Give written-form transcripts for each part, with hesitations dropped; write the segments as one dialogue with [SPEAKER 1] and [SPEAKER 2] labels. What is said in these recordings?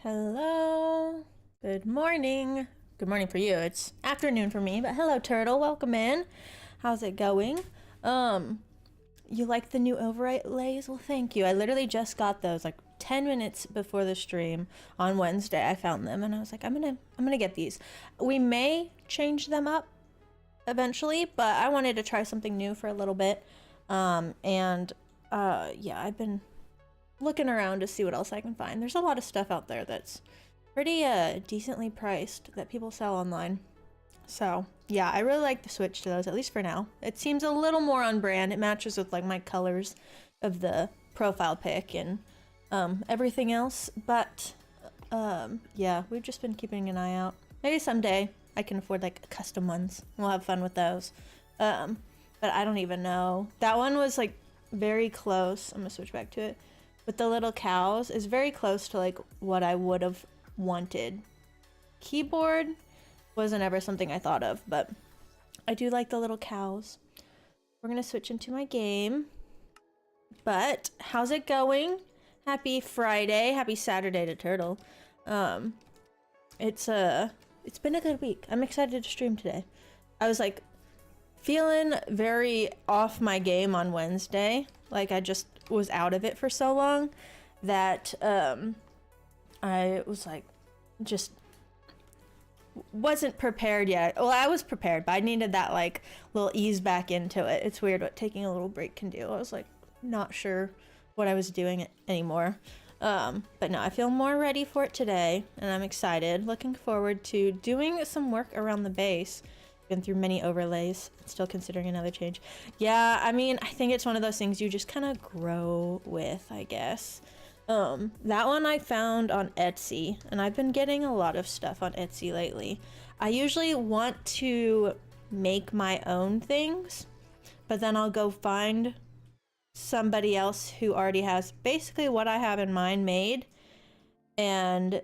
[SPEAKER 1] Hello. Good morning. Good morning for you. It's afternoon for me, but hello, Turtle. Welcome in. How's it going? You like the new overlays? Well, thank you. I literally just got those like 10 minutes before the stream on Wednesday. I found them and I was like, I'm gonna get these. We may change them up eventually, but I wanted to try something new for a little bit. Yeah, I've been looking around to see what else I can find. There's a lot of stuff out there that's pretty decently priced that people sell online. So yeah, I really like to switch to those, at least for now. It seems a little more on brand. It matches with like my colors of the profile pic and everything else. But yeah, we've just been keeping an eye out. Maybe someday I can afford like custom ones. We'll have fun with those. But I don't even know. That one was like very close. I'm gonna switch back to it. With the little cows is very close to like what I would have wanted. Keyboard wasn't ever something I thought of, but I do like the little cows. We're gonna switch into my game. But how's it going? Happy Friday, happy Saturday to Turtle. It's been a good week. I'm excited to stream today. I was like feeling very off my game on Wednesday. Like I just was out of it for so long that I was like just wasn't prepared yet. Well, I was prepared, but I needed that like little ease back into it. It's weird what taking a little break can do. I was like not sure what I was doing anymore. But no, I feel more ready for it today and I'm excited. Looking forward to doing some work around the base. Been through many overlays, still considering another change. Yeah, I mean, I think it's one of those things you just kind of grow with, I guess. That one I found on Etsy, and I've been getting a lot of stuff on Etsy lately. I usually want to make my own things, but then I'll go find somebody else who already has basically what I have in mind made, and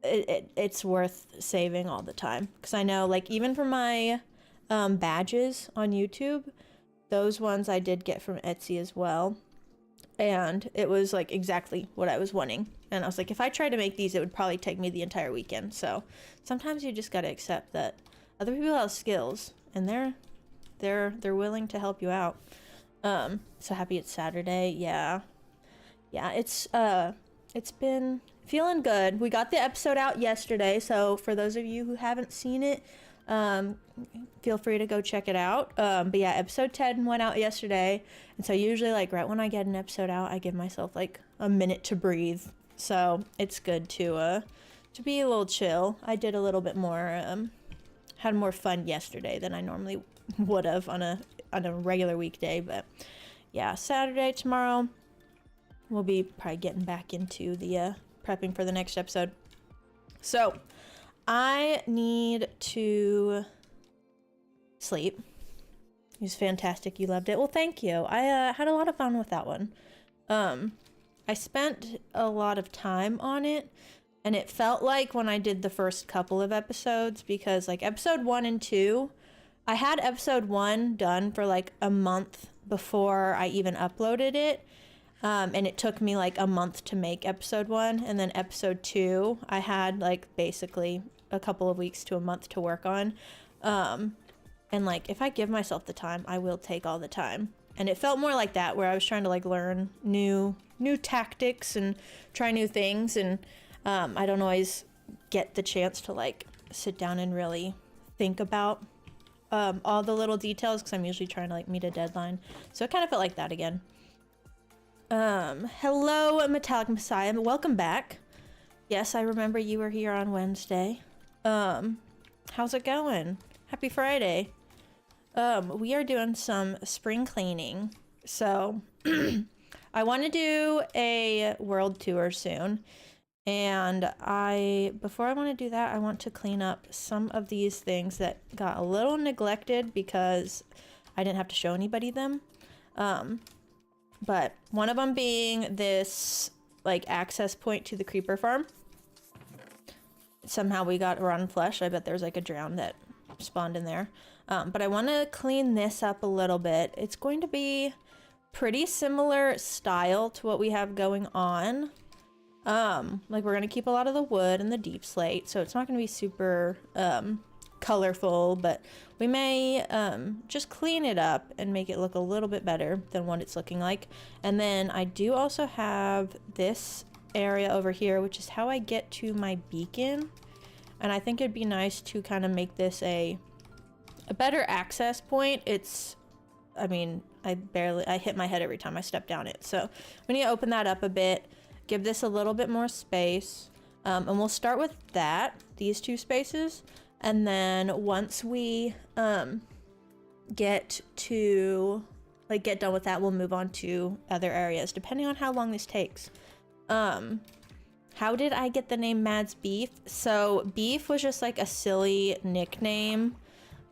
[SPEAKER 1] it's worth saving all the time. Because I know, like, even for my badges on YouTube, those ones I did get from Etsy as well. And it was like exactly what I was wanting. And I was like, if I tried to make these, it would probably take me the entire weekend. So sometimes you just gotta accept that other people have skills and they're willing to help you out. So happy it's Saturday. Yeah, it's been feeling good. We got the episode out yesterday, so for those of you who haven't seen it, feel free to go check it out. But yeah, episode 10 went out yesterday, and so usually like right when I get an episode out, I give myself like a minute to breathe. So it's good to be a little chill. I did a little bit more, had more fun yesterday than I normally would have on a regular weekday. But yeah, Saturday tomorrow we'll be probably getting back into the prepping for the next episode. So I need to sleep. It was fantastic. You loved it. Well, thank you. I had a lot of fun with that one. I spent a lot of time on it, and it felt like when I did the first couple of episodes, because like episode 1 and 2, I had episode 1 done for like a month before I even uploaded it. And it took me like a month to make episode 1, and then episode 2 I had like basically a couple of weeks to a month to work on. And like if I give myself the time, I will take all the time. And it felt more like that, where I was trying to like learn new tactics and try new things, and I don't always get the chance to like sit down and really think about all the little details, because I'm usually trying to like meet a deadline. So it kind of felt like that again. Hello, Metallic Messiah. Welcome back. Yes, I remember you were here on Wednesday. How's it going? Happy Friday. We are doing some spring cleaning. So, I want to do a world tour soon. And before I want to do that, I want to clean up some of these things that got a little neglected because I didn't have to show anybody them. But one of them being this like access point to the creeper farm. Somehow we got rotten flesh. I bet there's like a drown that spawned in there. But I want to clean this up a little bit. It's going to be pretty similar style to what we have going on. Like we're gonna keep a lot of the wood and the deep slate, so it's not gonna be super colorful, but we may just clean it up and make it look a little bit better than what it's looking like. And then I do also have this area over here, which is how I get to my beacon, and I think it'd be nice to kind of make this a better access point. It's, I mean, I hit my head every time I step down it, so we need to open that up a bit, give this a little bit more space, and we'll start with these two spaces, and then once we get done with that, we'll move on to other areas depending on how long this takes. How did I get the name Mads Beef? So Beef was just like a silly nickname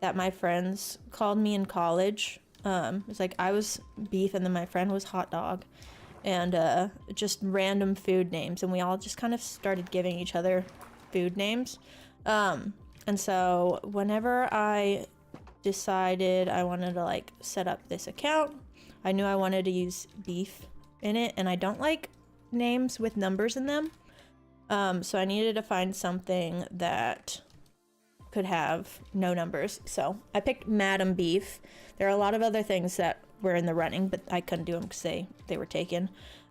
[SPEAKER 1] that my friends called me in college. It's like I was Beef and then my friend was Hot Dog, and just random food names, and we all just kind of started giving each other food names. And so whenever I decided I wanted to like set up this account, I knew I wanted to use Beef in it, and I don't like names with numbers in them. So I needed to find something that could have no numbers. So I picked Madam Beef. There are a lot of other things that were in the running, but I couldn't do them because they were taken.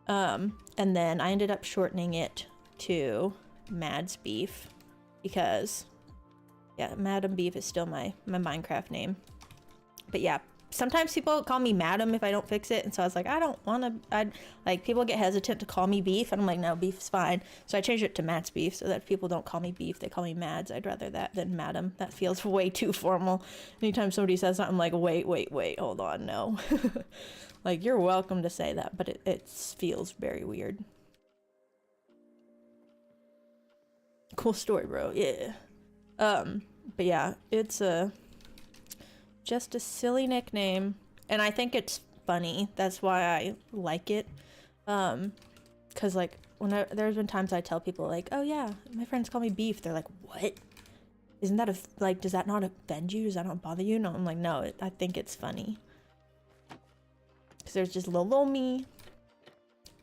[SPEAKER 1] And then I ended up shortening it to Mads Beef because, yeah, Madam Beef is still my Minecraft name. But yeah, sometimes people call me Madam if I don't fix it, and so I was like, I don't want to, like, people get hesitant to call me Beef, and I'm like, no, Beef's fine. So I changed it to Mads Beef so that people don't call me Beef, they call me Mads. I'd rather that than Madam. That feels way too formal. Anytime somebody says something, I'm like, wait, hold on, no. Like, you're welcome to say that, but it feels very weird. Cool story, bro. Yeah. But yeah, it's just a silly nickname, and I think it's funny. That's why I like it. Cause like there's been times I tell people like, oh yeah, my friends call me Beef. They're like, what? Isn't that like, does that not offend you? Does that not bother you? No, I'm like, no, I think it's funny. Cause there's just little me.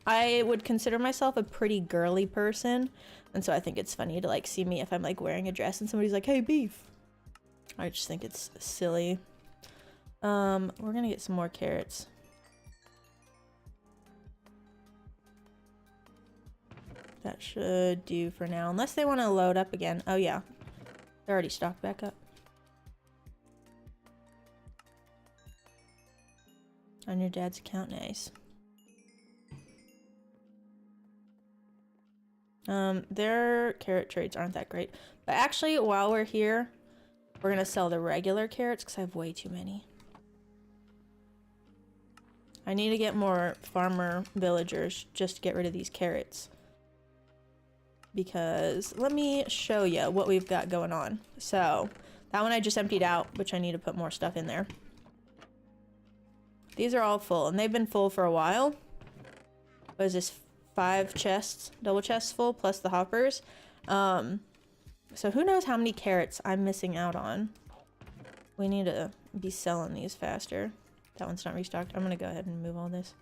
[SPEAKER 1] I would consider myself a pretty girly person, and so I think it's funny to like see me if I'm like wearing a dress and somebody's like, hey, Beef. I just think it's silly. We're gonna get some more carrots. That should do for now, unless they want to load up again. Oh yeah, they're already stocked back up. On your dad's account, nice. Their carrot trades aren't that great, but actually while we're here, we're gonna sell the regular carrots because I have way too many. I need to get more farmer villagers just to get rid of these carrots. Because let me show you what we've got going on. So that one I just emptied out, which I need to put more stuff in there. These are all full, and they've been full for a while. What is this? 5 chests, double chests full, plus the hoppers. So who knows how many carrots I'm missing out on. We need to be selling these faster. That one's not restocked. I'm gonna go ahead and move all this.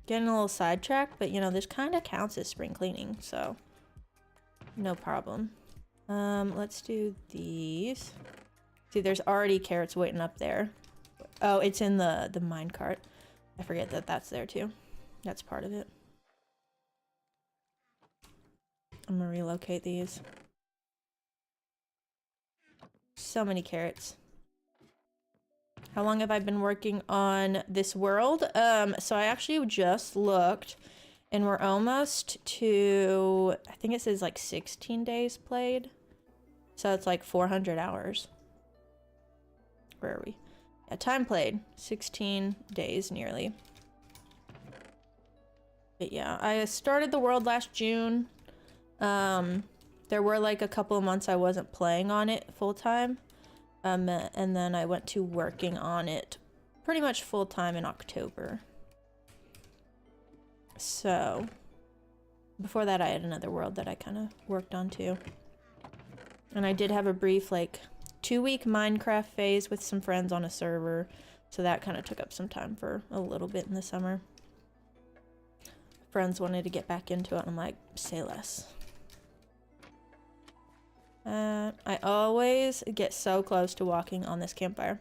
[SPEAKER 1] Getting a little sidetracked, but you know, this kind of counts as spring cleaning, so no problem. Let's do these. See, there's already carrots waiting up there. Oh, it's in the minecart. I forget that that's there too. That's part of it. I'm gonna relocate these. So many carrots. How long have I been working on this world? So I actually just looked, and we're almost to, I think it says like 16 days played. So it's like 400 hours. Where are we? Yeah, time played, 16 days nearly. But yeah, I started the world last June. There were like a couple of months I wasn't playing on it full time. And then I went to working on it pretty much full time in October. So before that I had another world that I kind of worked on too. And I did have a brief like 2-week Minecraft phase with some friends on a server. So that kind of took up some time for a little bit in the summer. friends wanted to get back into it. I'm like, say less. I always get so close to walking on this campfire.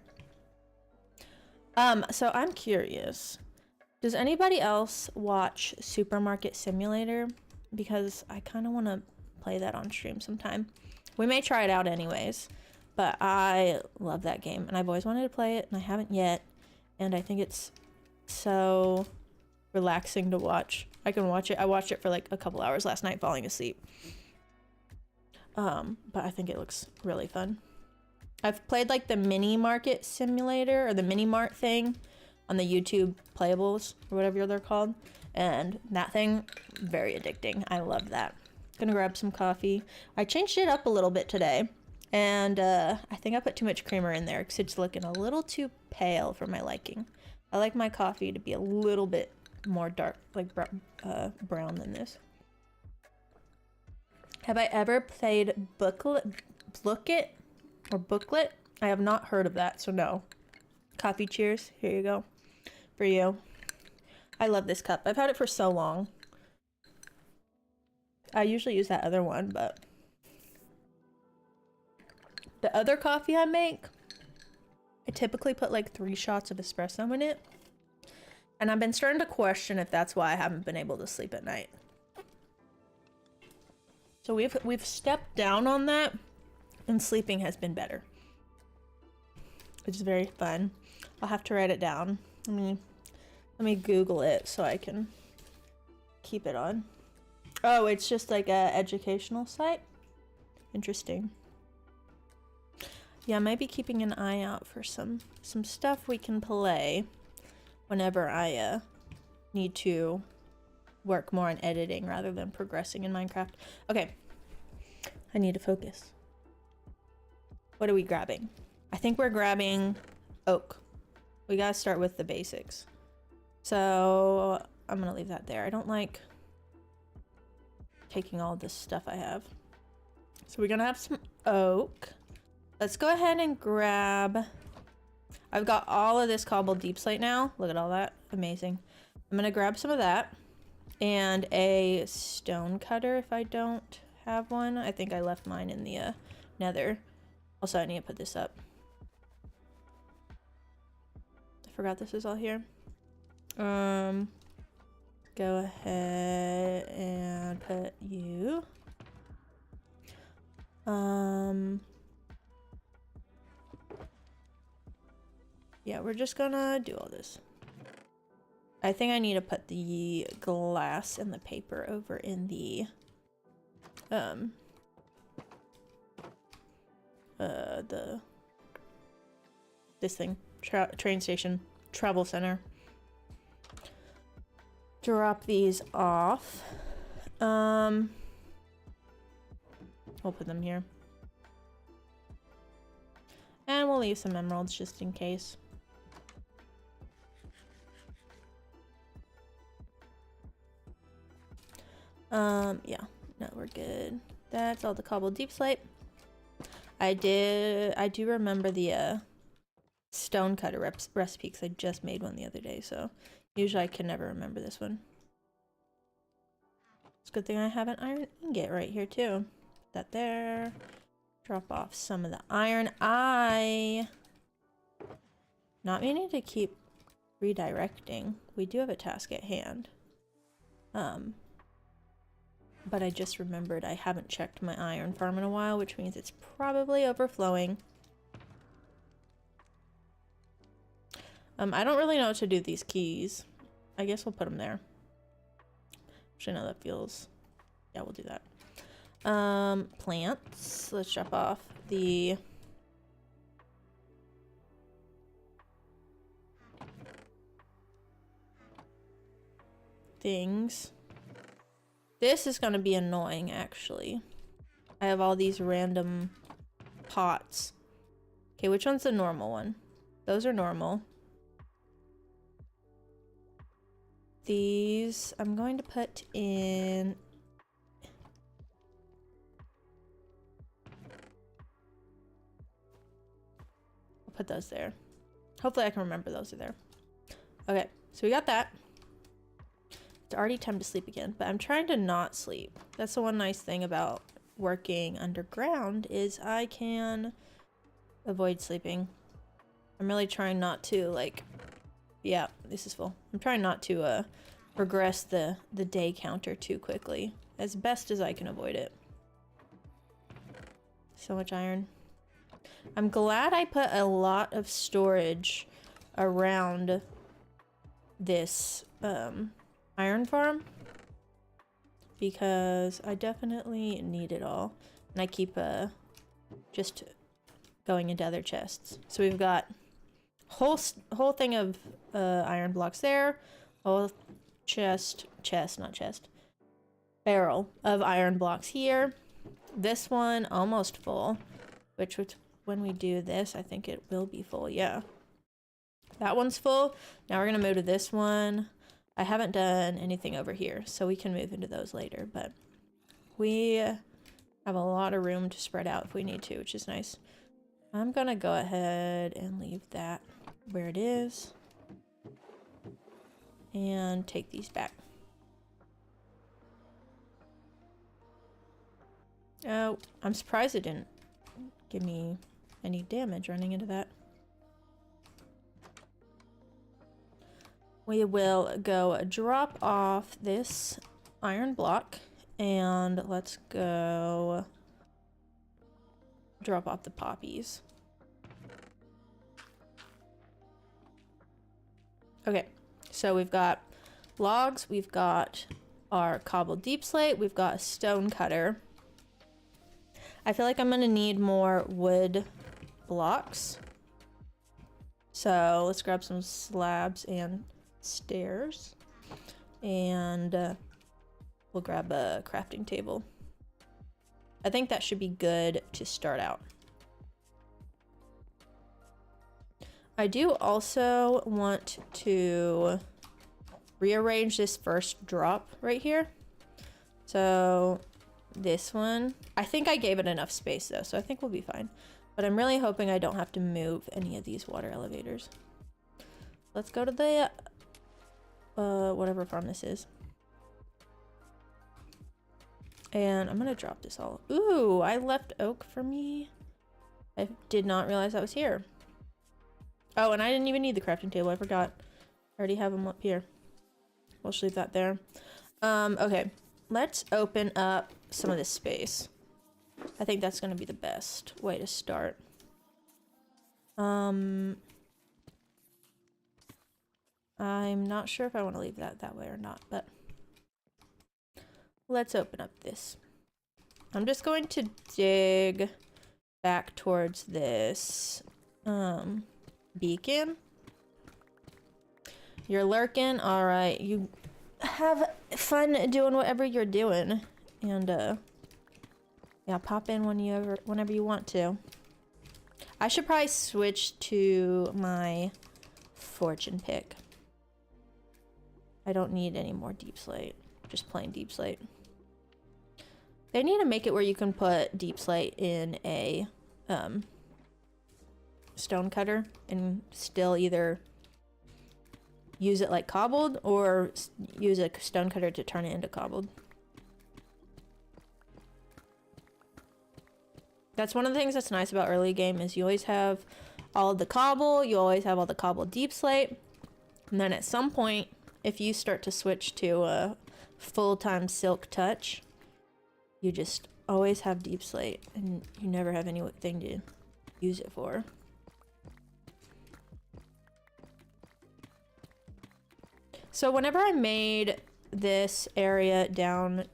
[SPEAKER 1] So I'm curious. Does anybody else watch Supermarket Simulator? Because I kind of want to play that on stream sometime. We may try it out anyways, but I love that game and I've always wanted to play it and I haven't yet. And I think it's so relaxing to watch. I can watch it. I watched it for like a couple hours last night falling asleep. But I think it looks really fun. I've played like the mini market simulator or the mini mart thing on the YouTube playables or whatever they're called. And that thing, very addicting. I love that. Gonna grab some coffee. I changed it up a little bit today. And I think I put too much creamer in there because it's looking a little too pale for my liking. I like my coffee to be a little bit more dark, like brown than this. Have I ever played Booklet? I have not heard of that, so no. Coffee cheers. Here you go. For you. I love this cup. I've had it for so long. I usually use that other one, but the other coffee I make, I typically put like 3 shots of espresso in it. And I've been starting to question if that's why I haven't been able to sleep at night. So we've stepped down on that and sleeping has been better. Which is very fun. I'll have to write it down. Let me Google it so I can keep it on. Oh, it's just like a educational site. Interesting. Yeah, I might be keeping an eye out for some stuff we can play whenever I need to work more on editing rather than progressing in Minecraft. Okay, I need to focus. What are we grabbing? I think we're grabbing oak. We gotta start with the basics. So I'm gonna leave that there. I don't like taking all this stuff I have. So we're gonna have some oak. Let's go ahead and grab... I've got all of this cobbled deep slate now. Look at all that. Amazing. I'm gonna grab some of that. And a stone cutter if I don't have one. I think I left mine in the nether. Also, I need to put this up. I forgot this is all here. Go ahead and put you. Yeah, we're just gonna do all this. I think I need to put the glass and the paper over in the this thing, train station, travel center. Drop these off. We'll put them here. And we'll leave some emeralds just in case. Yeah, no, we're good. That's all the cobbled deep slate. I do remember the stone cutter recipe because I just made one the other day, so usually I can never remember this one. It's a good thing I have an iron ingot right here too. Put that there. Drop off some of the iron. Not meaning to keep redirecting. We do have a task at hand. But I just remembered I haven't checked my iron farm in a while, which means it's probably overflowing. I don't really know what to do with these keys. I guess we'll put them there. Actually, no, that feels... Yeah, we'll do that. Plants. Let's drop off the... things. This is gonna be annoying, actually. I have all these random pots. Okay, which one's the normal one? Those are normal. These I'm going to put in... I'll put those there. Hopefully I can remember those are there. Okay, so we got that. It's already time to sleep again, but I'm trying to not sleep. That's the one nice thing about working underground is I can avoid sleeping. I'm really trying not to, like, yeah, this is full. I'm trying not to progress the day counter too quickly, as best as I can avoid it. So much iron. I'm glad I put a lot of storage around this iron farm, because I definitely need it all, and I keep just going into other chests. So we've got whole thing of iron blocks there, whole barrel of iron blocks here. This one almost full, which when we do this, I think it will be full. Yeah, that one's full. Now we're gonna move to this one. I haven't done anything over here, so we can move into those later, but we have a lot of room to spread out if we need to, which is nice. I'm gonna go ahead and leave that where it is and take these back. Oh, I'm surprised it didn't give me any damage running into that. We will go drop off this iron block, and let's go drop off the poppies. Okay, so we've got logs, we've got our cobbled deep slate, we've got a stone cutter. I feel like I'm gonna need more wood blocks. So let's grab some slabs and stairs, and we'll grab a crafting table. I think that should be good to start out. I do also want to rearrange this first drop right here. So this one, I think I gave it enough space though, so I think we'll be fine. But I'm really hoping I don't have to move any of these water elevators. Let's go to the whatever farm this is. And I'm gonna drop this all. Ooh, I left oak for me. I did not realize that was here. Oh, and I didn't even need the crafting table. I forgot. I already have them up here. We'll just leave that there. Okay. Let's open up some of this space. I think that's gonna be the best way to start. I'm not sure if I want to leave that way or not, but let's open up this. I'm just going to dig back towards this beacon. You're lurking? Alright, you have fun doing whatever you're doing. And yeah, pop in whenever you want to. I should probably switch to my fortune pick. I don't need any more deep slate. Just plain deep slate. They need to make it where you can put deep slate in a stone cutter and still either use it like cobbled or use a stone cutter to turn it into cobbled. That's one of the things that's nice about early game is you always have all of the cobble, you always have all the cobble deep slate, and then at some point, if you start to switch to a full-time silk touch, you just always have deep slate and you never have anything to use it for. So whenever I made this area down,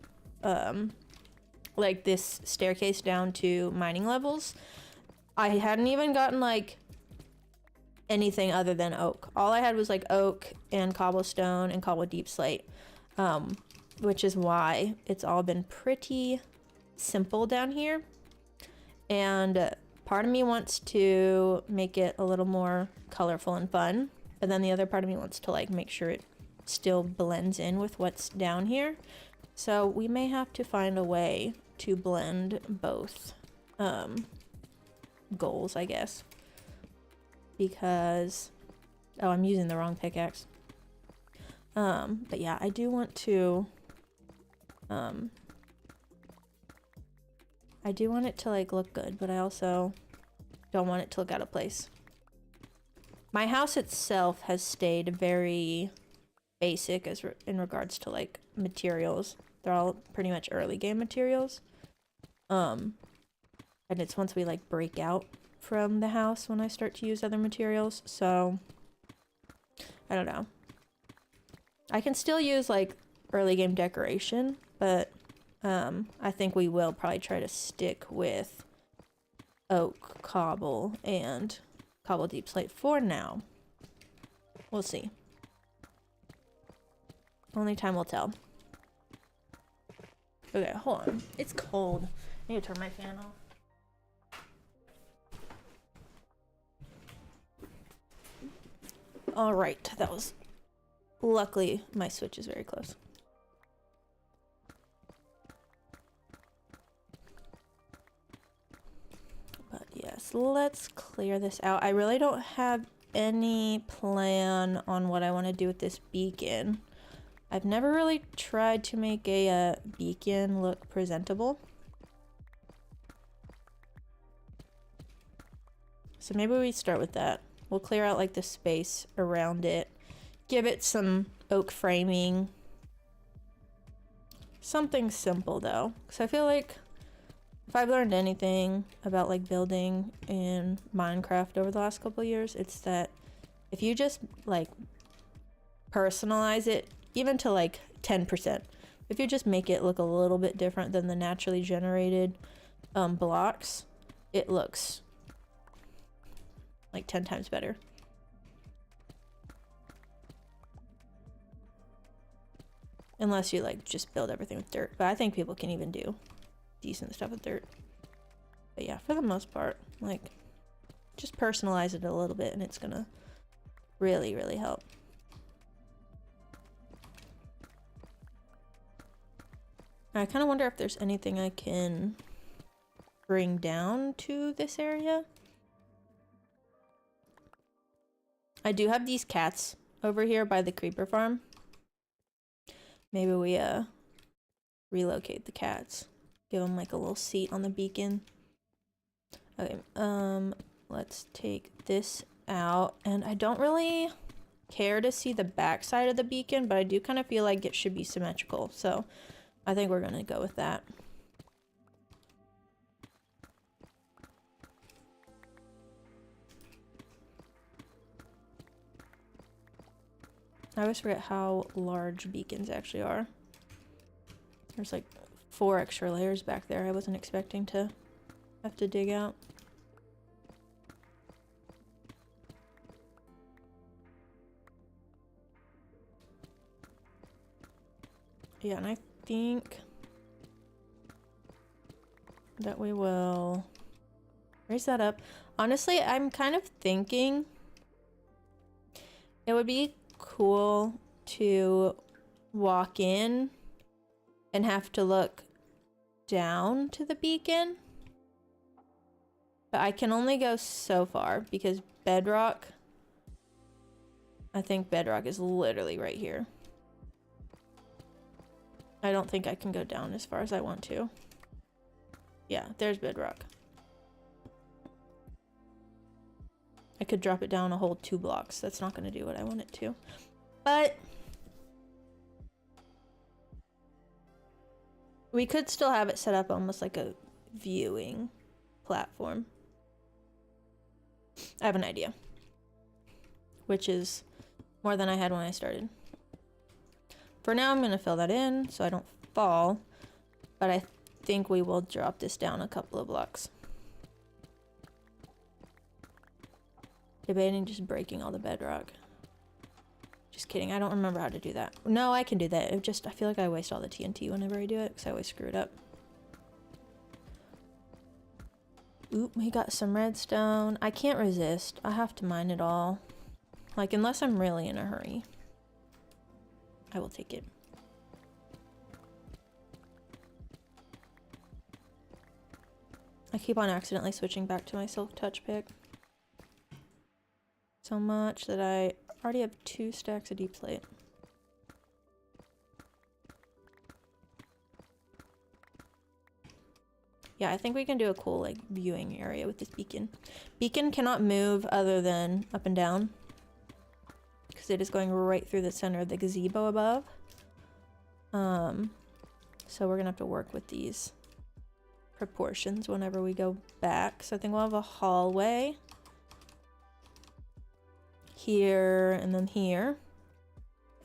[SPEAKER 1] like this staircase down to mining levels, I hadn't even gotten like anything other than oak. All I had was like oak and cobblestone and cobble deep slate, which is why it's all been pretty simple down here. And part of me wants to make it a little more colorful and fun, but then the other part of me wants to like make sure it still blends in with what's down here. So we may have to find a way to blend both goals, I guess. Because, oh, I'm using the wrong pickaxe. But yeah, I do want to, I do want it to like look good, but I also don't want it to look out of place. My house itself has stayed very basic in regards to like materials. They're all pretty much early game materials. And it's once we like break out from the house when I start to use other materials. So I don't know. I can still use like early game decoration, but I think we will probably try to stick with oak, cobble, and cobble deep slate for now. We'll see. Only time will tell. Okay, hold on. It's cold. I need to turn my fan off. All right, that was... Luckily, my switch is very close. But yes, let's clear this out. I really don't have any plan on what I want to do with this beacon. I've never really tried to make a beacon look presentable. So maybe we start with that. We'll clear out like the space around it. Give it some oak framing. Something simple though. Because I feel like if I've learned anything about like building in Minecraft over the last couple of years, it's that if you just like personalize it, even to like 10%, if you just make it look a little bit different than the naturally generated blocks, it looks like 10 times better. Unless you like just build everything with dirt, but I think people can even do decent stuff with dirt. But yeah, for the most part, like just personalize it a little bit and it's gonna really, really help. I kind of wonder if there's anything I can bring down to this area. I do have these cats over here by the creeper farm. Maybe we relocate the cats. Give them like a little seat on the beacon. Okay, let's take this out. And I don't really care to see the back side of the beacon, but I do kind of feel like it should be symmetrical. So I think we're gonna go with that. I always forget how large beacons actually are. There's like 4 extra layers back there I wasn't expecting to have to dig out. Yeah, and I think that we will raise that up. Honestly, I'm kind of thinking it would be cool to walk in and have to look down to the beacon. But I can only go so far because bedrock, I think bedrock is literally right here. I don't think I can go down as far as I want to. Yeah, there's bedrock. I could drop it down a whole 2 blocks. That's not going to do what I want it to. But we could still have it set up almost like a viewing platform. I have an idea, which is more than I had when I started. For now, I'm going to fill that in so I don't fall, but I think we will drop this down a couple of blocks. Debating just breaking all the bedrock. Just kidding, I don't remember how to do that. No, I can do that. It just, I feel like I waste all the TNT whenever I do it because I always screw it up. Oop, we got some redstone. I can't resist. I have to mine it all. Like, unless I'm really in a hurry. I will take it. I keep on accidentally switching back to my self-touch pick. So much that I already have 2 stacks of deep slate. Yeah, I think we can do a cool like viewing area with this beacon. Beacon cannot move other than up and down because it is going right through the center of the gazebo above. So we're gonna have to work with these proportions whenever we go back. So I think we'll have a hallway here and then here,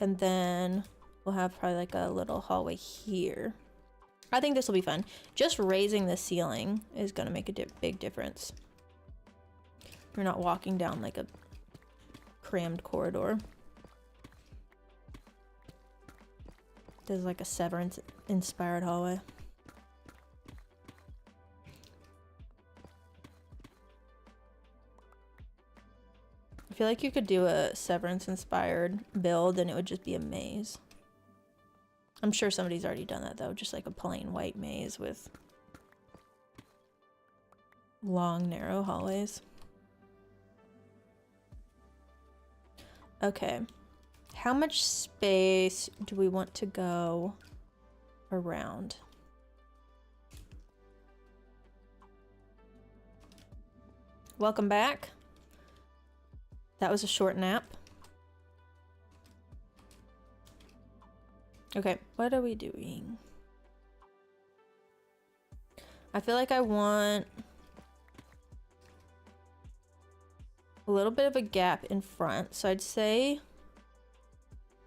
[SPEAKER 1] and then we'll have probably like a little hallway here. I think this will be fun. Just raising the ceiling is gonna make a big difference. You're not walking down like a crammed corridor. There's like a Severance inspired hallway. I feel like you could do a Severance inspired build and it would just be a maze. I'm sure somebody's already done that though, just like a plain white maze with long, narrow hallways. Okay. How much space do we want to go around? Welcome back. That was a short nap. Okay, what are we doing? I feel like I want a little bit of a gap in front, so I'd say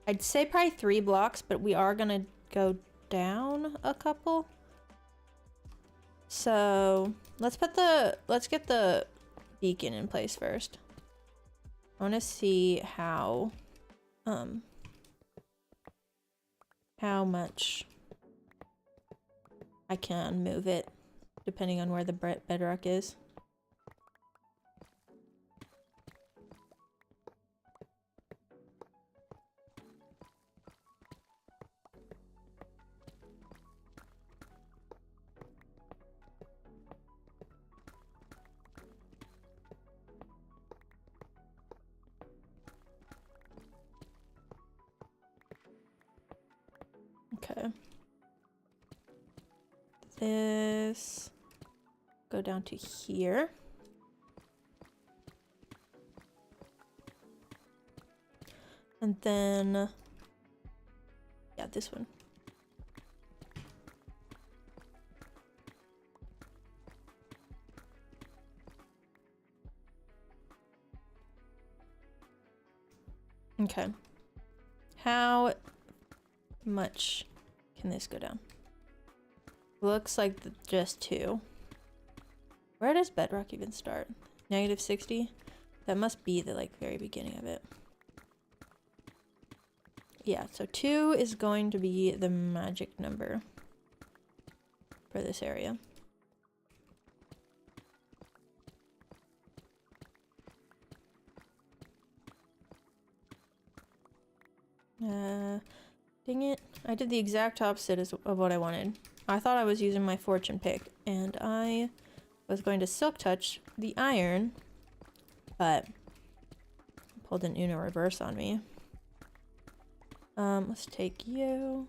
[SPEAKER 1] probably 3 blocks, but we are gonna go down a couple. So let's get the beacon in place first. I want to see how much I can move it depending on where the bedrock is. Okay. This go down to here. And then yeah, this one. Okay. How much can this go down? Looks like just 2. Where does bedrock even start? -60? That must be the like very beginning of it. Yeah, so 2 is going to be the magic number for this area. Dang it. I did the exact opposite of what I wanted. I thought I was using my fortune pick, and I was going to silk touch the iron, but pulled an Uno reverse on me. Let's take you.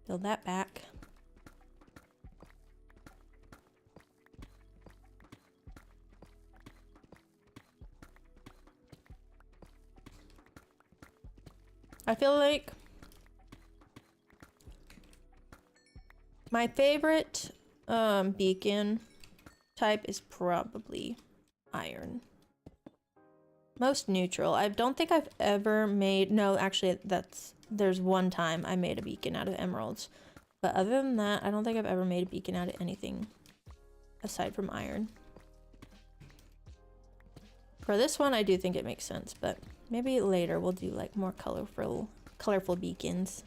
[SPEAKER 1] Build that back. I feel like my favorite beacon type is probably iron. Most neutral. I don't think I've ever made, no, actually there's one time I made a beacon out of emeralds. But other than that, I don't think I've ever made a beacon out of anything aside from iron. For this one, I do think it makes sense, but maybe later we'll do like more colorful beacons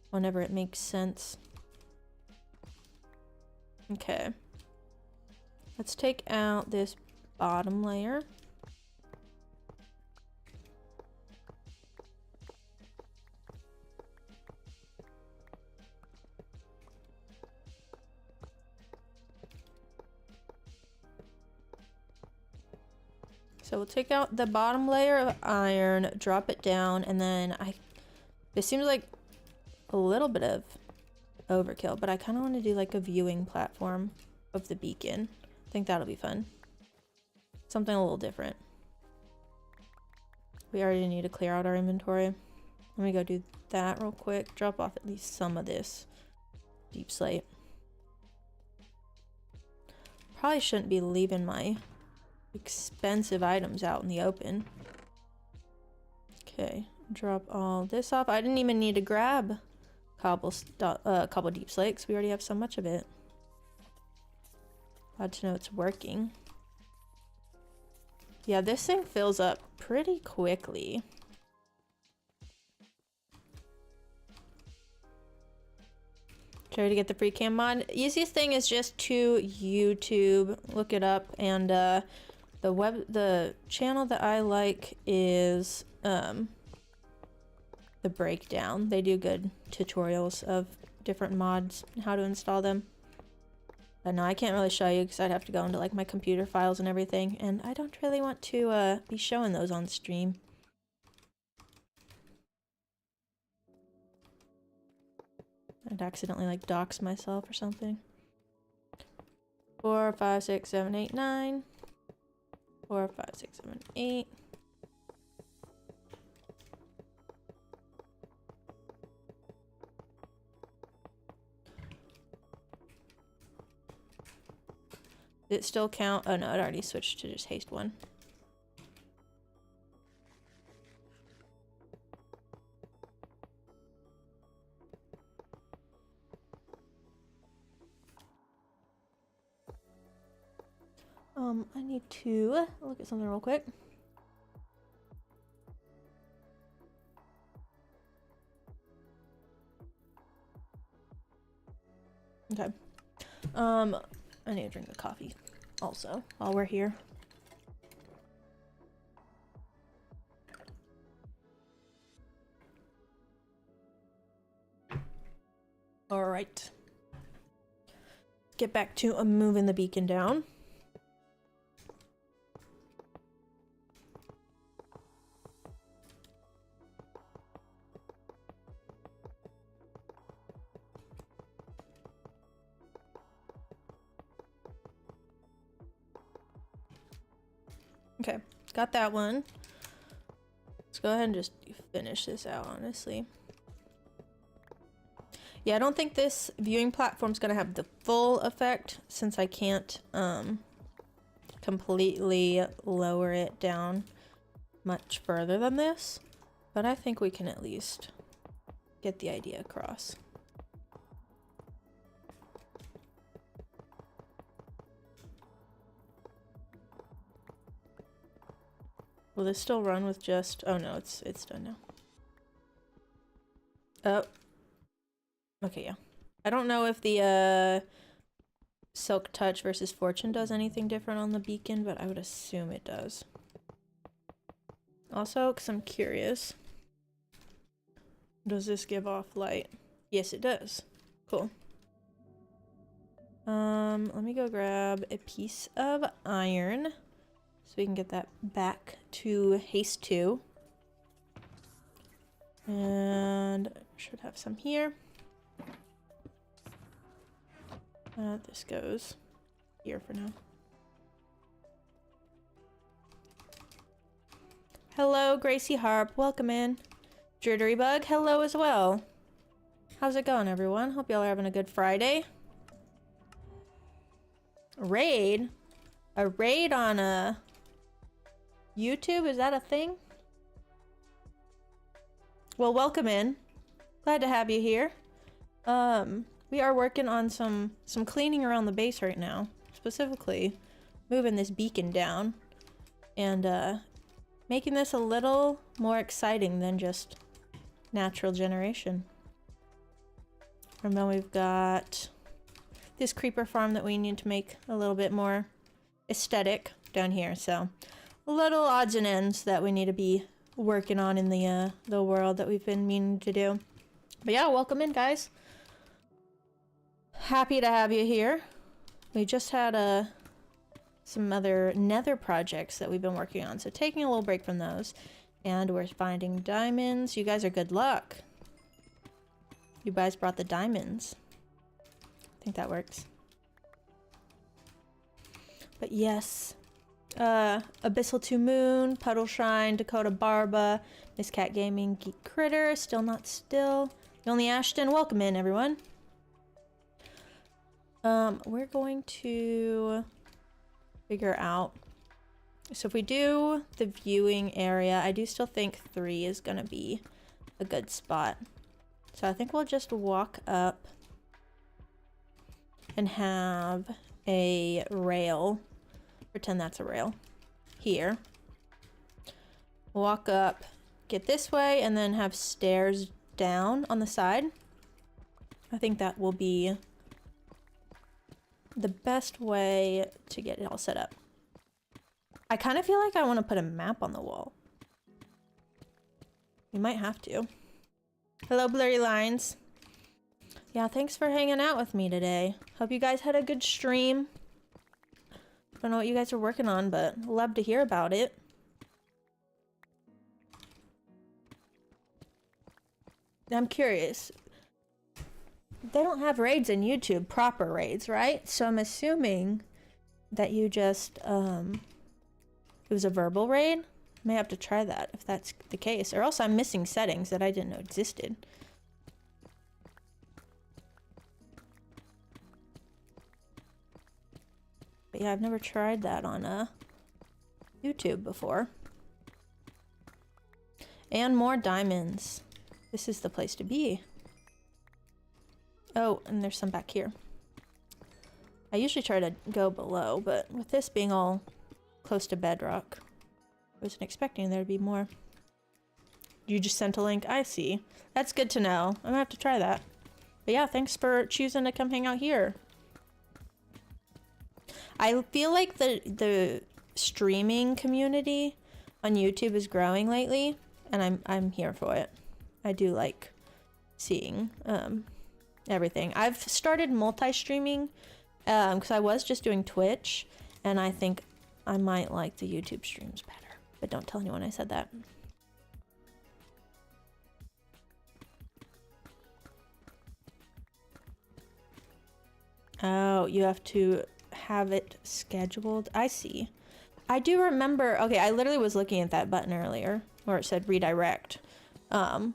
[SPEAKER 1] whenever it makes sense. Okay. Let's take out this bottom layer. So we'll take out the bottom layer of iron, drop it down, and then it seems like a little bit of overkill, but I kind of want to do like a viewing platform of the beacon. I think that'll be fun. Something a little different. We already need to clear out our inventory. Let me go do that real quick. Drop off at least some of this deep slate. Probably shouldn't be leaving my expensive items out in the open. Okay, drop all this off. I didn't even need to grab cobble deep slate because we already have so much of it. Glad to know it's working. Yeah, this thing fills up pretty quickly. Try to get the Freecam mod. Easiest thing is just to YouTube, look it up, and the channel that I like is the Breakdown. They do good tutorials of different mods and how to install them. But no, I can't really show you because I'd have to go into like my computer files and everything, and I don't really want to be showing those on stream. I'd accidentally like dox myself or something. 4, 5, 6, 7, 8, 9. 4, 5, 6, 7, 8. Did it still count? Oh no, it already switched to just haste 1. I need to look at something real quick. Okay. I need to drink a coffee also while we're here. All right. Get back to moving the beacon down. Okay, got that one. Let's go ahead and just finish this out, honestly. Yeah, I don't think this viewing platform's gonna have the full effect since I can't completely lower it down much further than this, but I think we can at least get the idea across. Will this still run with just... Oh no, it's done now. Oh. Okay, yeah. I don't know if the Silk Touch versus Fortune does anything different on the beacon, but I would assume it does. Also, because I'm curious. Does this give off light? Yes, it does. Cool. Let me go grab a piece of iron. So we can get that back to haste 2. And should have some here. This goes here for now. Hello, Gracie Harp. Welcome in. Jittery Bug, hello as well. How's it going, everyone? Hope y'all are having a good Friday. Raid? A raid on YouTube? Is that a thing? Well, welcome in. Glad to have you here. We are working on some cleaning around the base right now. Specifically, moving this beacon down. And, making this a little more exciting than just natural generation. And then we've got this creeper farm that we need to make a little bit more aesthetic down here. So, little odds and ends that we need to be working on in the world that we've been meaning to do. But yeah, welcome in, guys. Happy to have you here. We just had some other nether projects that we've been working on, so taking a little break from those. And we're finding diamonds. You guys are good luck. You guys brought the diamonds. I think that works. But yes. Abyssal 2 Moon, Puddle Shrine, Dakota Barba, Miss Cat Gaming, Geek Critter, Still Not Still, The Only Ashton, welcome in everyone. We're going to figure out, so if we do the viewing area, I do still think 3 is gonna be a good spot. So I think we'll just walk up and have a rail. Pretend that's a rail. Here. Walk up, get this way, and then have stairs down on the side. I think that will be the best way to get it all set up. I kind of feel like I want to put a map on the wall. We might have to. Hello, Blurry Lines. Yeah, thanks for hanging out with me today. Hope you guys had a good stream. Don't know what you guys are working on, but love to hear about it. I'm curious. They don't have raids in YouTube, proper raids, right? So I'm assuming that you just, it was a verbal raid? May have to try that if that's the case. Or else I'm missing settings that I didn't know existed. But yeah, I've never tried that on YouTube before. And more diamonds. This is the place to be. Oh, and there's some back here. I usually try to go below, but with this being all close to bedrock, I wasn't expecting there to be more. You just sent a link? I see. That's good to know. I'm gonna have to try that. But yeah, thanks for choosing to come hang out here. I feel like the streaming community on YouTube is growing lately, and I'm here for it. I do like seeing everything. I've started multi-streaming because I was just doing Twitch, and I think I might like the YouTube streams better. But don't tell anyone I said that. Oh, you have to have it scheduled. I see. I do remember. Okay, I literally was looking at that button earlier where it said redirect. And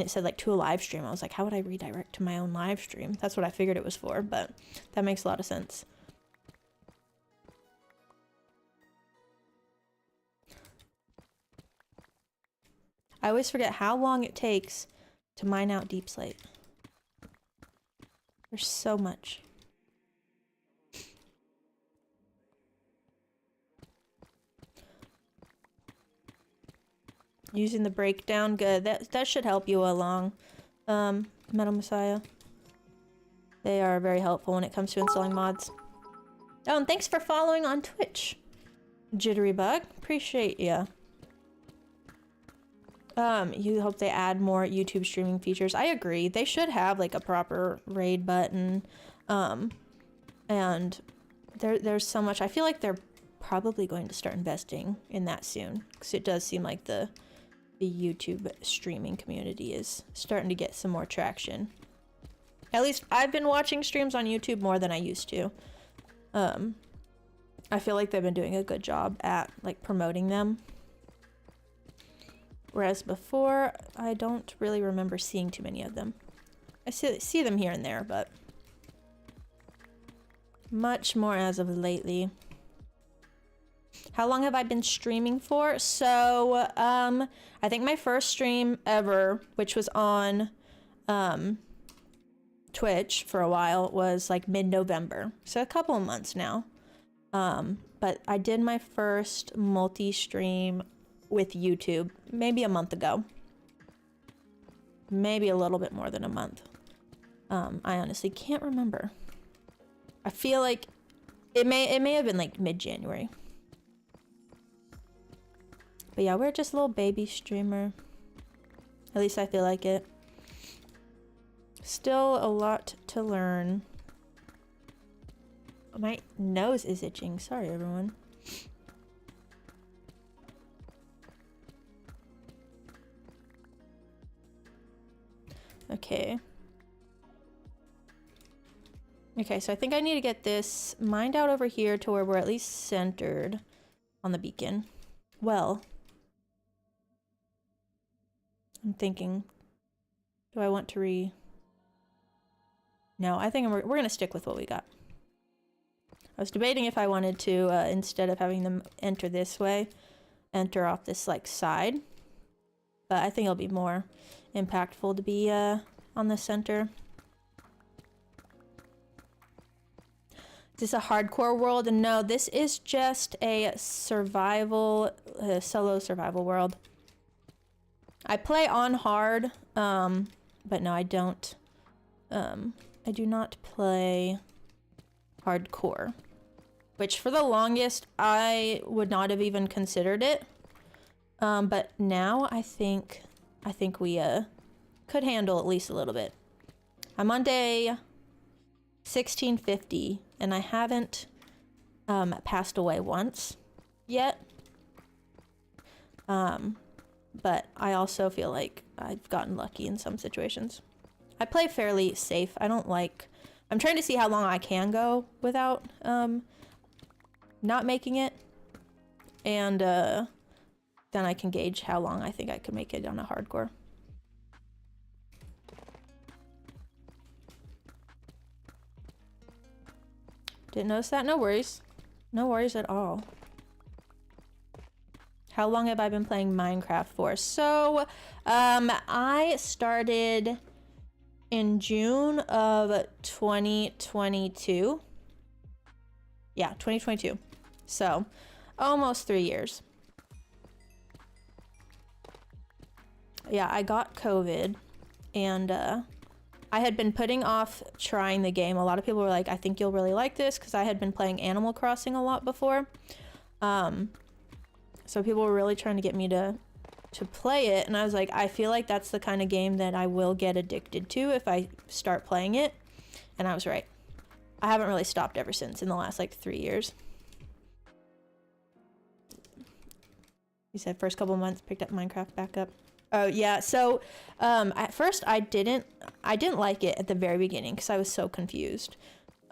[SPEAKER 1] it said like to a live stream. I was like, how would I redirect to my own live stream? That's what I figured it was for, but that makes a lot of sense. I always forget how long it takes to mine out deep slate. There's so much. Using the breakdown, good. That should help you along. Metal Messiah. They are very helpful when it comes to installing mods. Oh, and thanks for following on Twitch, Jittery Bug. Appreciate ya. You hope they add more YouTube streaming features. I agree. They should have like a proper raid button. And there's so much. I feel like they're probably going to start investing in that soon, because it does seem like the YouTube streaming community is starting to get some more traction. At least I've been watching streams on YouTube more than I used to. I feel like they've been doing a good job at like promoting them. Whereas before, I don't really remember seeing too many of them. I see them here and there, but much more as of lately. How long have I been streaming for? So, I think my first stream ever, which was on Twitch for a while, was like mid-November. So a couple of months now. But I did my first multi-stream with YouTube maybe a month ago. Maybe a little bit more than a month. I honestly can't remember. I feel like it may have been like mid-January. But yeah, we're just a little baby streamer. At least I feel like it. Still a lot to learn. My nose is itching. Sorry, everyone. Okay. Okay, so I think I need to get this mined out over here to where we're at least centered on the beacon. Well, I'm thinking, do I want to No, I think we're going to stick with what we got. I was debating if I wanted to, instead of having them enter this way, enter off this, like, side. But I think it'll be more impactful to be, on the center. Is this a hardcore world? No, this is just a survival, solo survival world. I play on hard, but no, I don't. I do not play hardcore, which for the longest I would not have even considered it. But now I think we could handle at least a little bit. I'm on day 1650 and I haven't passed away once yet. But I also feel like I've gotten lucky in some situations. I play fairly safe. I'm trying to see how long I can go without not making it. And then I can gauge how long I think I could make it on a hardcore. Didn't notice that? No worries. No worries at all. How long have I been playing Minecraft for? So, I started in June of 2022. Yeah, 2022. So, almost 3 years. Yeah, I got COVID and I had been putting off trying the game. A lot of people were like, I think you'll really like this, because I had been playing Animal Crossing a lot before. So people were really trying to get me to play it, and I was like, I feel like that's the kind of game that I will get addicted to if I start playing it. And I was right. I haven't really stopped ever since, in the last like 3 years. You said first couple months picked up Minecraft back up. Oh yeah, so at first I didn't like it at the very beginning because I was so confused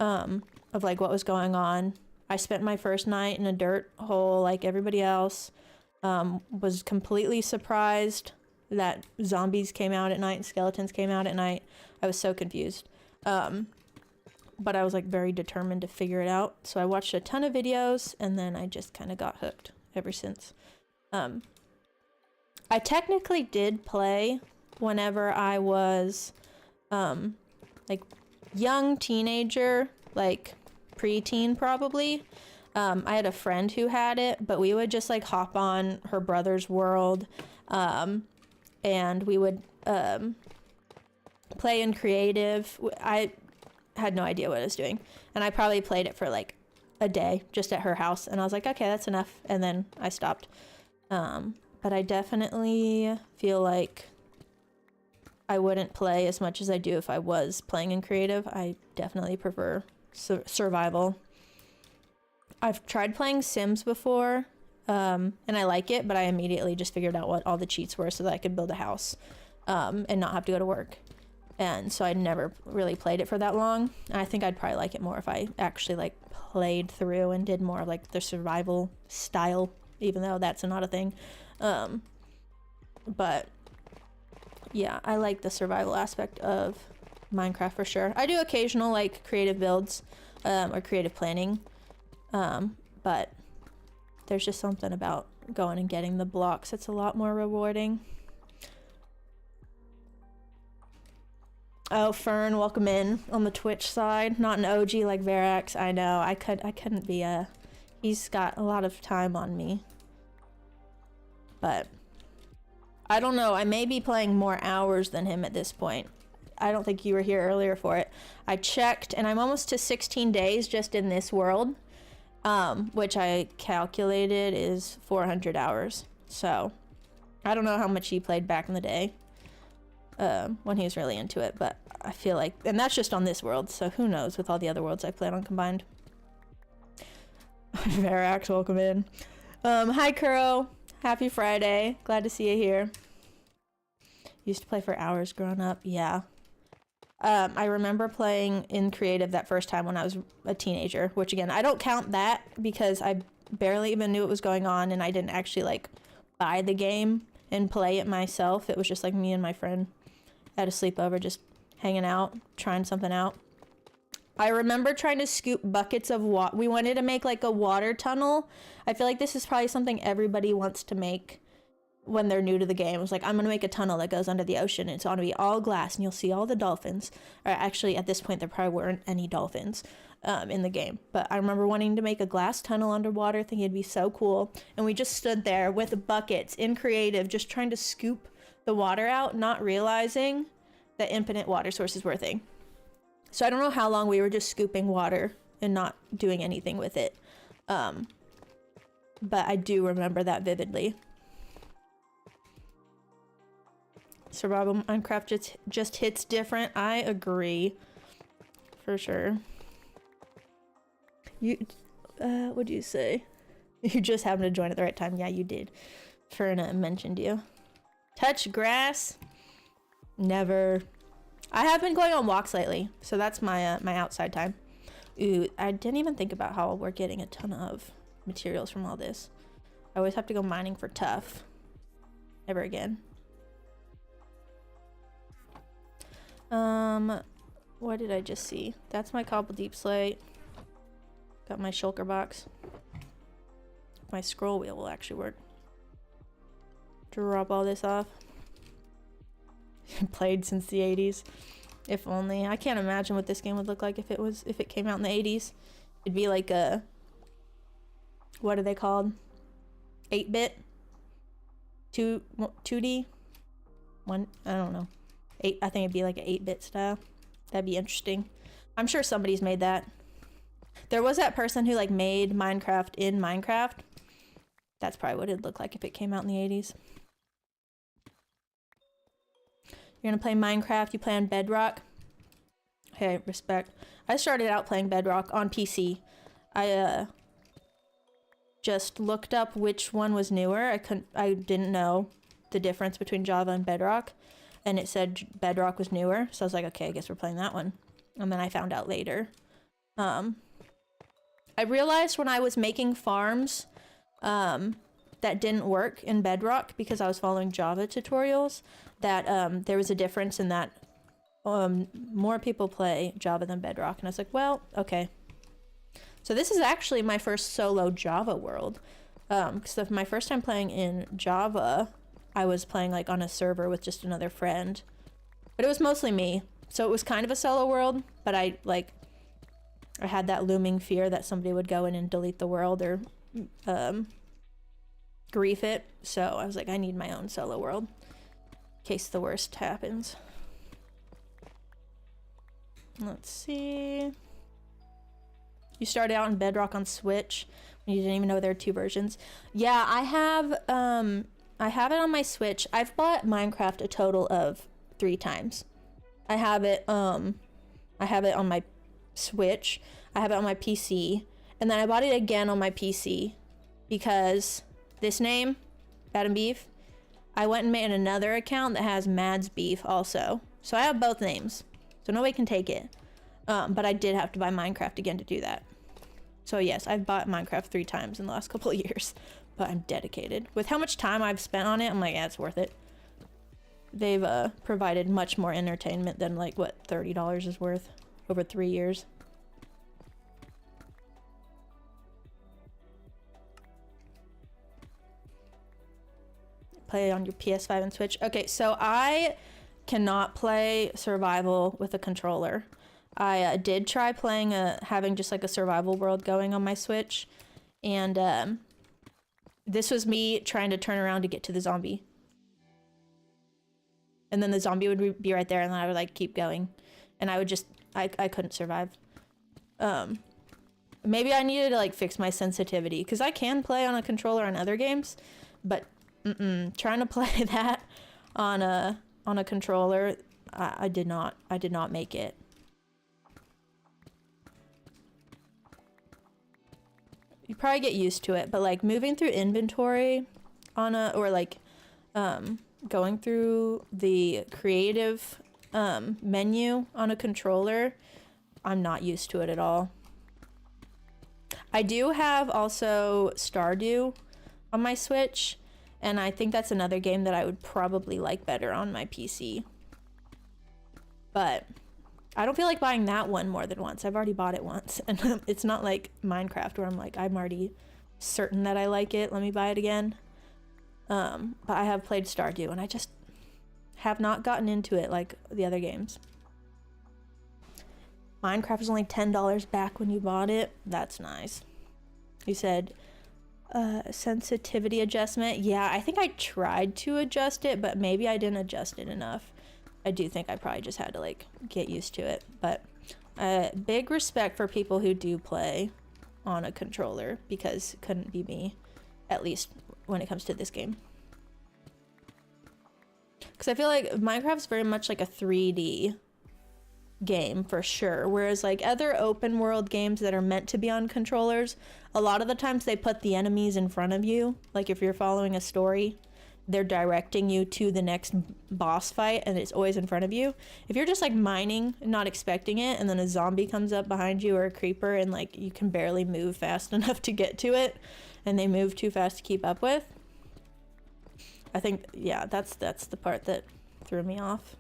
[SPEAKER 1] of like what was going on. I spent my first night in a dirt hole like everybody else. Was completely surprised that zombies came out at night and skeletons came out at night. I was so confused. But I was like very determined to figure it out. So I watched a ton of videos and then I just kind of got hooked ever since. I technically did play whenever I was like young teenager, like preteen probably. I had a friend who had it, but we would just like hop on her brother's world and we would play in creative. I had no idea what I was doing, and I probably played it for like a day just at her house, and I was like, okay, that's enough, and then I stopped. But I definitely feel like I wouldn't play as much as I do if I was playing in creative. I definitely prefer survival. I've tried playing Sims before, and I like it, but I immediately just figured out what all the cheats were so that I could build a house and not have to go to work. And so I never really played it for that long. And I think I'd probably like it more if I actually like played through and did more of like the survival style, even though that's not a thing. But yeah, I like the survival aspect of Minecraft for sure. I do occasional like creative builds or creative planning, but there's just something about going and getting the blocks that's a lot more rewarding. Oh, Fern, welcome in on the Twitch side. Not an OG like Verax. I know. I couldn't be a... He's got a lot of time on me. But I don't know. I may be playing more hours than him at this point. I don't think you were here earlier for it. I checked, and I'm almost to 16 days just in this world, which I calculated is 400 hours. So I don't know how much he played back in the day. When he was really into it, but I feel like, and that's just on this world, so who knows with all the other worlds I played on combined. Verax, welcome in. Hi Kuro, happy Friday, glad to see you here. Used to play for hours growing up. Yeah, I remember playing in creative that first time when I was a teenager, which again, I don't count that because I barely even knew what was going on and I didn't actually like buy the game and play it myself. It was just like me and my friend at a sleepover, just hanging out, trying something out. I remember trying to scoop buckets of water. We wanted to make like a water tunnel. I feel like this is probably something everybody wants to make when they're new to the game. It was like, I'm gonna make a tunnel that goes under the ocean and it's gonna be all glass and you'll see all the dolphins. Or actually at this point there probably weren't any dolphins in the game, but I remember wanting to make a glass tunnel underwater, thinking it'd be so cool, and we just stood there with buckets in creative just trying to scoop the water out, not realizing that infinite water sources were a thing. So I don't know how long we were just scooping water and not doing anything with it, but I do remember that vividly. Survival Minecraft just hits different. I agree, for sure. What'd you say? You just happened to join at the right time. Yeah, you did. Ferna mentioned you. Touch grass? Never. I have been going on walks lately, so that's my my outside time. Ooh, I didn't even think about how we're getting a ton of materials from all this. I always have to go mining for tough. Never again. What did I just see? That's my cobble deep slate. Got my shulker box. My scroll wheel will actually work. Drop all this off. Played since the 80s. If only. I can't imagine what this game would look like if it came out in the 80s. It'd be like a, what are they called? 8-bit? 2D? I don't know. I think it'd be like an 8-bit style. That'd be interesting. I'm sure somebody's made that. There was that person who like made Minecraft in Minecraft. That's probably what it'd look like if it came out in the 80s. You're gonna play Minecraft, you play on Bedrock. Hey, respect. I started out playing Bedrock on PC. I just looked up which one was newer. I didn't know the difference between Java and Bedrock, and it said Bedrock was newer, so I was like, okay, I guess we're playing that one. And then I found out later. I realized when I was making farms that didn't work in Bedrock because I was following Java tutorials, that there was a difference in that more people play Java than Bedrock. And I was like, well, okay. So this is actually my first solo Java world. Because my first time playing in Java, I was playing like on a server with just another friend. But it was mostly me. So it was kind of a solo world, but I had that looming fear that somebody would go in and delete the world or grief it. So I was like, I need my own solo world in case the worst happens. Let's see. You started out in Bedrock on Switch when you didn't even know there were 2 versions. Yeah, I have it on my Switch. I've bought Minecraft a total of 3 times. I have it on my Switch, I have it on my PC, and then I bought it again on my PC because this name, Bad and Beef, I went and made another account that has Mads Beef also. So I have both names, so nobody can take it. But I did have to buy Minecraft again to do that. So yes, I've bought Minecraft 3 times in the last couple of years, but I'm dedicated. With how much time I've spent on it, I'm like, yeah, it's worth it. They've provided much more entertainment than like what $30 is worth over 3 years. Play on your PS5 and Switch. Okay, so I cannot play survival with a controller. I did try playing having just like a survival world going on my Switch, and this was me trying to turn around to get to the zombie, and then the zombie would be right there, and then I would like keep going, and I would just I couldn't survive. Maybe I needed to like fix my sensitivity because I can play on a controller on other games, but trying to play that on a controller, I did not make it. You probably get used to it, but like moving through inventory on or like going through the creative menu on a controller, I'm not used to it at all. I do have also Stardew on my Switch, and I think that's another game that I would probably like better on my PC. But I don't feel like buying that one more than once. I've already bought it once, and it's not like Minecraft where I'm like, I'm already certain that I like it, let me buy it again. But I have played Stardew, and I just have not gotten into it like the other games. Minecraft was only $10 back when you bought it. That's nice. You said sensitivity adjustment. Yeah, I think I tried to adjust it, but maybe I didn't adjust it enough. I do think I probably just had to like get used to it. But big respect for people who do play on a controller, because it couldn't be me, at least when it comes to this game. Because I feel like Minecraft's very much like a 3D game for sure, whereas like other open world games that are meant to be on controllers, a lot of the times they put the enemies in front of you. Like if you're following a story, they're directing you to the next boss fight, and it's always in front of you. If you're just like mining and not expecting it, and then a zombie comes up behind you or a creeper, and like you can barely move fast enough to get to it, and they move too fast to keep up with, I think, yeah, that's the part that threw me off.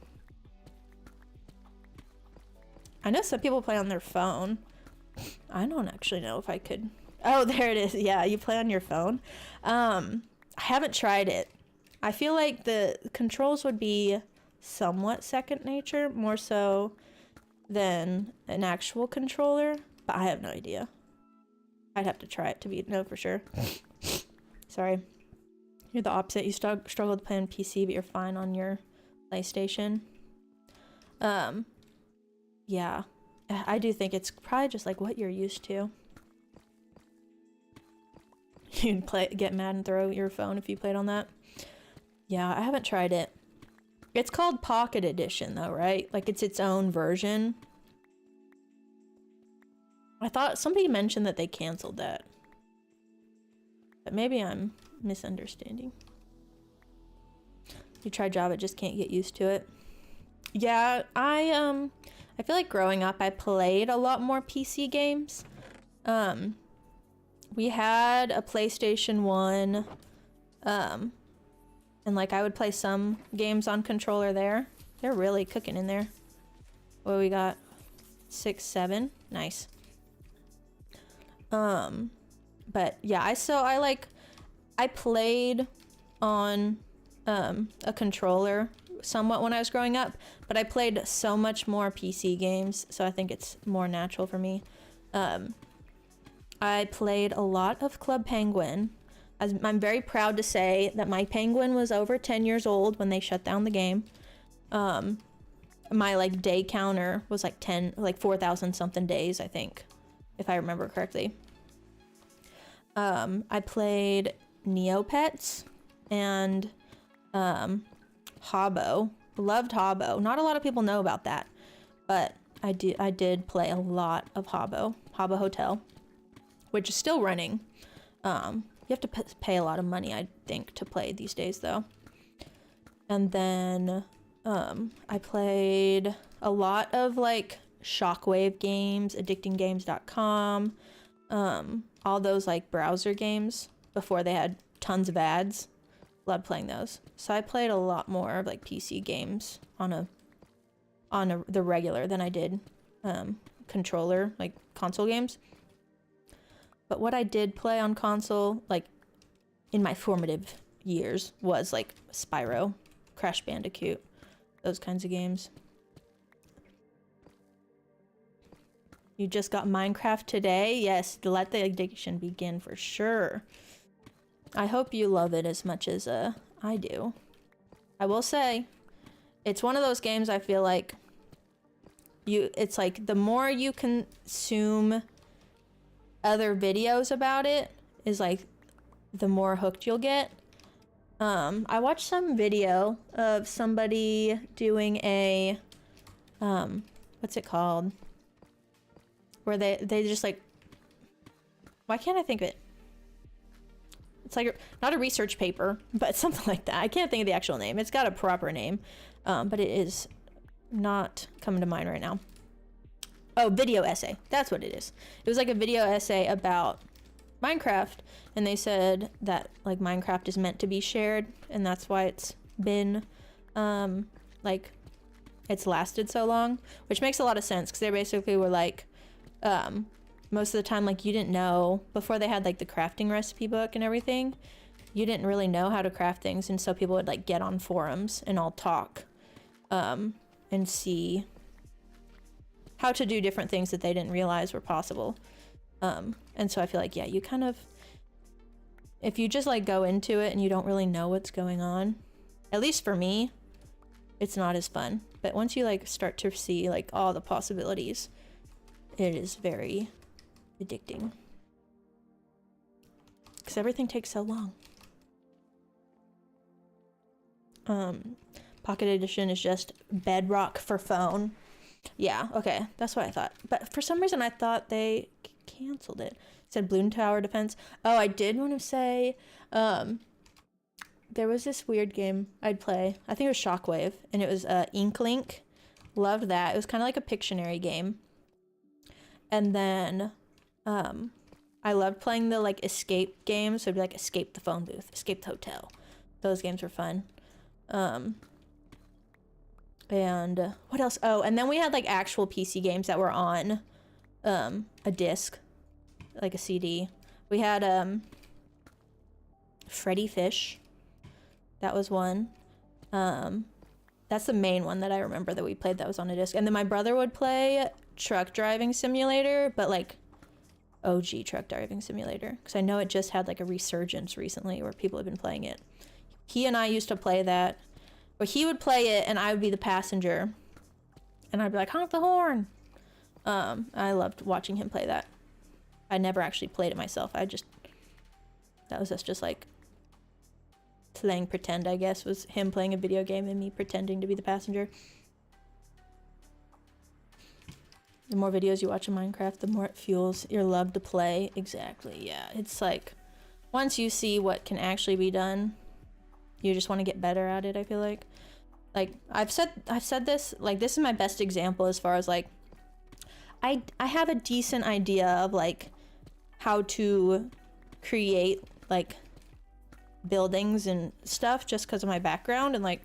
[SPEAKER 1] I know some people play on their phone. I don't actually know if I could. Oh, there it is. Yeah, you play on your phone. I haven't tried it. I feel like the controls would be somewhat second nature, more so than an actual controller, but I have no idea. I'd have to try it to know for sure. Sorry. You're the opposite. You struggle to play on PC, but you're fine on your PlayStation. Yeah, I do think it's probably just like what you're used to. You'd get mad and throw your phone if you played on that. Yeah, I haven't tried it. It's called Pocket Edition though, right? Like it's its own version. I thought somebody mentioned that they canceled that. But maybe I'm misunderstanding. You try Java, just can't get used to it. Yeah, I feel like growing up I played a lot more PC games. We had a PlayStation 1, and like I would play some games on controller there. They're really cooking in there. What we got? 6, 7. Nice. But yeah, I played on a controller somewhat when I was growing up, but I played so much more PC games, so I think it's more natural for me. I played a lot of Club Penguin. I'm very proud to say that my Penguin was over 10 years old when they shut down the game. My like day counter was like 4,000 something days, I think, if I remember correctly. I played Neopets and Habbo. Loved Habbo. Not a lot of people know about that, but I did play a lot of Habbo Hotel, which is still running. You have to pay a lot of money, I think, to play these days though. And then I played a lot of like Shockwave games, addictinggames.com, all those like browser games before they had tons of ads. Loved playing those. So I played a lot more of like PC games on the regular than I did controller, like console games. But what I did play on console, like in my formative years, was like Spyro, Crash Bandicoot, those kinds of games. You just got Minecraft today? Yes, let the addiction begin for sure. I hope you love it as much as I do. I will say, it's one of those games I feel like it's like the more you consume other videos about it is like the more hooked you'll get. I watched some video of somebody doing a what's it called, where they just like, why can't I think of it? It's like not a research paper, but something like that. I can't think of the actual name. It's got a proper name, but it is not coming to mind right now. Oh, video essay. That's what it is. It was like a video essay about Minecraft, and they said that like Minecraft is meant to be shared, and that's why it's been like it's lasted so long, which makes a lot of sense because they basically were like most of the time, like, you didn't know before they had like the crafting recipe book and everything, you didn't really know how to craft things, and so people would like get on forums and all talk and see how to do different things that they didn't realize were possible. And so I feel like, yeah, you kind of, if you just like go into it and you don't really know what's going on, at least for me, it's not as fun. But once you like start to see like all the possibilities, it is very addicting. Because everything takes so long. Pocket Edition is just Bedrock for phone. Yeah, okay, that's what I thought. But for some reason I thought they canceled it. It said Bloom Tower Defense. Oh, I did want to say, there was this weird game I'd play. I think it was Shockwave, and it was Inklink. Loved that. It was kind of like a Pictionary game. And then I loved playing the like escape games. So it'd be like Escape the Phone Booth, Escape the Hotel. Those games were fun. And what else? Oh, and then we had like actual PC games that were on a disc, like a CD. We had Freddy Fish. That was one. That's the main one that I remember that we played that was on a disc. And then my brother would play Truck Driving Simulator, but like OG Truck Driving Simulator, because I know it just had like a resurgence recently where people have been playing it. He and I used to play that, where he would play it and I would be the passenger, and I'd be like, honk the horn. I loved watching him play that. I never actually played it myself. That was just like playing pretend, I guess, was him playing a video game and me pretending to be the passenger. The more videos you watch in Minecraft, the more it fuels your love to play. Exactly, yeah. It's like, once you see what can actually be done, you just want to get better at it, I feel like. Like, I've said this, like, this is my best example as far as, like, I have a decent idea of, like, how to create, like, buildings and stuff just because of my background, and, like,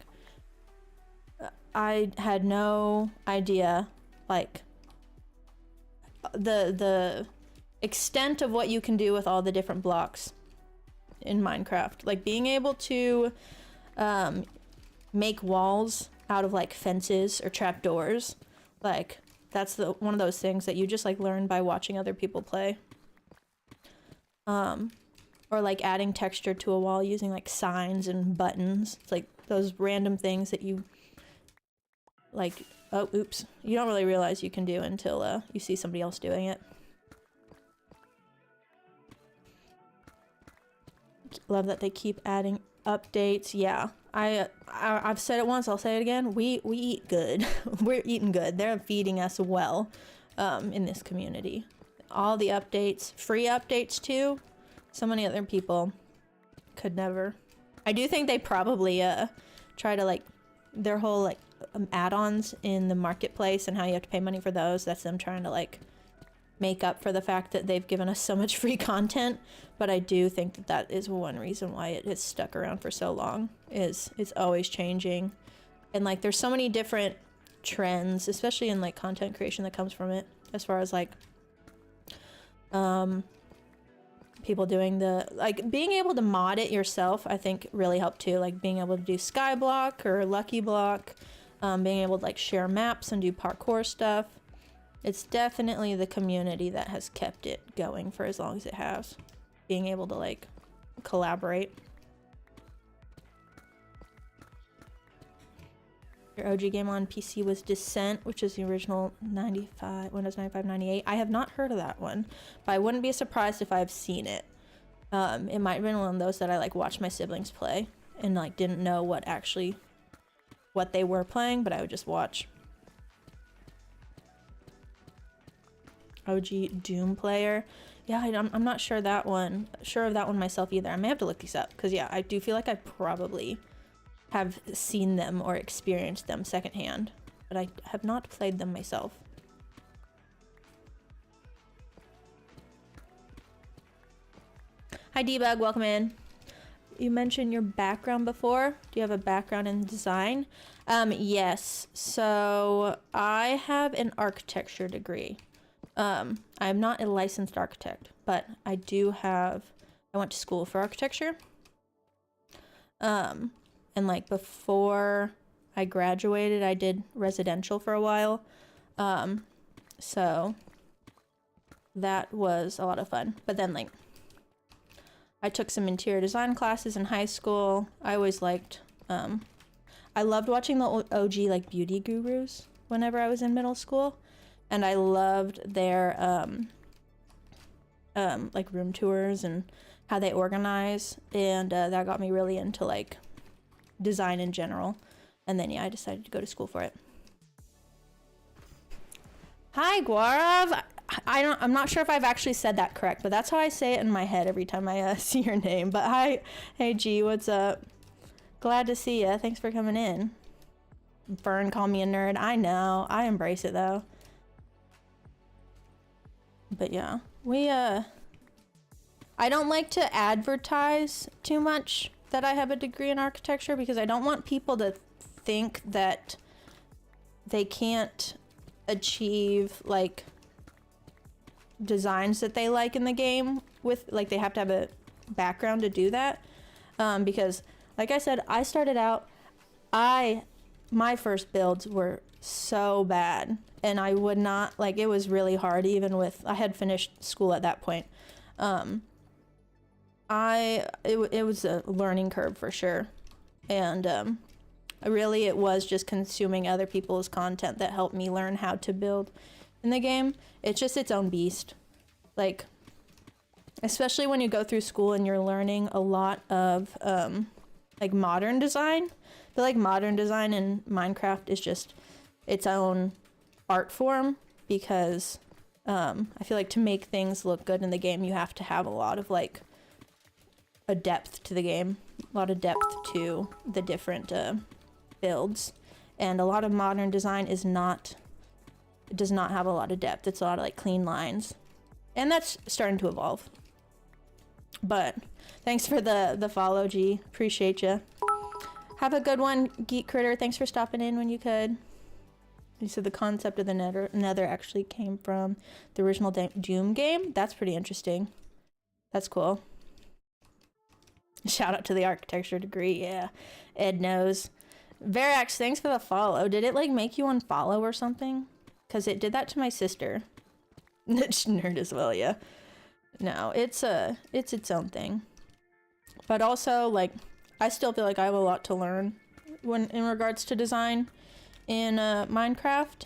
[SPEAKER 1] I had no idea, like, the extent of what you can do with all the different blocks in Minecraft. Like, being able to make walls out of like fences or trapdoors, like that's one of those things that you just like learn by watching other people play. Or like adding texture to a wall using like signs and buttons. It's like those random things that you like, oh oops, you don't really realize you can do until you see somebody else doing it. Love that they keep adding updates. Yeah, I've said it once, I'll say it again. We eat good. We're eating good. They're feeding us well in this community. All the updates, free updates too. So many other people could never. I do think they probably try to like their whole like add-ons in the marketplace and how you have to pay money for those. That's them trying to like make up for the fact that they've given us so much free content. But I do think that that is one reason why it has stuck around for so long, is it's always changing. And like there's so many different trends, especially in like content creation that comes from it, as far as like people doing the like being able to mod it yourself, I think really helped too. Like being able to do Skyblock or Lucky Block, being able to like share maps and do parkour stuff. It's definitely the community that has kept it going for as long as it has. Being able to like collaborate. Your OG game on PC was Descent, which is the original Windows 95, 98. I have not heard of that one, but I wouldn't be surprised if I've seen it. It might have been one of those that I like watched my siblings play and like didn't know what they were playing, but I would just watch. OG Doom player. Yeah, I'm not sure of that one myself either. I may have to look these up because yeah, I do feel like I probably have seen them or experienced them secondhand. but I have not played them myself. Hi Debug, welcome in. You mentioned your background before. Do you have a background in design? Yes. So I have an architecture degree. I'm not a licensed architect, but I went to school for architecture. And like before I graduated, I did residential for a while. So that was a lot of fun. But then like I took some interior design classes in high school. I always liked, I loved watching the OG like beauty gurus whenever I was in middle school. And I loved their like room tours and how they organize. And that got me really into like design in general. And then yeah, I decided to go to school for it. Hi Guarav! I'm not sure if I've actually said that correct, but that's how I say it in my head every time I see your name. But hi, hey G, what's up? Glad to see ya. Thanks for coming in. Fern called me a nerd. I know. I embrace it though. But yeah, I don't like to advertise too much that I have a degree in architecture because I don't want people to think that they can't achieve like designs that they like in the game with like they have to have a background to do that, because like I said, I started out, my first builds were so bad and I would not like, it was really hard even with, I had finished school at that point. It was a learning curve for sure, and really it was just consuming other people's content that helped me learn how to build in the game. It's just its own beast. Like, especially when you go through school and you're learning a lot of like modern design. I feel like modern design in Minecraft is just its own art form because I feel like to make things look good in the game, you have to have a lot of like a depth to the game, a lot of depth to the different builds, and a lot of modern design does not have a lot of depth. It's a lot of like clean lines, and that's starting to evolve. But thanks for the follow, G. Appreciate you. Have a good one, Geek Critter. Thanks for stopping in when you could. You said the concept of the nether actually came from the original Doom game. That's pretty interesting. That's cool. Shout out to the architecture degree. Yeah, Ed knows. Verax, thanks for the follow. Did it like make you unfollow or something? Because it did that to my sister. Nerd as well, yeah. No, it's its own thing. But also, like, I still feel like I have a lot to learn when in regards to design in Minecraft.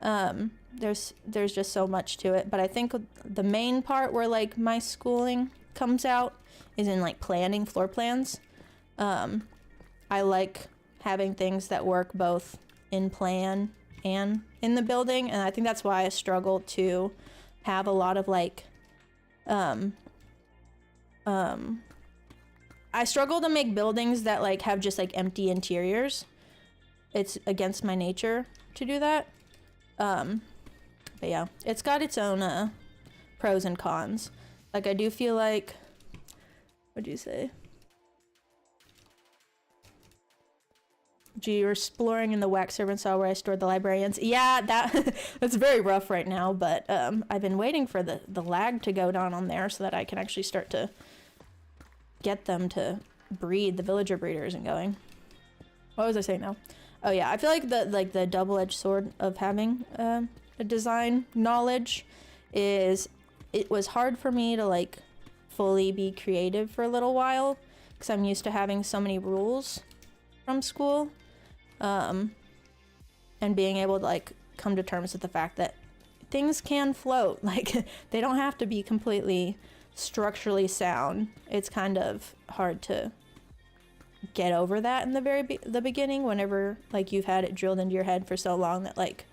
[SPEAKER 1] There's just so much to it. But I think the main part where like my schooling comes out is in like planning floor plans. I like having things that work both in plan and in the building, and I think that's why I struggle to have a lot of like I struggle to make buildings that like have just like empty interiors. It's against my nature to do that. But yeah, it's got its own pros and cons. Like I do feel like, what'd you say? Gee, you're exploring in the wax servant saw where I stored the librarians. Yeah, that's very rough right now, but I've been waiting for the lag to go down on there so that I can actually start to get them to breed, the villager breeders, and going. What was I saying now? Oh yeah, I feel like the double-edged sword of having a design knowledge is, it was hard for me to like fully be creative for a little while because I'm used to having so many rules from school, and being able to like come to terms with the fact that things can float. Like they don't have to be completely structurally sound. It's kind of hard to get over that in the beginning whenever like you've had it drilled into your head for so long that like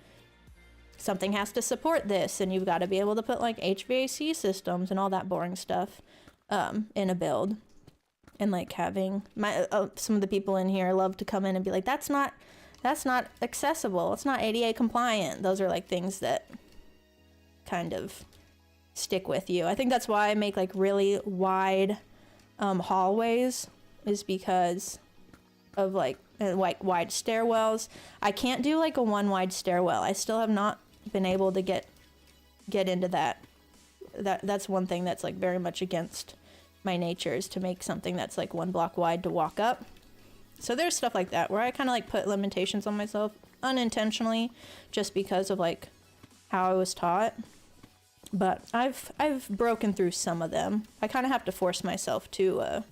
[SPEAKER 1] something has to support this and you've got to be able to put like HVAC systems and all that boring stuff in a build. And like having some of the people in here love to come in and be like, that's not that's not accessible. It's not ADA compliant. Those are like things that kind of stick with you. I think that's why I make like really wide hallways, is because of like wide stairwells. I can't do like a one wide stairwell. I still have not been able to get into that. That's one thing that's like very much against my nature, is to make something that's like 1 block wide to walk up. So there's stuff like that where I kind of like put limitations on myself unintentionally, just because of like how I was taught. But I've broken through some of them. I kind of have to force myself to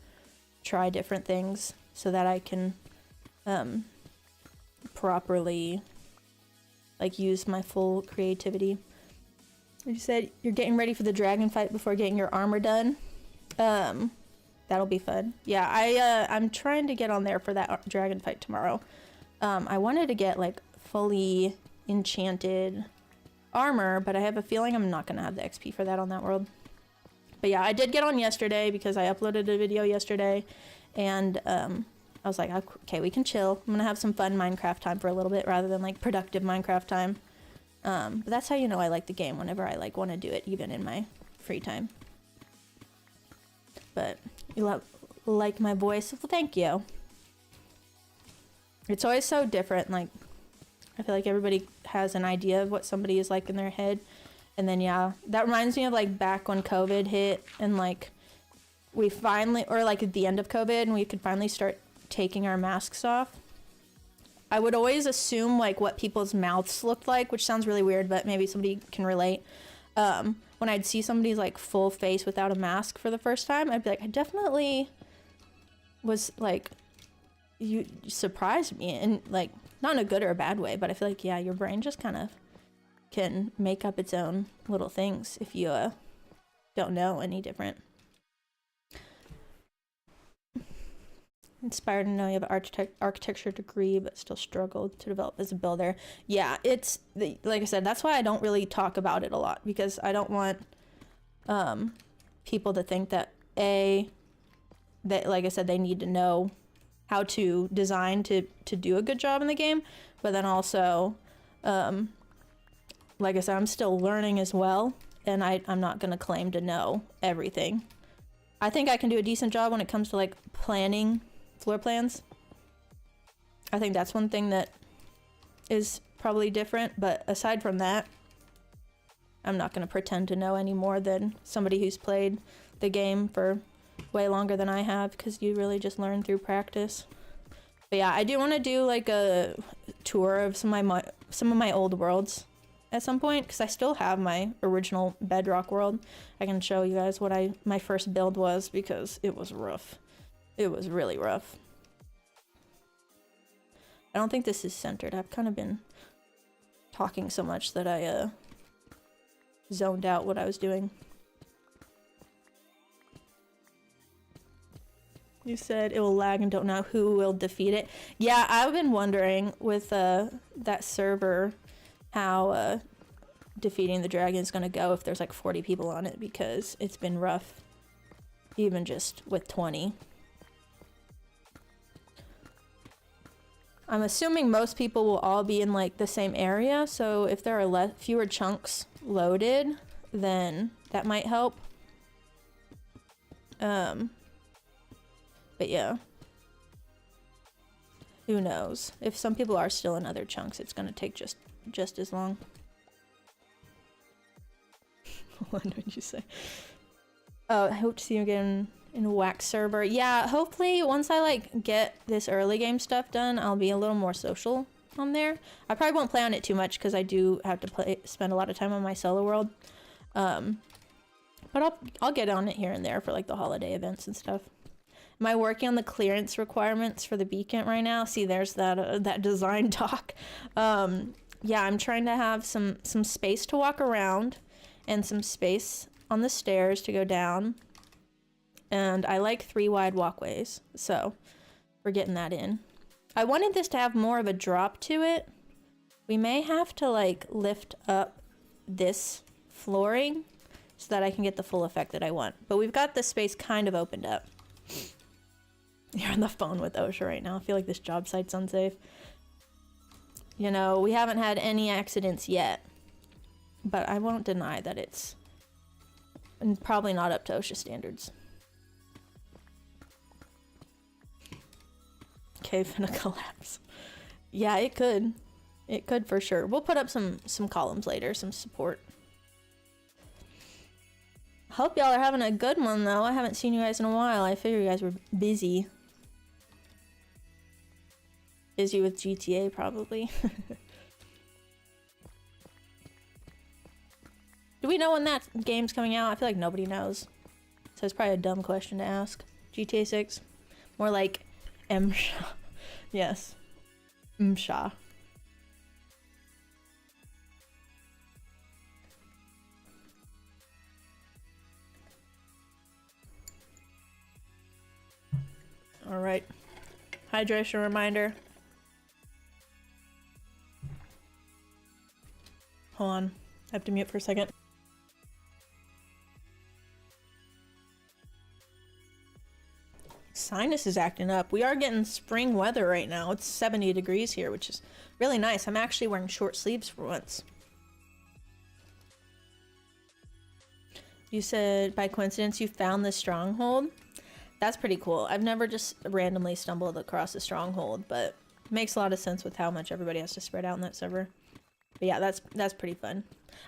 [SPEAKER 1] try different things so that I can properly like use my full creativity. You said you're getting ready for the dragon fight before getting your armor done. That'll be fun. Yeah, I'm trying to get on there for that dragon fight tomorrow. I wanted to get like fully enchanted armor, but I have a feeling I'm not gonna have the XP for that on that world. But yeah, I did get on yesterday because I uploaded a video yesterday, and I was like, okay, we can chill. I'm gonna have some fun Minecraft time for a little bit rather than like productive Minecraft time. But that's how you know I like the game, whenever I like want to do it, even in my free time. But you like my voice? Well, thank you. It's always so different. Like, I feel like everybody has an idea of what somebody is like in their head. And then, yeah, that reminds me of like back when COVID hit, and like we finally, or like at the end of COVID, and we could finally start taking our masks off. I would always assume like what people's mouths looked like, which sounds really weird, but maybe somebody can relate. When I'd see somebody's like full face without a mask for the first time, I'd be like, I definitely was like, you surprised me, and like not in a good or a bad way, but I feel like, yeah, your brain just kind of can make up its own little things if you don't know any different. Inspired to know you have an architecture degree but still struggled to develop as a builder. Yeah, it's like I said, that's why I don't really talk about it a lot, because I don't want people to think that that like I said, they need to know how to design to do a good job in the game, but then also like I said, I'm still learning as well, and I'm not gonna claim to know everything. I think I can do a decent job when it comes to like planning floor plans. I think that's one thing that is probably different, but aside from that, I'm not going to pretend to know any more than somebody who's played the game for way longer than I have, because you really just learn through practice. But yeah, I do want to do like a tour of some of my old worlds at some point, because I still have my original Bedrock world. I can show you guys what my first build was, because it was rough. It was really rough. I don't think this is centered. I've kind of been talking so much that I zoned out what I was doing. You said it will lag and don't know who will defeat it. Yeah, I've been wondering with that server how defeating the dragon is going to go if there's like 40 people on it, because it's been rough even just with 20. I'm assuming most people will all be in like the same area, so if there are fewer chunks loaded, then that might help. But yeah, who knows? If some people are still in other chunks, it's gonna take just as long. What did you say? Oh, I hope to see you again in a wax server. Yeah, hopefully once I like get this early game stuff done, I'll be a little more social on there. I probably won't play on it too much because I do have to spend a lot of time on my solo world. But I'll get on it here and there for like the holiday events and stuff. Am I working on the clearance requirements for the beacon right now? See, there's that design talk. Yeah, I'm trying to have some space to walk around and some space on the stairs to go down. And I like 3 wide walkways, so we're getting that in. I wanted this to have more of a drop to it. We may have to like lift up this flooring so that I can get the full effect that I want. But we've got the space kind of opened up. You're on the phone with OSHA right now. I feel like this job site's unsafe. You know, we haven't had any accidents yet, but I won't deny that it's probably not up to OSHA standards. Cave finna collapse. Yeah, it could. It could for sure. We'll put up some columns later, some support. Hope y'all are having a good one though. I haven't seen you guys in a while. I figure you guys were busy. Busy with GTA probably. Do we know when that game's coming out? I feel like nobody knows. So it's probably a dumb question to ask. GTA 6? More like MSHA. Yes. MSHA. Alright. Hydration reminder. Hold on. I have to mute for a second. Sinus is acting up. We are getting spring weather right now. It's 70 degrees here, which is really nice. I'm actually wearing short sleeves for once. You said by coincidence you found the stronghold. That's pretty cool. I've never just randomly stumbled across a stronghold, but it makes a lot of sense with how much everybody has to spread out in that server. But yeah, that's pretty fun.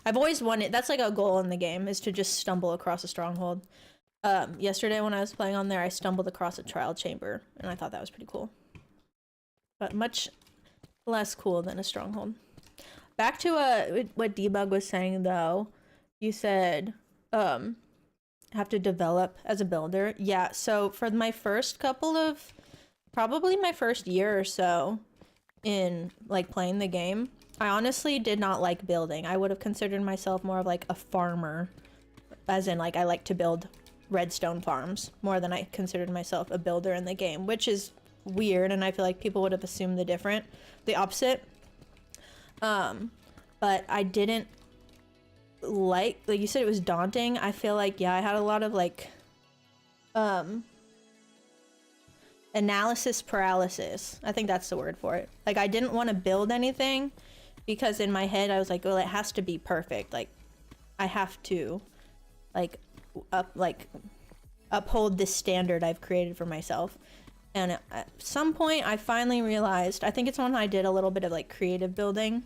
[SPEAKER 1] I've always wanted, that's like a goal in the game, is to just stumble across a stronghold. Yesterday when I was playing on there, I stumbled across a trial chamber, and I thought that was pretty cool. But much less cool than a stronghold. Back to what Debug was saying though. You said, have to develop as a builder. Yeah, so for my first couple of, probably my first year or so in like playing the game, I honestly did not like building. I would have considered myself more of like a farmer, as in like I like to build redstone farms more than I considered myself a builder in the game, which is weird, and I feel like people would have assumed the opposite. But I didn't like you said it was daunting. I feel like, yeah, I had a lot of like analysis paralysis. I think that's the word for it. Like I didn't want to build anything because in my head I was like, well, it has to be perfect. Like I have to uphold this standard I've created for myself. And at some point I finally realized, I think it's when I did a little bit of like creative building,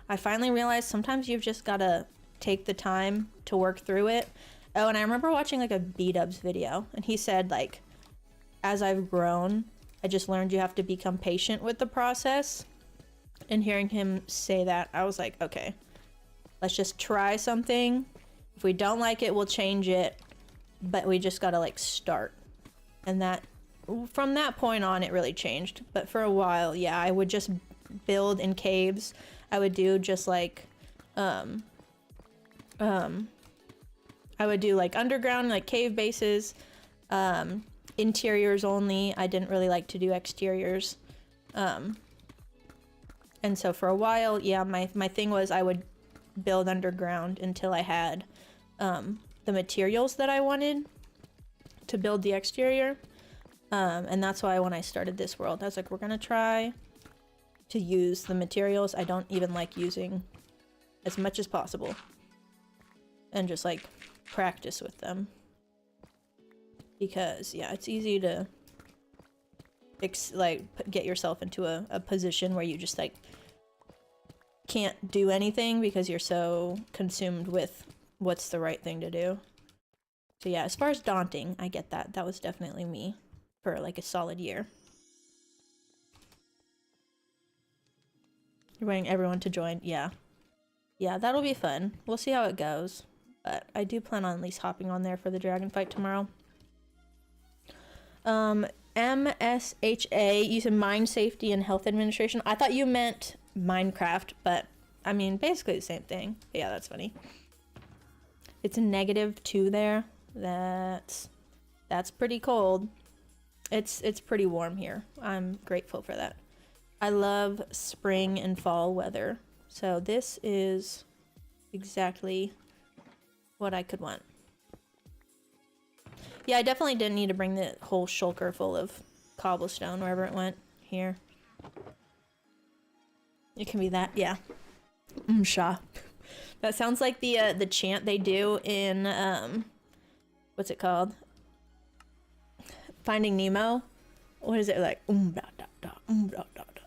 [SPEAKER 1] I finally realized sometimes you've just gotta take the time to work through it. Oh, and I remember watching like a B-Dubs video, and he said like, as I've grown, I just learned you have to become patient with the process. And hearing him say that, I was like, okay, let's just try something. If we don't like it, we'll change it, but we just gotta like start. And that, from that point on, it really changed. But for a while, yeah, I would just build in caves. I would do just like, I would do like underground, like cave bases, interiors only. I didn't really like to do exteriors. And so for a while, yeah, my thing was I would build underground until I had the materials that I wanted to build the exterior. And that's why when I started this world, I was like, we're gonna try to use the materials I don't even like using as much as possible, and just like practice with them, because yeah, it's easy to get yourself into a position where you just like can't do anything because you're so consumed with what's the right thing to do. So yeah, as far as daunting, I get that. That was definitely me for like a solid year. You're waiting everyone to join. Yeah. Yeah, that'll be fun. We'll see how it goes. But I do plan on at least hopping on there for the dragon fight tomorrow. MSHA, you said Mine Safety and Health Administration. I thought you meant Minecraft, but I mean, basically the same thing. But yeah, that's funny. It's a -2 there. That's pretty cold. It's pretty warm here. I'm grateful for that. I love spring and fall weather. So this is exactly what I could want. Yeah, I definitely didn't need to bring the whole shulker full of cobblestone wherever it went. Here. It can be that, yeah. Sha. That sounds like the chant they do in what's it called? Finding Nemo. What is it like? Da da da da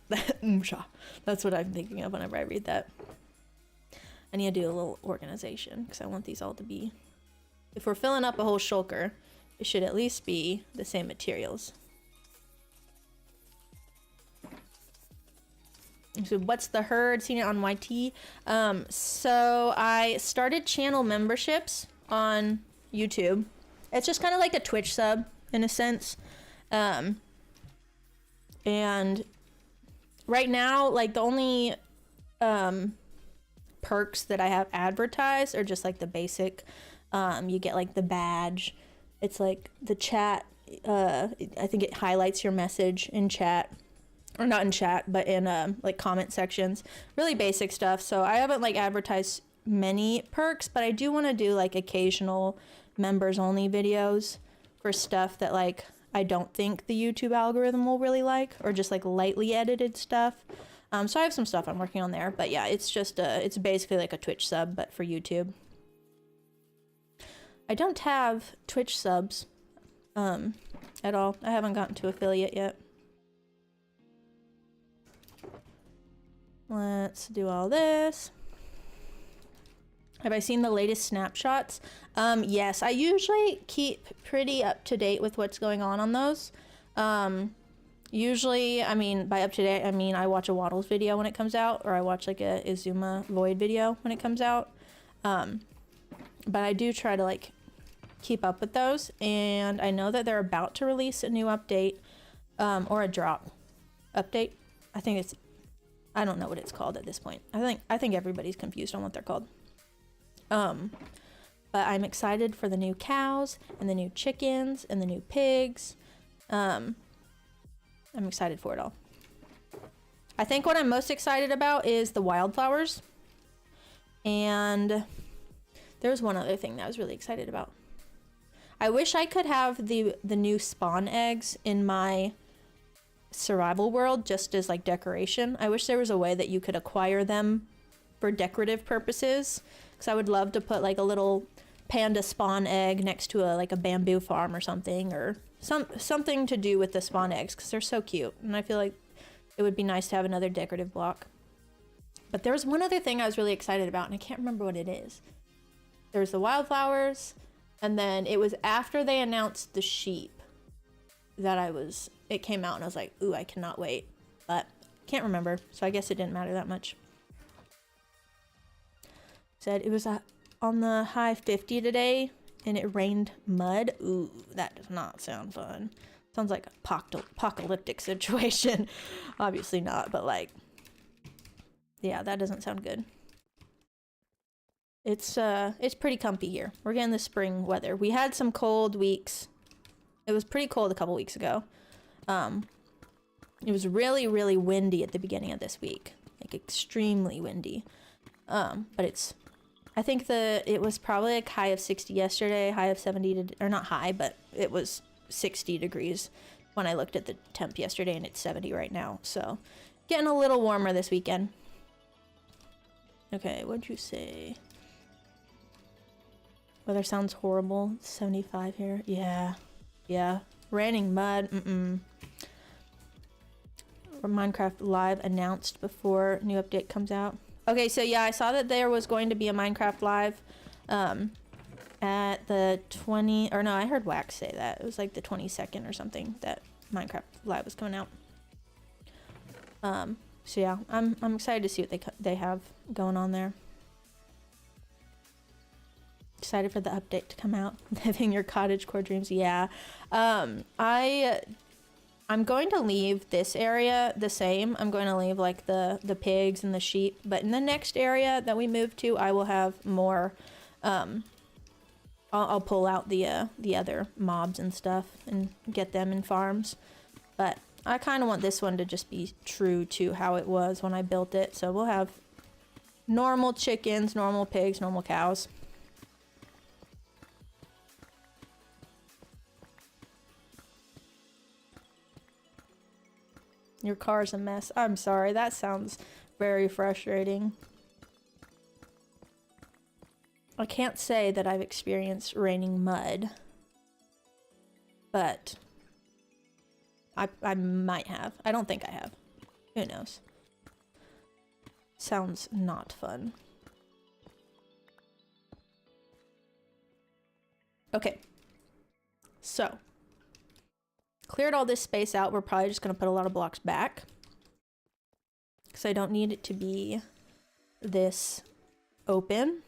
[SPEAKER 1] da. Sha. That's what I'm thinking of whenever I read that. I need to do a little organization because I want these all to be. If we're filling up a whole shulker, it should at least be the same materials. So what's the herd? Seen it on YT. So I started channel memberships on YouTube. It's just kind of like a Twitch sub in a sense. And right now, like the only perks that I have advertised are just like the basic. You get like the badge. It's like the chat. I think it highlights your message in chat. Or not in chat, but in like comment sections. Really basic stuff. So I haven't like advertised many perks, but I do want to do like occasional members only videos for stuff that like I don't think the YouTube algorithm will really like, or just like lightly edited stuff. So I have some stuff I'm working on there, but yeah, it's just it's basically like a Twitch sub, but for YouTube. I don't have Twitch subs at all. I haven't gotten to affiliate yet. Let's do all this. Have I seen the latest snapshots? Yes, I usually keep pretty up to date with what's going on those. Usually, I mean, by up to date, I mean I watch a Waddles video when it comes out, or I watch like a Izuma Void video when it comes out. But I do try to like keep up with those, and I know that they're about to release a new update, or a drop update. I don't know what it's called at this point. I think everybody's confused on what they're called. But I'm excited for the new cows and the new chickens and the new pigs. I'm excited for it all. I think what I'm most excited about is the wildflowers. And there's one other thing that I was really excited about. I wish I could have the new spawn eggs in my survival world just as like decoration. I wish there was a way that you could acquire them for decorative purposes, because I would love to put like a little panda spawn egg next to a bamboo farm or something, or something to do with the spawn eggs, because they're so cute, and I feel like it would be nice to have another decorative block. But there was one other thing I was really excited about, and I can't remember what it is. There's the wildflowers, and then it was after they announced the sheep that it came out and I was like, ooh, I cannot wait, but can't remember, so I guess it didn't matter that much. Said it was on the high 50 today and it rained mud. Ooh, that does not sound fun. Sounds like an apocalyptic situation. Obviously not, but like, yeah, that doesn't sound good. It's pretty comfy here. We're getting the spring weather. We had some cold weeks. It was pretty cold a couple weeks ago. It was really, really windy at the beginning of this week. Like extremely windy. But I think it was probably like high of 60 yesterday, high of 70, or not high, but it was 60 degrees when I looked at the temp yesterday, and it's 70 right now. So getting a little warmer this weekend. Okay, what'd you say? Weather sounds horrible. 75 here. Yeah. Yeah. Raining mud. Minecraft Live announced before new update comes out. Okay, so yeah, I saw that there was going to be a Minecraft Live at the 20, or no, I heard Wax say that. It was like the 22nd or something that Minecraft Live was coming out. So yeah, I'm excited to see what they have going on there. Excited for the update to come out. Living your cottagecore dreams. Yeah. I'm going to leave this area the same. I'm going to leave like the pigs and the sheep, but in the next area that we move to, I will have more. I'll pull out the other mobs and stuff and get them in farms. But I kind of want this one to just be true to how it was when I built it. So we'll have normal chickens, normal pigs, normal cows. Your car's a mess. I'm sorry. That sounds Very frustrating. I can't say that I've experienced raining mud, but I might have. I don't think I have. Who knows? Sounds not fun. Okay. So, cleared all this space out. We're probably just going to put a lot of blocks back, because I don't need it to be this open.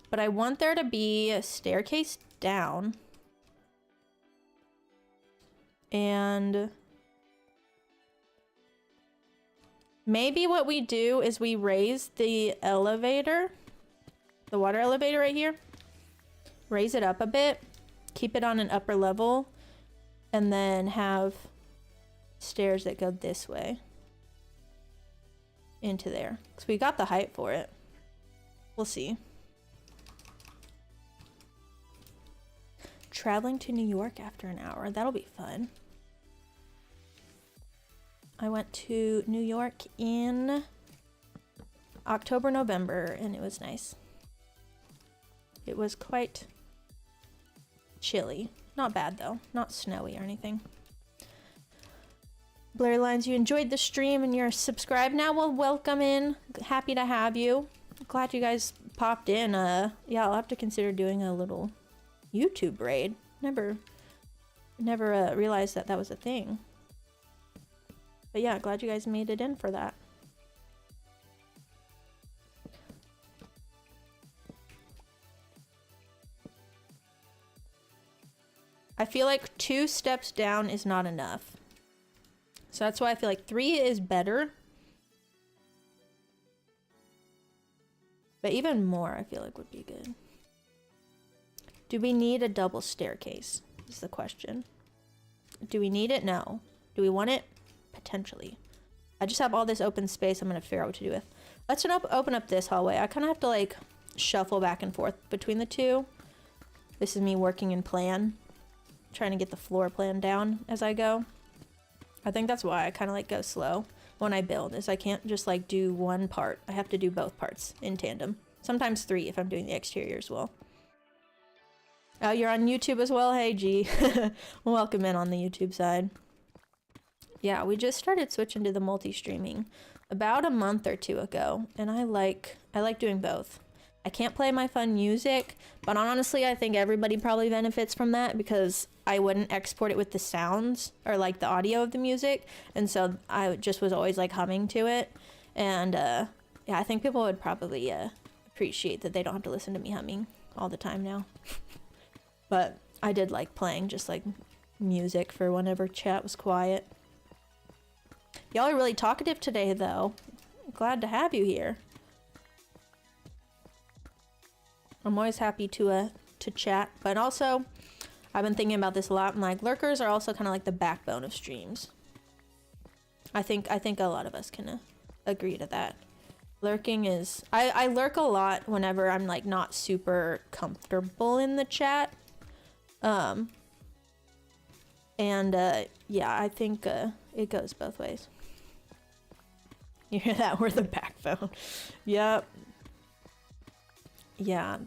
[SPEAKER 1] But I want there to be a staircase down. And maybe what we do is we raise the elevator, the water elevator right here, raise it up a bit, keep it on an upper level, and then have stairs that go this way into there. Because we got the height for it. We'll see. Traveling to New York after an hour. That'll be fun. I went to New York in October, November, and it was nice. It was quite chilly. Not bad though. Not snowy or anything. Blurry Lines, you enjoyed the stream and you're subscribed now. Well, welcome in. Happy to have you. Glad you guys popped in. Yeah, I'll have to consider doing a little YouTube raid. Never realized that that was a thing. But yeah, glad you guys made it in for that. I feel like 2 steps down is not enough. So that's why I feel like 3 is better. But even more I feel like would be good. Do we need a double staircase? Is the question. Do we need it? No. Do we want it? Potentially. I just have all this open space I'm going to figure out what to do with. Let's open up this hallway. I kind of have to like shuffle back and forth between the two. This is me working in plan. Trying to get the floor plan down as I go. I think that's why I kind of like go slow when I build, is I can't just like do one part. I have to do both parts in tandem. Sometimes 3 if I'm doing the exterior as well. Oh, you're on YouTube as well? Hey, G. Welcome in on the YouTube side. Yeah, we just started switching to the multi-streaming about a month or 2 ago, and I like doing both. I can't play my fun music, but honestly, I think everybody probably benefits from that because I wouldn't export it with the sounds or like the audio of the music, and so I just was always like humming to it, and yeah, I think people would probably appreciate that they don't have to listen to me humming all the time now. But I did like playing just like music for whenever chat was quiet. Y'all are really talkative today though. Glad to have you here. I'm always happy to chat, but also I've been thinking about this a lot. And like lurkers are also kind of like the backbone of streams. I think a lot of us can agree to that. Lurking is I lurk a lot whenever I'm like not super comfortable in the chat. Yeah, I think it goes both ways. You hear that? We're the backbone. Yep. Yeah,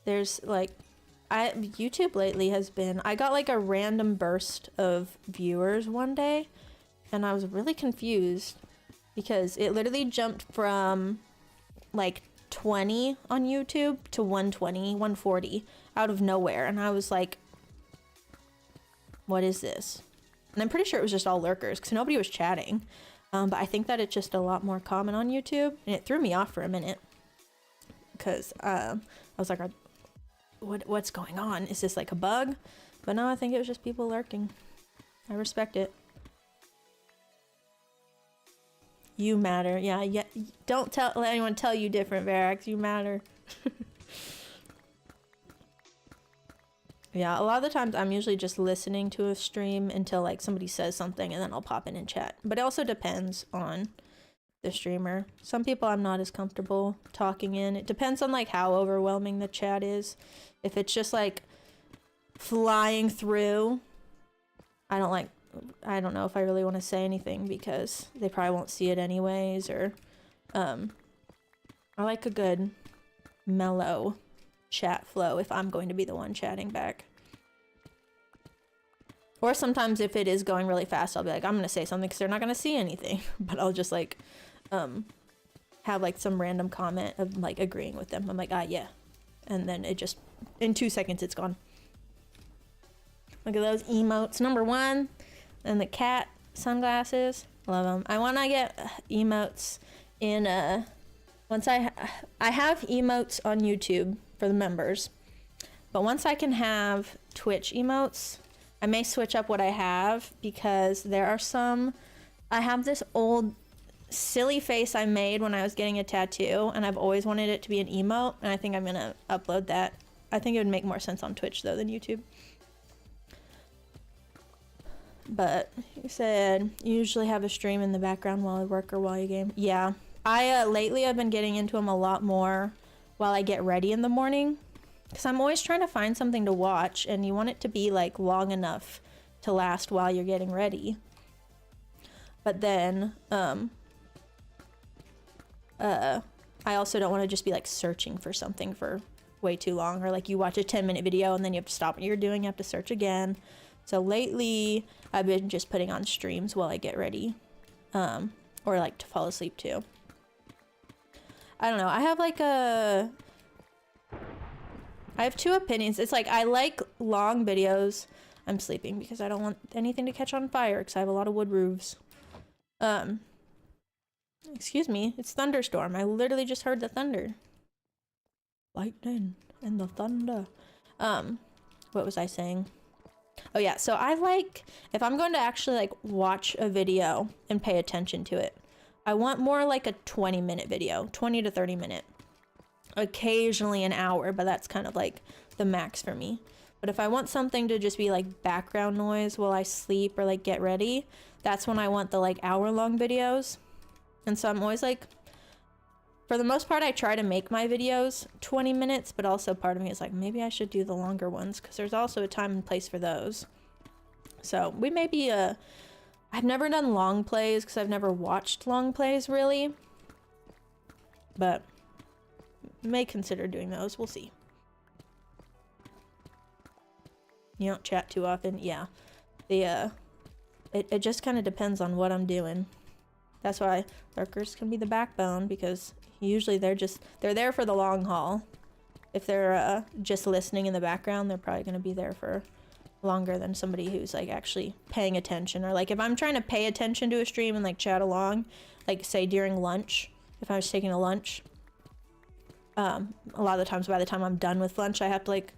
[SPEAKER 1] there's like YouTube lately has been, I got like a random burst of viewers one day and I was really confused because it literally jumped from like 20 on YouTube to 120, 140 out of nowhere, and I was like, what is this? And I'm pretty sure it was just all lurkers because nobody was chatting, but I think that it's just a lot more common on YouTube, and it threw me off for a minute because I was like, what's going on? Is this like a bug? But no, I think it was just people lurking. I respect it. You matter. Yeah, don't let anyone tell you different, Verax. You matter. Yeah, a lot of the times I'm usually just listening to a stream until like somebody says something and then I'll pop in and chat. But it also depends on the streamer. Some people I'm not as comfortable talking in. It depends on like how overwhelming the chat is. If it's just like flying through, I don't like I don't know if I really want to say anything because they probably won't see it anyways, or I like a good mellow chat flow if I'm going to be the one chatting back. Or sometimes if it is going really fast, I'll be like, I'm gonna say something because they're not gonna see anything, but I'll just like have like some random comment of like agreeing with them. I'm like, ah, yeah, and then it just in 2 seconds it's gone. Look at those emotes. Number 1, and the cat sunglasses. Love them. I want to get emotes in once I have emotes on YouTube for the members, but once I can have Twitch emotes, I may switch up what I have, because there are some. I have this old silly face I made when I was getting a tattoo, and I've always wanted it to be an emote, and I think I'm gonna upload that. I think it would make more sense on Twitch though than YouTube. But you said you usually have a stream in the background while I work or while you game. Yeah, I lately I've been getting into them a lot more while I get ready in the morning, because I'm always trying to find something to watch, and you want it to be like long enough to last while you're getting ready. But then I also don't want to just be like searching for something for way too long, or like you watch a 10-minute video and then you have to stop what you're doing, you have to search again. So lately I've been just putting on streams while I get ready, or like to fall asleep too. I don't know, I have 2 opinions. It's like I like long videos. I'm sleeping because I don't want anything to catch on fire because I have a lot of wood roofs. Excuse me, it's thunderstorm. I literally just heard the thunder. Lightning and the thunder. What was I saying? Oh yeah, so I like, if I'm going to actually like watch a video and pay attention to it, I want more like a 20-minute video, 20 to 30 minute. Occasionally an hour, but that's kind of like the max for me. But if I want something to just be like background noise while I sleep or like get ready, that's when I want the like hour-long videos. And so I'm always like, for the most part, I try to make my videos 20 minutes, but also part of me is like, maybe I should do the longer ones, because there's also a time and place for those. So we may be I've never done long plays because I've never watched long plays really, but may consider doing those. We'll see. You don't chat too often? Yeah. It just kind of depends on what I'm doing. That's why lurkers can be the backbone, because usually they're there for the long haul. If they're just listening in the background, they're probably going to be there for longer than somebody who's like actually paying attention. Or like if I'm trying to pay attention to a stream and like chat along, like say during lunch, if I was taking a lunch, a lot of the times by the time I'm done with lunch, I have to like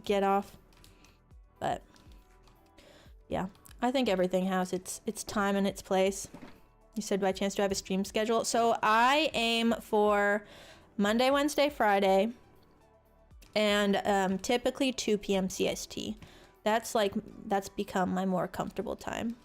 [SPEAKER 1] get off. But yeah, I think everything has its time and its place. You said by chance do I have a stream schedule? So I aim for Monday, Wednesday, Friday, and typically 2 p.m. CST. That's become my more comfortable time.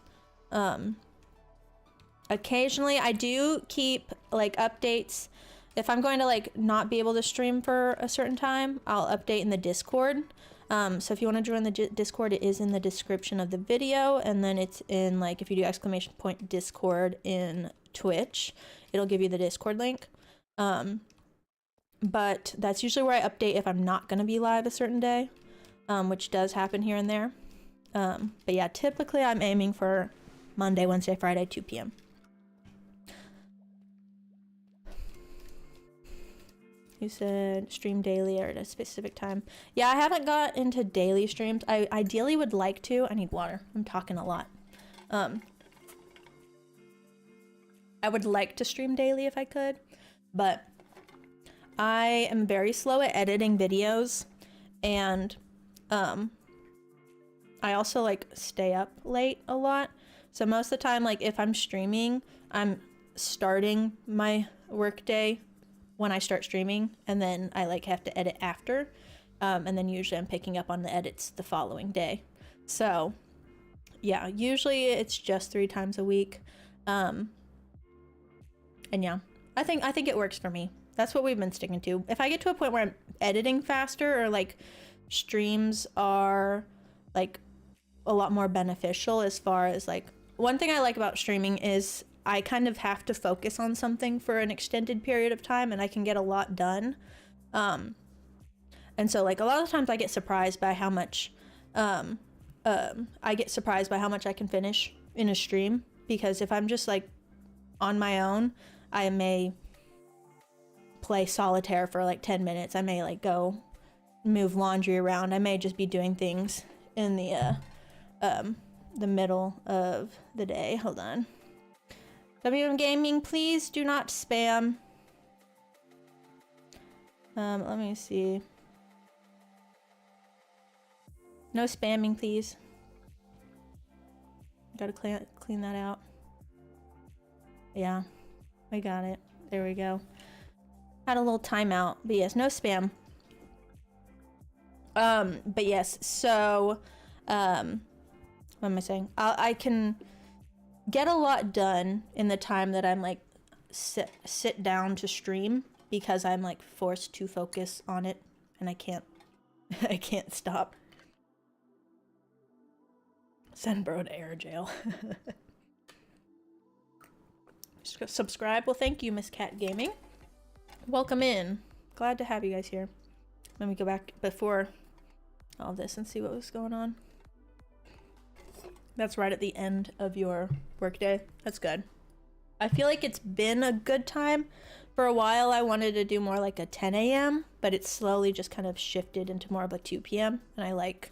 [SPEAKER 1] Occasionally I do keep like updates. If I'm going to like not be able to stream for a certain time, I'll update in the Discord. So if you want to join the Discord, it is in the description of the video, and then it's in like, if you do ! Discord in Twitch, it'll give you the Discord link. But that's usually where I update if I'm not going to be live a certain day, which does happen here and there. But yeah, typically I'm aiming for Monday, Wednesday, Friday, 2 p.m. You said stream daily or at a specific time. Yeah, I haven't got into daily streams. I ideally would like to. I need water. I'm talking a lot. I would like to stream daily if I could, but I am very slow at editing videos, and I also like stay up late a lot. So most of the time, like if I'm streaming, I'm starting my workday when I start streaming, and then I like have to edit after, and then usually I'm picking up on the edits the following day. So yeah, usually it's just 3 times a week, and yeah, I think it works for me. That's what we've been sticking to. If I get to a point where I'm editing faster, or like streams are like a lot more beneficial as far as like, one thing I like about streaming is I kind of have to focus on something for an extended period of time and I can get a lot done. And so like a lot of times I get surprised by how much I can finish in a stream, because if I'm just like on my own, I may play solitaire for like 10 minutes. I may like go move laundry around. I may just be doing things in the middle of the day. Hold on. WM Gaming, please do not spam. Let me see. No spamming, please. Gotta clean that out. Yeah, I got it. There we go. Had a little timeout, but yes, no spam. But yes, so, what am I saying? I can get a lot done in the time that I'm like sit down to stream, because I'm like forced to focus on it and I can't I can't stop. Send bro to air jail. Subscribe. Well, thank you, Miss Cat Gaming. Welcome in. Glad to have you guys here. Let me go back before all this and see what was going on. That's right at the end of your workday. That's good. I feel like it's been a good time. For a while, I wanted to do more like a 10 a.m., but it's slowly just kind of shifted into more of a 2 p.m. And I like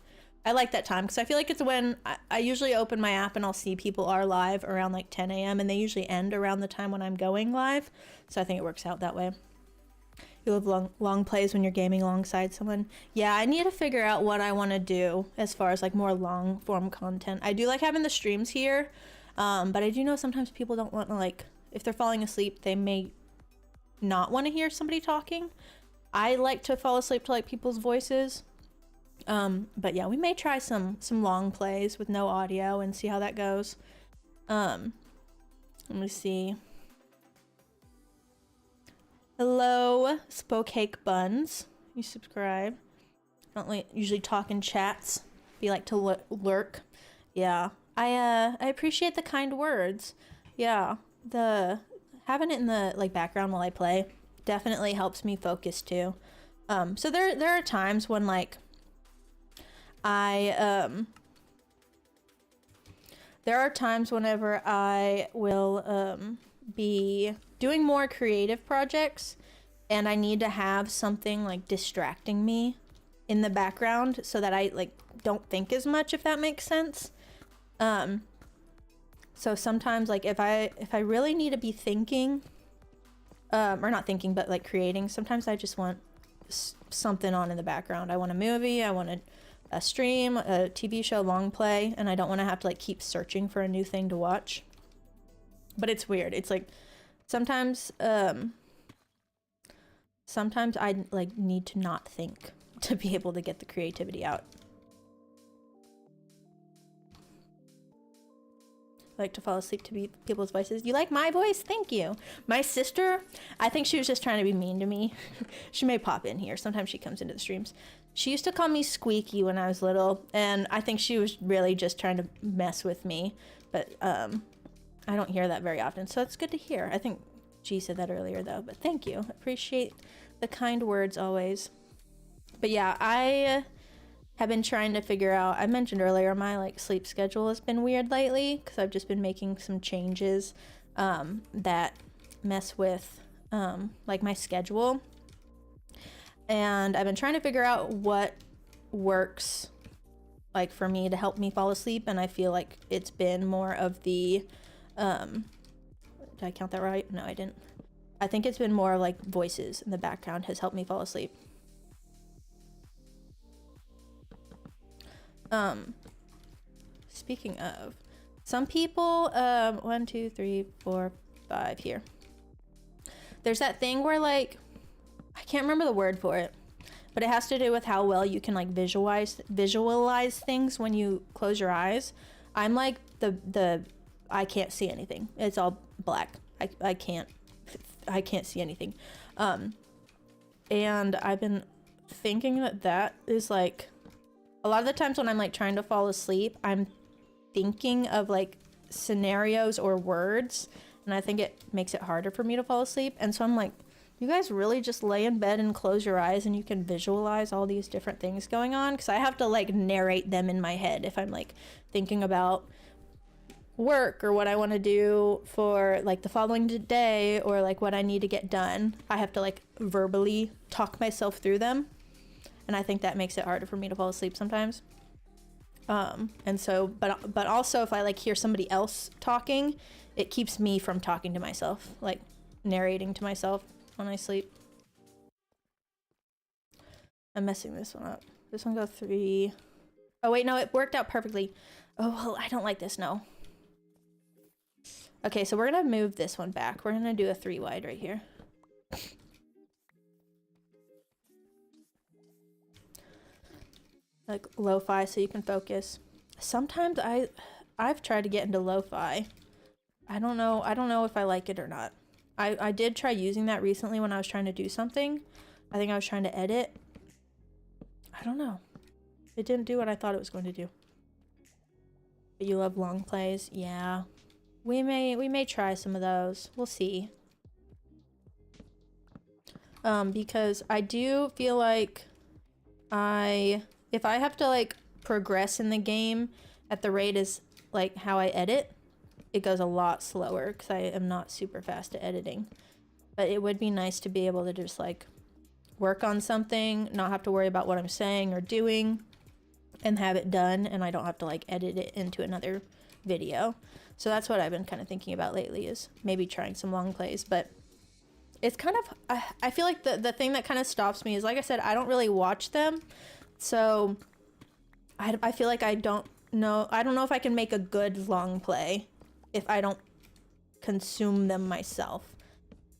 [SPEAKER 1] that time, because I feel like it's when I usually open my app and I'll see people are live around like 10 a.m. and they usually end around the time when I'm going live. So I think it works out that way. You love long plays when you're gaming alongside someone. Yeah, I need to figure out what I want to do as far as like more long form content. I do like having the streams here, but I do know sometimes people don't want to, like, if they're falling asleep, they may not want to hear somebody talking. I like to fall asleep to like people's voices. But yeah, we may try some long plays with no audio and see how that goes. Let me see. Hello, Spokake Buns. You subscribe. Don't usually talk in chats. Be like to lurk. Yeah, I appreciate the kind words. Yeah, having it in the like background while I play definitely helps me focus too. So there are times when like there are times whenever I will be doing more creative projects and I need to have something like distracting me in the background so that I like don't think as much, if that makes sense. So sometimes like if I really need to be thinking, or not thinking, but like creating, sometimes I just want something on in the background. I want a movie, I want a stream, a TV show, long play, and I don't want to have to like keep searching for a new thing to watch. But it's weird. It's like sometimes I like need to not think to be able to get the creativity out. I like to fall asleep to people's voices. You like my voice? Thank you. My sister, I think she was just trying to be mean to me. She may pop in here. Sometimes she comes into the streams. She used to call me Squeaky when I was little, and I think she was really just trying to mess with me. But I don't hear that very often, so it's good to hear. I think G said that earlier though, but thank you. Appreciate the kind words always. But yeah, I have been trying to figure out, I mentioned earlier, my like sleep schedule has been weird lately because I've just been making some changes that mess with like my schedule. And I've been trying to figure out what works like for me to help me fall asleep, and I feel like it's been more of the did I count that right? No, I didn't. I think it's been more like voices in the background has helped me fall asleep. Speaking of, some people 1 2 3 4 5 here. There's that thing where like I can't remember the word for it, but it has to do with how well you can like visualize things when you close your eyes. I'm like the I can't see anything. It's all black. I can't see anything. And I've been thinking that is like a lot of the times when I'm like trying to fall asleep, I'm thinking of like scenarios or words, and I think it makes it harder for me to fall asleep. And so I'm like, you guys really just lay in bed and close your eyes and you can visualize all these different things going on? Because I have to like narrate them in my head if I'm like thinking about work or what I want to do for like the following day, or like what I need to get done. I have to like verbally talk myself through them, and I think that makes it harder for me to fall asleep sometimes. And so but also if I like hear somebody else talking, it keeps me from talking to myself, like narrating to myself when I sleep. I'm messing this one up. This one go 3. Oh wait, no, it worked out perfectly. Oh well, I don't like this. No. Okay, so we're gonna move this one back. We're gonna do a 3 wide right here. Like lo-fi so you can focus. Sometimes I've tried to get into lo-fi. I don't know if I like it or not. I did try using that recently when I was trying to do something. I think I was trying to edit. I don't know. It didn't do what I thought it was going to do. But you love long plays? Yeah. We may try some of those. We'll see. Because I do feel like if I have to like progress in the game at the rate as like how I edit, it goes a lot slower because I am not super fast at editing. But it would be nice to be able to just like work on something, not have to worry about what I'm saying or doing, and have it done, and I don't have to like edit it into another video. So that's what I've been kind of thinking about lately, is maybe trying some long plays. But it's kind of, I feel like the thing that kind of stops me is, like I said, I don't really watch them. So I feel like I don't know if I can make a good long play if I don't consume them myself.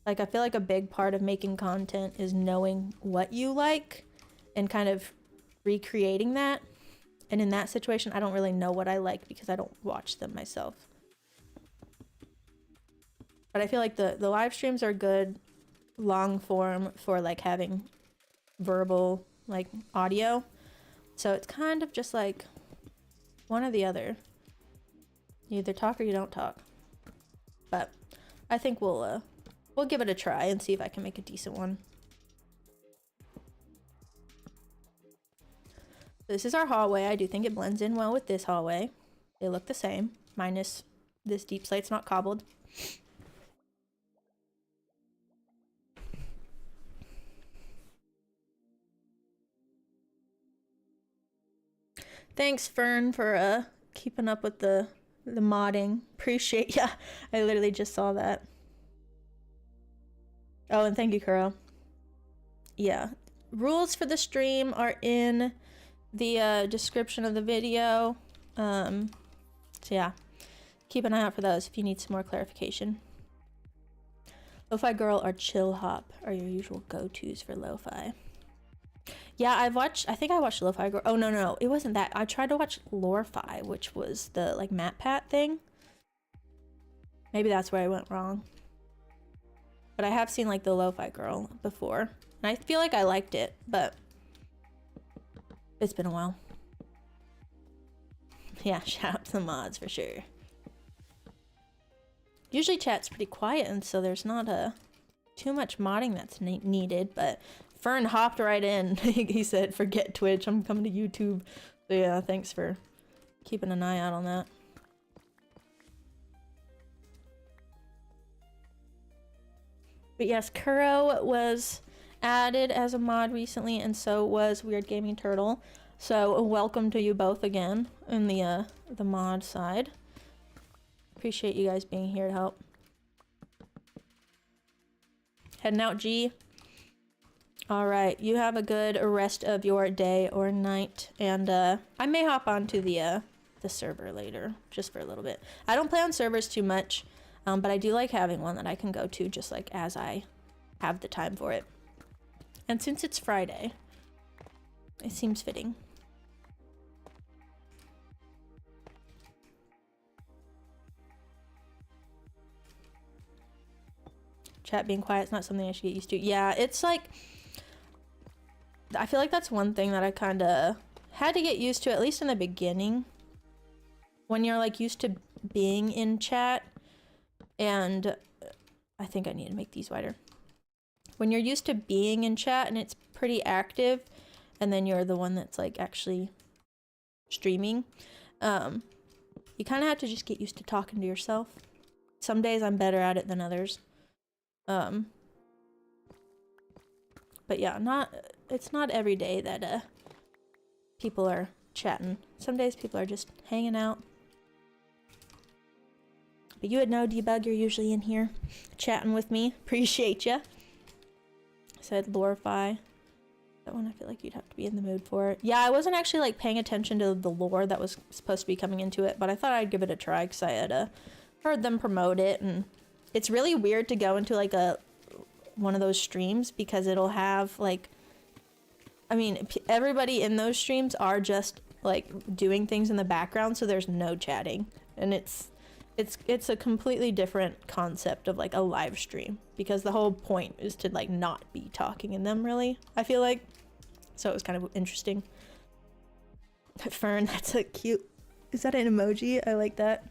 [SPEAKER 1] Like, I feel like a big part of making content is knowing what you like and kind of recreating that. And in that situation, I don't really know what I like because I don't watch them myself. But I feel like the live streams are good long form for like having verbal like audio. So it's kind of just like one or the other. You either talk or you don't talk. But I think we'll give it a try and see if I can make a decent one. This is our hallway. I do think it blends in well with this hallway. They look the same, minus this deep slate's not cobbled. Thanks, Fern, for keeping up with the modding. Appreciate ya. I literally just saw that. Oh, and thank you, Kuro. Yeah. Rules for the stream are in the description of the video. So yeah. Keep an eye out for those if you need some more clarification. Lo-fi girl or chill hop are your usual go-tos for lo-fi. Yeah, I think I watched Lo-Fi Girl. Oh, no, it wasn't that. I tried to watch Lore-Fi, which was the, like, MatPat thing. Maybe that's where I went wrong. But I have seen, like, the Lo-Fi Girl before. And I feel like I liked it, but it's been a while. Yeah, shout out to the mods for sure. Usually chat's pretty quiet, and so there's not too much modding that's needed, but Fern hopped right in. He said, forget Twitch, I'm coming to YouTube. So yeah, thanks for keeping an eye out on that. But yes, Kuro was added as a mod recently, and so was Weird Gaming Turtle. So welcome to you both again in the mod side. Appreciate you guys being here to help. Heading out, G. All right, you have a good rest of your day or night, and I may hop onto the server later, just for a little bit. I don't play on servers too much, but I do like having one that I can go to just like as I have the time for it. And since it's Friday, it seems fitting. Chat being quiet is not something I should get used to. Yeah, it's like, I feel like that's one thing that I kind of had to get used to, at least in the beginning, when you're like used to being in chat, and I think I need to make these wider. When you're used to being in chat and it's pretty active, and then you're the one that's like actually streaming, you kind of have to just get used to talking to yourself. Some days I'm better at it than others. But yeah, it's not every day that people are chatting. Some days people are just hanging out. But you would know, Debug, you're usually in here chatting with me. Appreciate ya. Said Lorify. That one I feel like you'd have to be in the mood for it. Yeah, I wasn't actually like paying attention to the lore that was supposed to be coming into it, but I thought I'd give it a try because I had heard them promote it, and it's really weird to go into like one of those streams because it'll have like, I mean, everybody in those streams are just like doing things in the background, so there's no chatting, and it's a completely different concept of like a live stream, because the whole point is to like not be talking in them, really, I feel like. So it was kind of interesting. Fern, that's a cute, is that an emoji? I like that.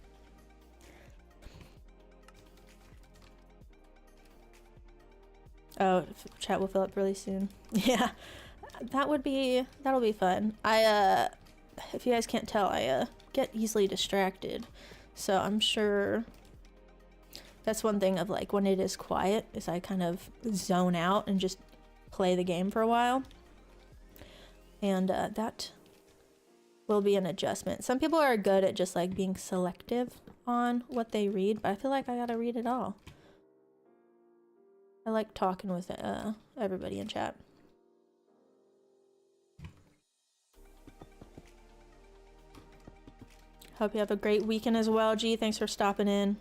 [SPEAKER 1] Oh, chat will fill up really soon. Yeah, that'll be fun. If you guys can't tell, I get easily distracted. So I'm sure that's one thing of like when it is quiet is I kind of zone out and just play the game for a while. And that will be an adjustment. Some people are good at just like being selective on what they read, but I feel like I gotta read it all. I like talking with everybody in chat. Hope you have a great weekend as well, G. Thanks for stopping in.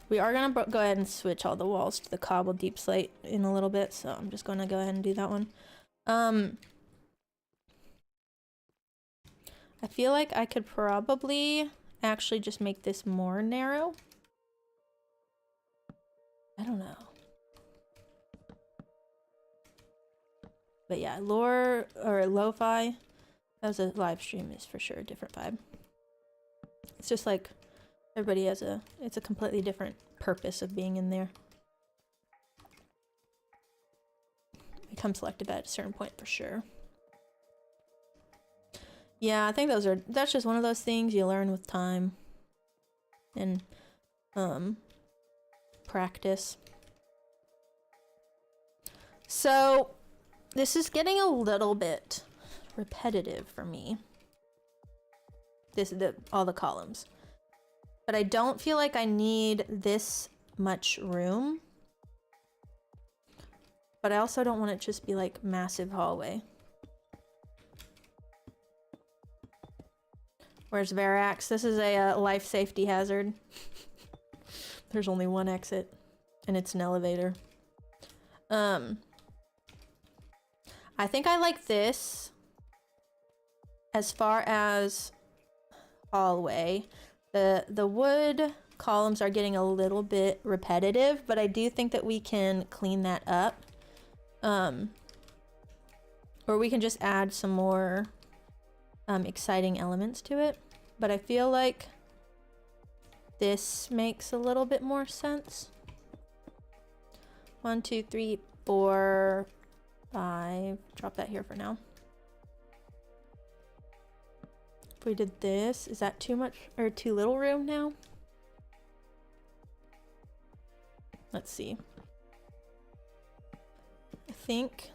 [SPEAKER 1] We are going to go ahead and switch all the walls to the cobble deep slate in a little bit, so I'm just going to go ahead and do that one. I feel like I could probably actually just make this more narrow. I don't know. But yeah, lore or lo-fi as a live stream is for sure a different vibe. It's just like everybody has it's a completely different purpose of being in there. Become selective at a certain point for sure. Yeah, I think that's just one of those things you learn with time and practice. So this is getting a little bit repetitive for me. All the columns. But I don't feel like I need this much room. But I also don't want it to just be like massive hallway. Where's Verax? This is a life safety hazard. There's only one exit, and it's an elevator. I think I like this as far as hallway. The wood columns are getting a little bit repetitive, but I do think that we can clean that up. Or we can just add some more exciting elements to it. But I feel like this makes a little bit more sense. 1, 2, 3, 4, 5. Drop that here for now. If we did this, is that too much or too little room now? Let's see. I think.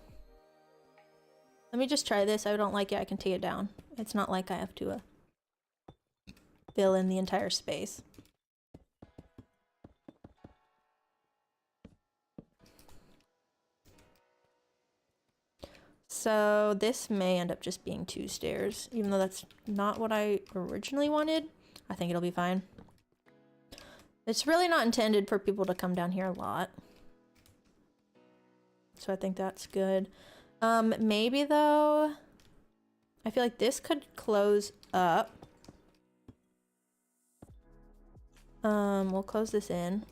[SPEAKER 1] Let me just try this. I don't like it. I can take it down. It's not like I have to fill in the entire space. So this may end up just being 2 stairs, even though that's not what I originally wanted. I think it'll be fine. It's really not intended for people to come down here a lot. So I think that's good. Maybe though, I feel like this could close up. We'll close this in.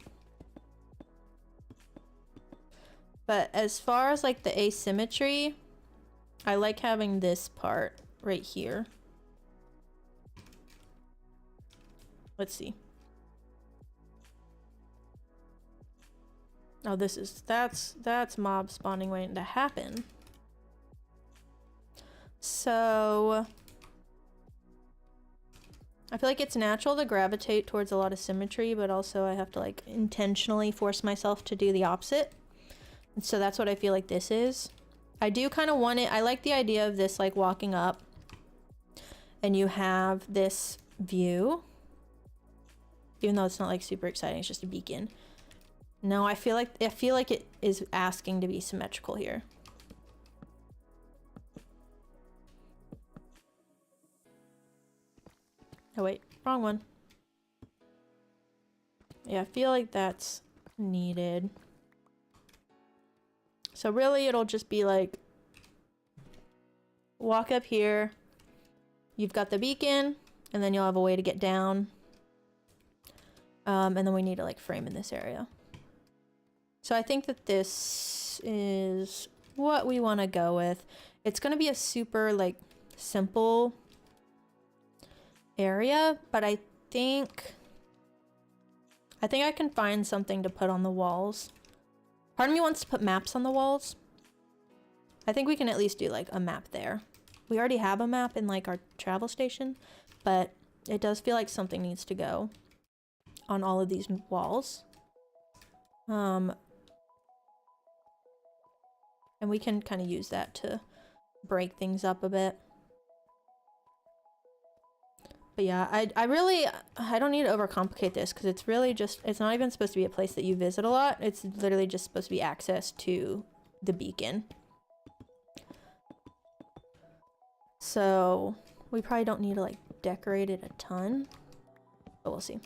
[SPEAKER 1] But as far as like the asymmetry, I like having this part right here. Let's see. Oh, that's mob spawning waiting to happen. So I feel like it's natural to gravitate towards a lot of symmetry, but also I have to like intentionally force myself to do the opposite. And so that's what I feel like this is. I do kind of want it. I like the idea of this like walking up and you have this view, even though it's not like super exciting, it's just a beacon. No, I feel like it is asking to be symmetrical here. Oh wait, wrong one. Yeah, I feel like that's needed. So really it'll just be like, walk up here, you've got the beacon, and then you'll have a way to get down. And then we need to like frame in this area. So I think that this is what we want to go with. It's going to be a super like simple area, but I think I can find something to put on the walls. Part of me wants to put maps on the walls. I think we can at least do like a map there. We already have a map in like our travel station, but it does feel like something needs to go on all of these walls. And we can kind of use that to break things up a bit. But yeah, I don't need to overcomplicate this because it's really just, it's not even supposed to be a place that you visit a lot. It's literally just supposed to be access to the beacon. So we probably don't need to like decorate it a ton, but we'll see.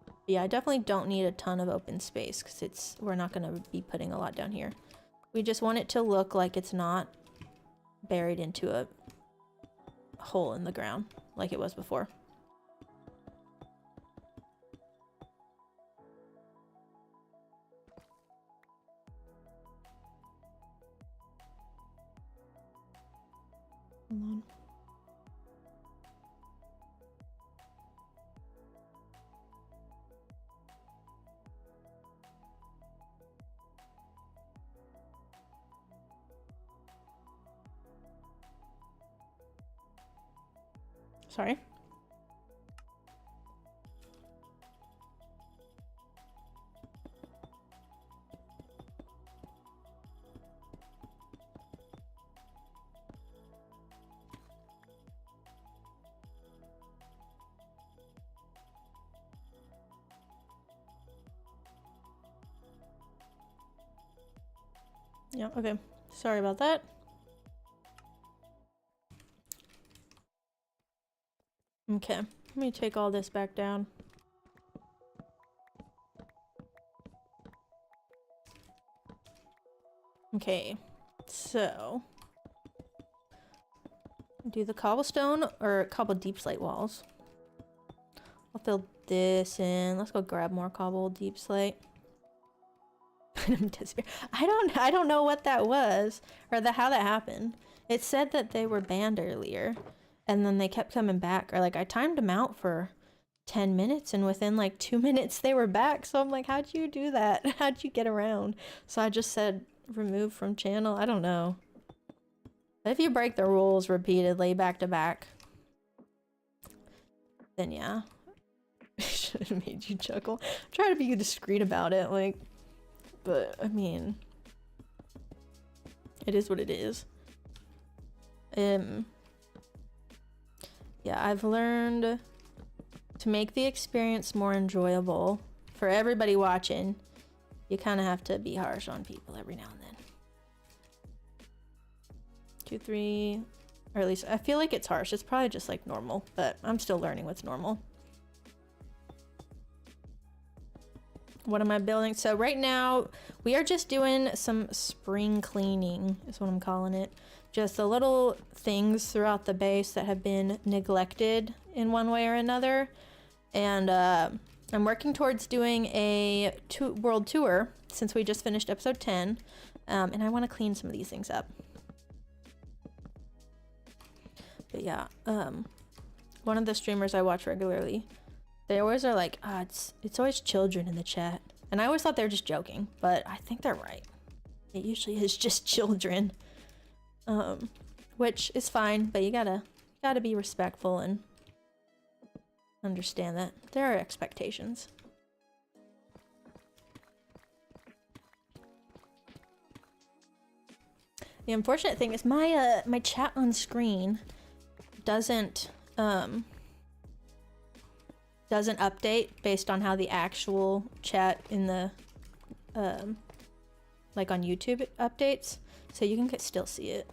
[SPEAKER 1] But yeah, I definitely don't need a ton of open space because we're not going to be putting a lot down here. We just want it to look like it's not buried into a hole in the ground like it was before. Hold on. Sorry. Yeah, okay. Sorry about that. Okay, let me take all this back down. Okay, so do the cobblestone or cobble deep slate walls. I'll fill this in. Let's go grab more cobble deep slate. I don't know what that was or how that happened. It said that they were banned earlier and then they kept coming back, or like I timed them out for 10 minutes and within like 2 minutes they were back. So I'm like, how'd you do that? How'd you get around? So I just said remove from channel. I don't know. If you break the rules repeatedly back to back, then yeah. Should have made you chuckle. Try to be discreet about it, like, but I mean, it is what it is. Yeah, I've learned to make the experience more enjoyable for everybody watching. You kind of have to be harsh on people every now and then. 2, 3, or at least I feel like it's harsh. It's probably just like normal, but I'm still learning what's normal. What am I building? So right now we are just doing some spring cleaning is what I'm calling it. Just the little things throughout the base that have been neglected in one way or another. And I'm working towards doing a world tour since we just finished episode 10, and I want to clean some of these things up. But yeah, one of the streamers I watch regularly, they always are like, ah, it's always children in the chat. And I always thought they were just joking, but I think they're right. It usually is just children. Which is fine, but you gotta be respectful and understand that there are expectations. The unfortunate thing is my my chat on screen doesn't update based on how the actual chat in the like on YouTube updates, so you can still see it.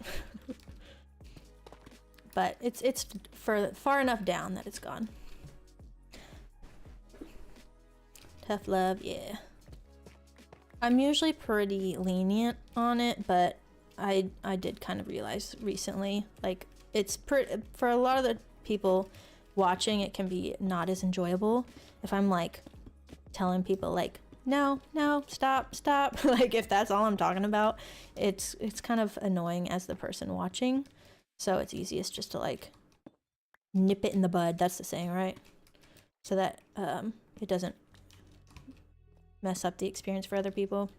[SPEAKER 1] But it's far enough down that it's gone. Tough love, yeah. I'm usually pretty lenient on it, but I did kind of realize recently, like, it's for a lot of the people watching, it can be not as enjoyable if I'm like telling people like, no, stop. Like, if that's all I'm talking about, it's kind of annoying as the person watching. So it's easiest just to like nip it in the bud. That's the saying, right? So that it doesn't mess up the experience for other people.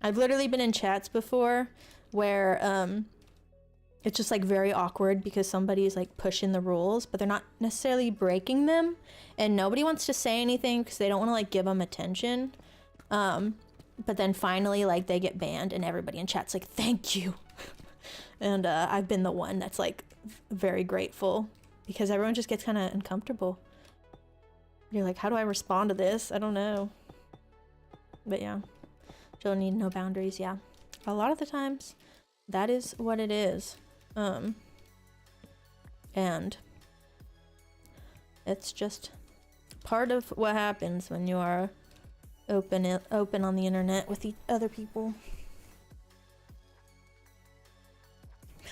[SPEAKER 1] I've literally been in chats before where it's just like very awkward because somebody's like pushing the rules, but they're not necessarily breaking them, and nobody wants to say anything because they don't want to like give them attention. But then finally, like, they get banned and everybody in chat's like, thank you. And I've been the one that's like very grateful because everyone just gets kind of uncomfortable. You're like, how do I respond to this? I don't know. But yeah, children need no boundaries. Yeah, a lot of the times that is what it is. And it's just part of what happens when you are open on the internet with other people.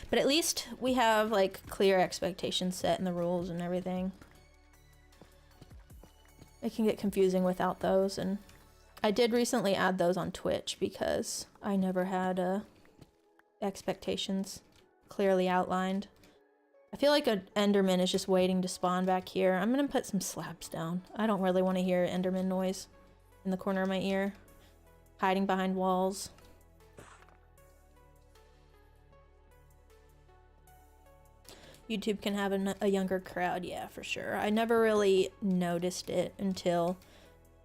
[SPEAKER 1] But at least we have like clear expectations set in the rules and everything. It can get confusing without those, and I did recently add those on Twitch because I never had expectations clearly outlined. I feel like an Enderman is just waiting to spawn back here. I'm gonna put some slabs down. I don't really want to hear Enderman noise in the corner of my ear, hiding behind walls. YouTube can have a younger crowd, yeah, for sure. I never really noticed it until,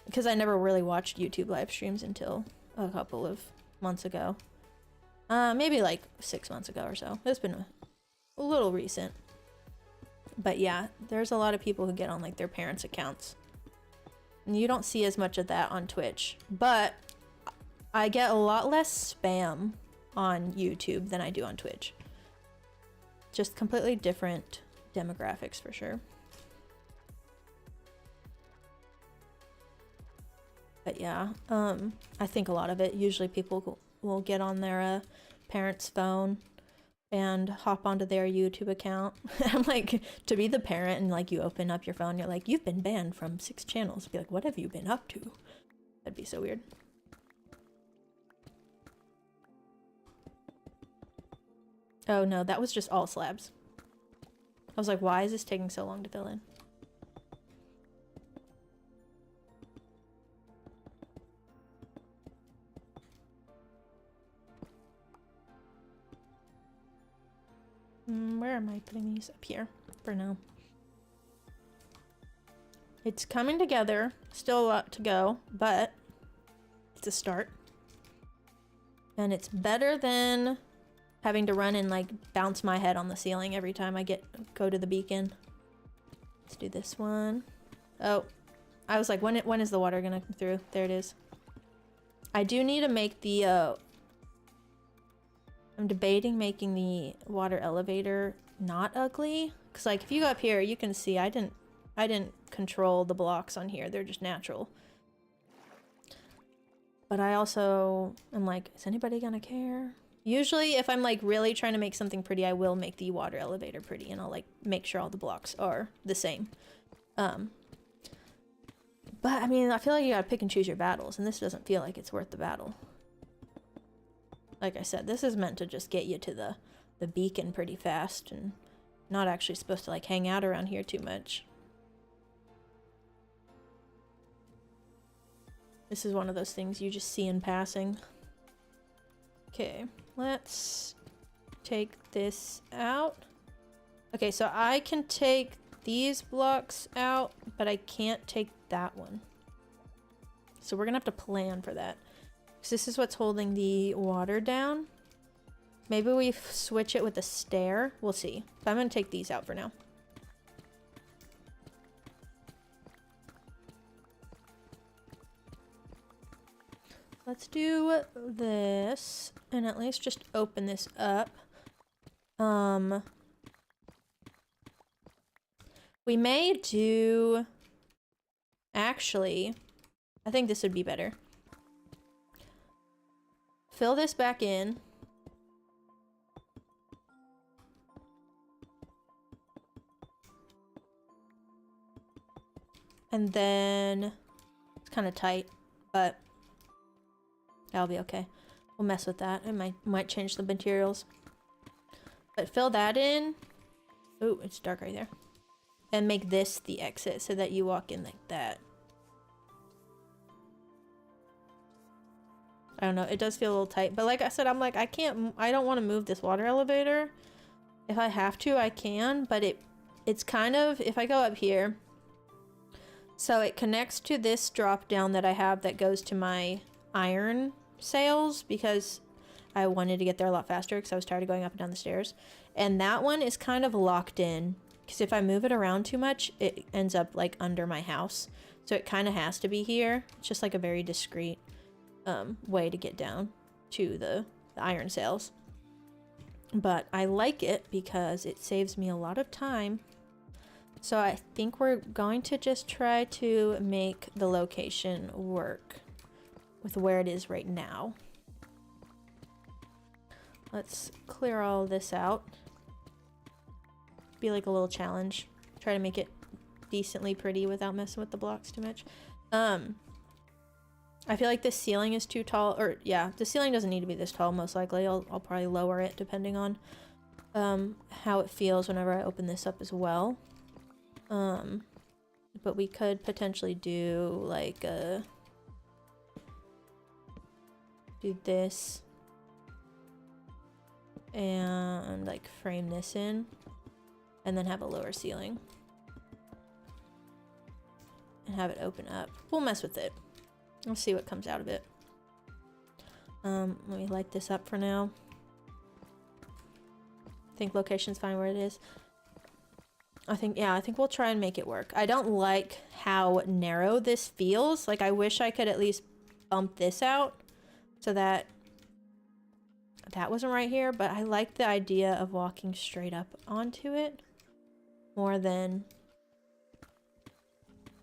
[SPEAKER 1] because I never really watched YouTube live streams until a couple of months ago. Maybe like 6 months ago or so. It's been a little recent. But yeah, there's a lot of people who get on like their parents' accounts. And you don't see as much of that on Twitch. But I get a lot less spam on YouTube than I do on Twitch. Just completely different demographics for sure. But yeah, I think a lot of it, usually people will get on their parent's phone and hop onto their YouTube account. I'm like, to be the parent and like you open up your phone, you're like, you've been banned from 6 channels. Be like, what have you been up to? That'd be so weird. Oh no, that was just all slabs. I was like, why is this taking so long to fill in? Where am I putting these? Up here for now. It's coming together. Still a lot to go, but it's a start. And it's better than having to run and like bounce my head on the ceiling every time I go to the beacon. Let's do this one. Oh, I was like, when is the water gonna come through? There it is. I do need to make the I'm debating making the water elevator not ugly, because like if you go up here you can see I didn't control the blocks on here. They're just natural. But I also am like, is anybody gonna care? Usually if I'm like really trying to make something pretty, I will make the water elevator pretty and I'll like make sure all the blocks are the same. But, I mean, I feel like you gotta pick and choose your battles, and this doesn't feel like it's worth the battle. Like I said, this is meant to just get you to the beacon pretty fast, and not actually supposed to, like, hang out around here too much. This is one of those things you just see in passing. Okay, let's take this out. Okay, so I can take these blocks out, but I can't take that one. So we're gonna have to plan for that. Because this is what's holding the water down. Maybe we switch it with a stair. We'll see. But I'm gonna take these out for now. Let's do this and at least just open this up. We may do... Actually, I think this would be better. Fill this back in. And then... It's kind of tight, but... That'll be okay. We'll mess with that. It might change the materials. But fill that in. Ooh, it's dark right there. And make this the exit so that you walk in like that. I don't know, it does feel a little tight. But like I said, I'm like, I don't want to move this water elevator. If I have to, I can. But it's kind of, if I go up here. So it connects to this drop down that I have that goes to my iron sails. Because I wanted to get there a lot faster because I was tired of going up and down the stairs. And that one is kind of locked in. Because if I move it around too much, it ends up like under my house. So it kind of has to be here. It's just like a very discreet way to get down to the iron sails. But I like it because it saves me a lot of time. So I think we're going to just try to make the location work with where it is right now. Let's clear all this out. Be like a little challenge. Try to make it decently pretty without messing with the blocks too much. I feel like this ceiling is too tall, or yeah, the ceiling doesn't need to be this tall most likely. I'll probably lower it depending on how it feels whenever I open this up as well. But we could potentially do like do this and like frame this in. And then have a lower ceiling. And have it open up. We'll mess with it. We'll see what comes out of it. Let me light this up for now. I think location's fine where it is. I think we'll try and make it work. I don't like how narrow this feels. Like, I wish I could at least bump this out so that that wasn't right here. But I like the idea of walking straight up onto it. More than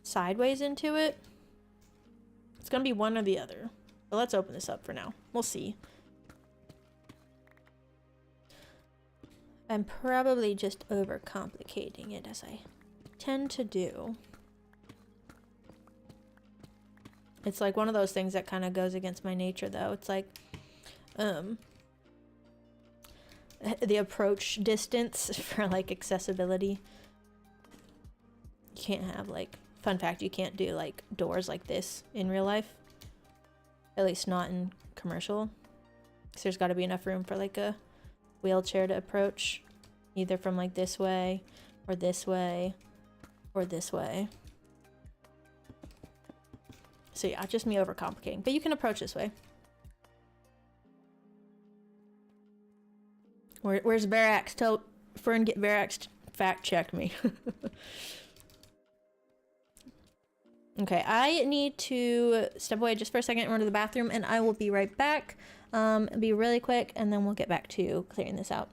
[SPEAKER 1] sideways into it. It's gonna be one or the other. But let's open this up for now. We'll see. I'm probably just overcomplicating it as I tend to do. It's like one of those things that kind of goes against my nature though. It's like the approach distance for like accessibility. You can't have like, fun fact, you can't do like doors like this in real life. At least not in commercial. Because there's got to be enough room for like a wheelchair to approach. Either from like this way, or this way, or this way. So yeah, just me overcomplicating. But you can approach this way. Where's Verax? Tell Fern get Verax to fact check me. Okay, I need to step away just for a second and run to the bathroom, and I will be right back. It'll be really quick, and then we'll get back to clearing this out.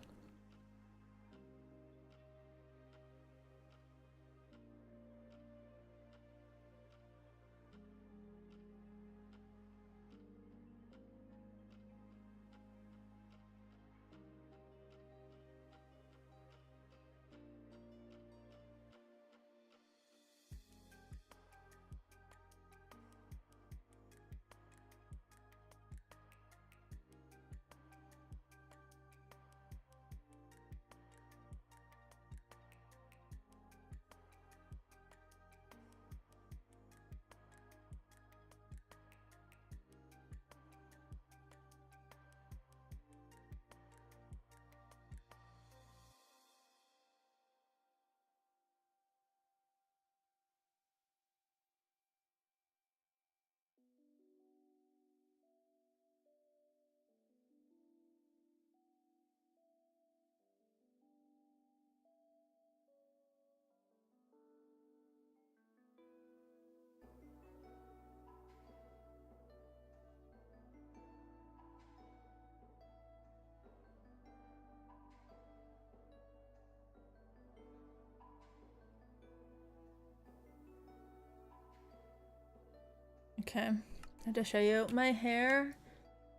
[SPEAKER 1] Okay, I have to show you. My hair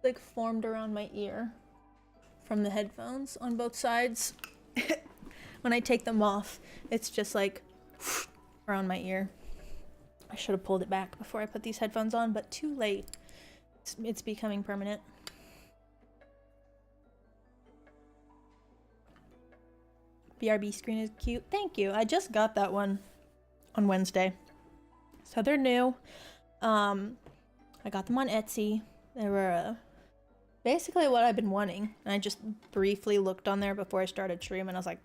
[SPEAKER 1] like formed around my ear from the headphones on both sides. When I take them off, it's just like around my ear. I should have pulled it back before I put these headphones on, but too late. It's becoming permanent. BRB screen is cute. Thank you. I just got that one on Wednesday. So they're new. I got them on Etsy. They were basically what I've been wanting. And I just briefly looked on there before I started streaming, and I was like,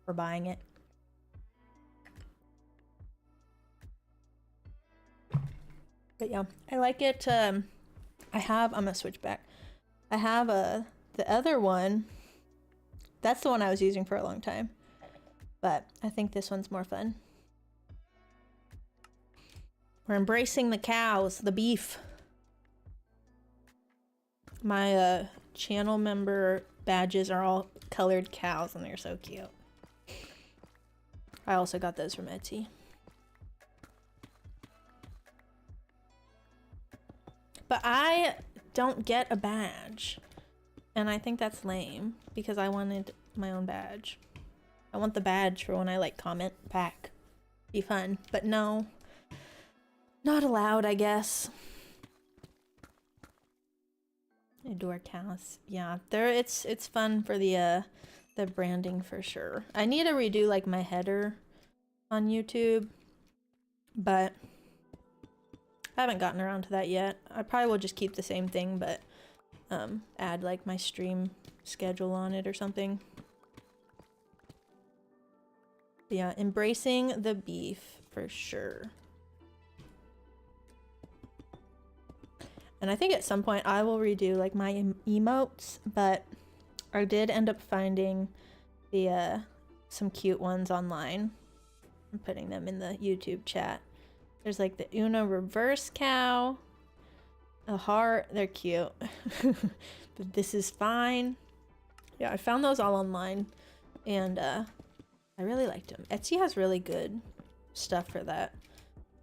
[SPEAKER 1] we're buying it. But yeah, I like it. I'm gonna switch back. I have the other one. That's the one I was using for a long time. But I think this one's more fun. We're embracing the cows, the beef. My channel member badges are all colored cows, and they're so cute. I also got those from Etsy. But I don't get a badge. And I think that's lame, because I wanted my own badge. I want the badge for when I like comment back. Be fun. But no. Not allowed, I guess. Adore cows. Yeah, it's fun for the branding for sure. I need to redo like my header on YouTube, but I haven't gotten around to that yet. I probably will just keep the same thing, but add like my stream schedule on it or something. But yeah, embracing the beef for sure. And I think at some point I will redo like my emotes, but I did end up finding the some cute ones online. I'm putting them in the YouTube chat. There's like the Uno reverse cow, a heart. They're cute. But this is fine. Yeah, I found those all online, and I really liked them. Etsy has really good stuff for that.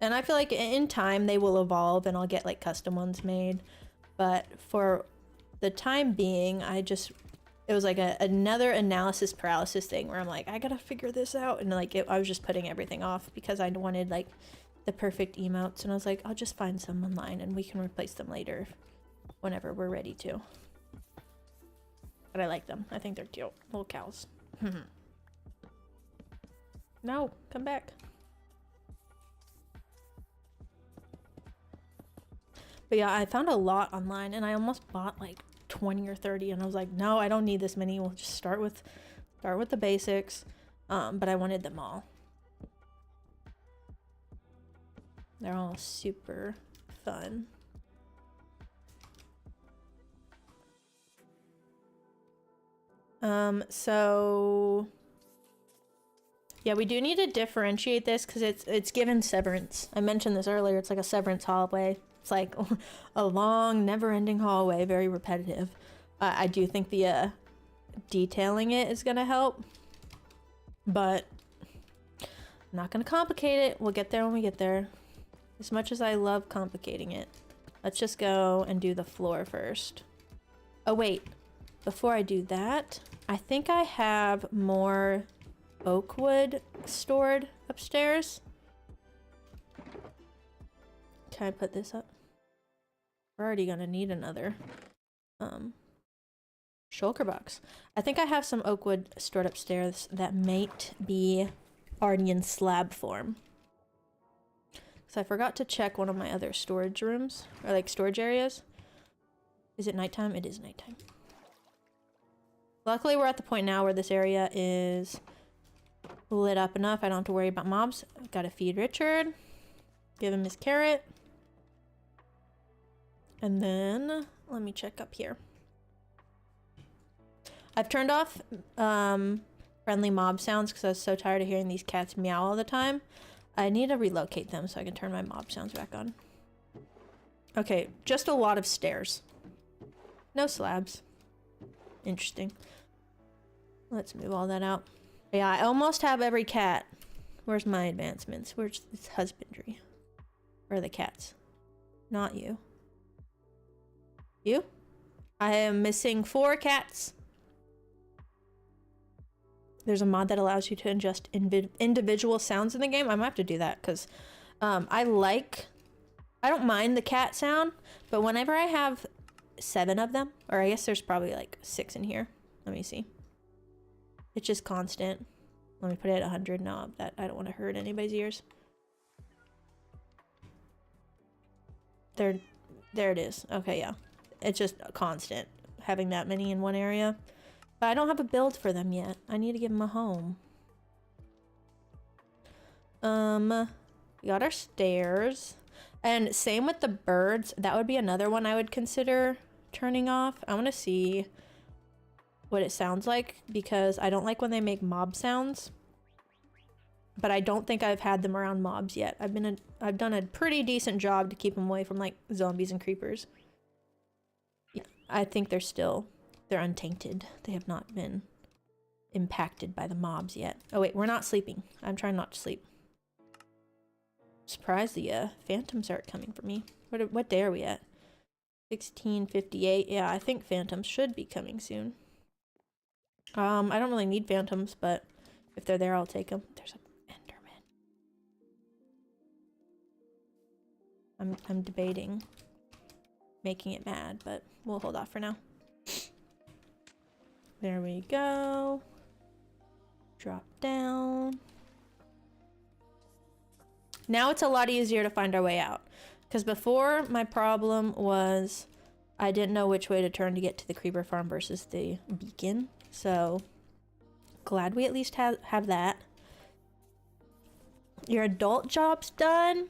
[SPEAKER 1] And I feel like in time they will evolve and I'll get like custom ones made. But for the time being, it was like another analysis paralysis thing where I'm like, I gotta figure this out. And like I was just putting everything off because I wanted like the perfect emotes. And I was like, I'll just find some online and we can replace them later whenever we're ready to. But I like them. I think they're cute. Little cows. No, come back. But yeah, I found a lot online and I almost bought like 20 or 30 and I was like, no, I don't need this many. We'll just start with the basics. But I wanted them all. They're all super fun. So yeah, we do need to differentiate this because it's given severance. I mentioned this earlier. It's like a severance hallway. It's like a long, never-ending hallway, very repetitive. I do think the detailing it is gonna help, but I'm not gonna complicate it. We'll get there when we get there. As much as I love complicating it, let's just go and do the floor first. Oh wait, before I do that, I think I have more oak wood stored upstairs. Can I put this up? We're already gonna need another shulker box. I think I have some oak wood stored upstairs that might be already in slab form. So I forgot to check one of my other storage rooms, or like storage areas. Is it nighttime? It is nighttime. Luckily we're at the point now where this area is lit up enough. I don't have to worry about mobs. I've gotta feed Richard. Give him his carrot. And then, let me check up here. I've turned off friendly mob sounds because I was so tired of hearing these cats meow all the time. I need to relocate them so I can turn my mob sounds back on. Okay, just a lot of stairs. No slabs. Interesting. Let's move all that out. Yeah, I almost have every cat. Where's my advancements? Where's this husbandry? Where are the cats? not you. You? I am missing 4 cats. There's a mod that allows you to ingest individual sounds in the game. I might have to do that because I don't mind the cat sound, but whenever I have 7 of them, or I guess there's probably like 6 in here. Let me see. It's just constant. Let me put it at 100 now that I don't want to hurt anybody's ears. There it is. Okay, yeah. It's just constant having that many in one area. But I don't have a build for them yet. I need to give them a home. We got our stairs. And same with the birds. That would be another one I would consider turning off. I want to see what it sounds like because I don't like when they make mob sounds. But I don't think I've had them around mobs yet. I've done a pretty decent job to keep them away from like zombies and creepers. Yeah, I think they're untainted. They have not been impacted by the mobs yet. Oh wait, we're not sleeping. I'm trying not to sleep. Surprised the phantoms aren't coming for me. What day are we at? 16:58. Yeah, I think phantoms should be coming soon. I don't really need phantoms, but if they're there, I'll take them. There's an Enderman. I'm debating making it mad, but we'll hold off for now. There we go. Drop down. Now it's a lot easier to find our way out. Because before, my problem was I didn't know which way to turn to get to the creeper farm versus the beacon. So, glad we at least have that. Your adult job's done?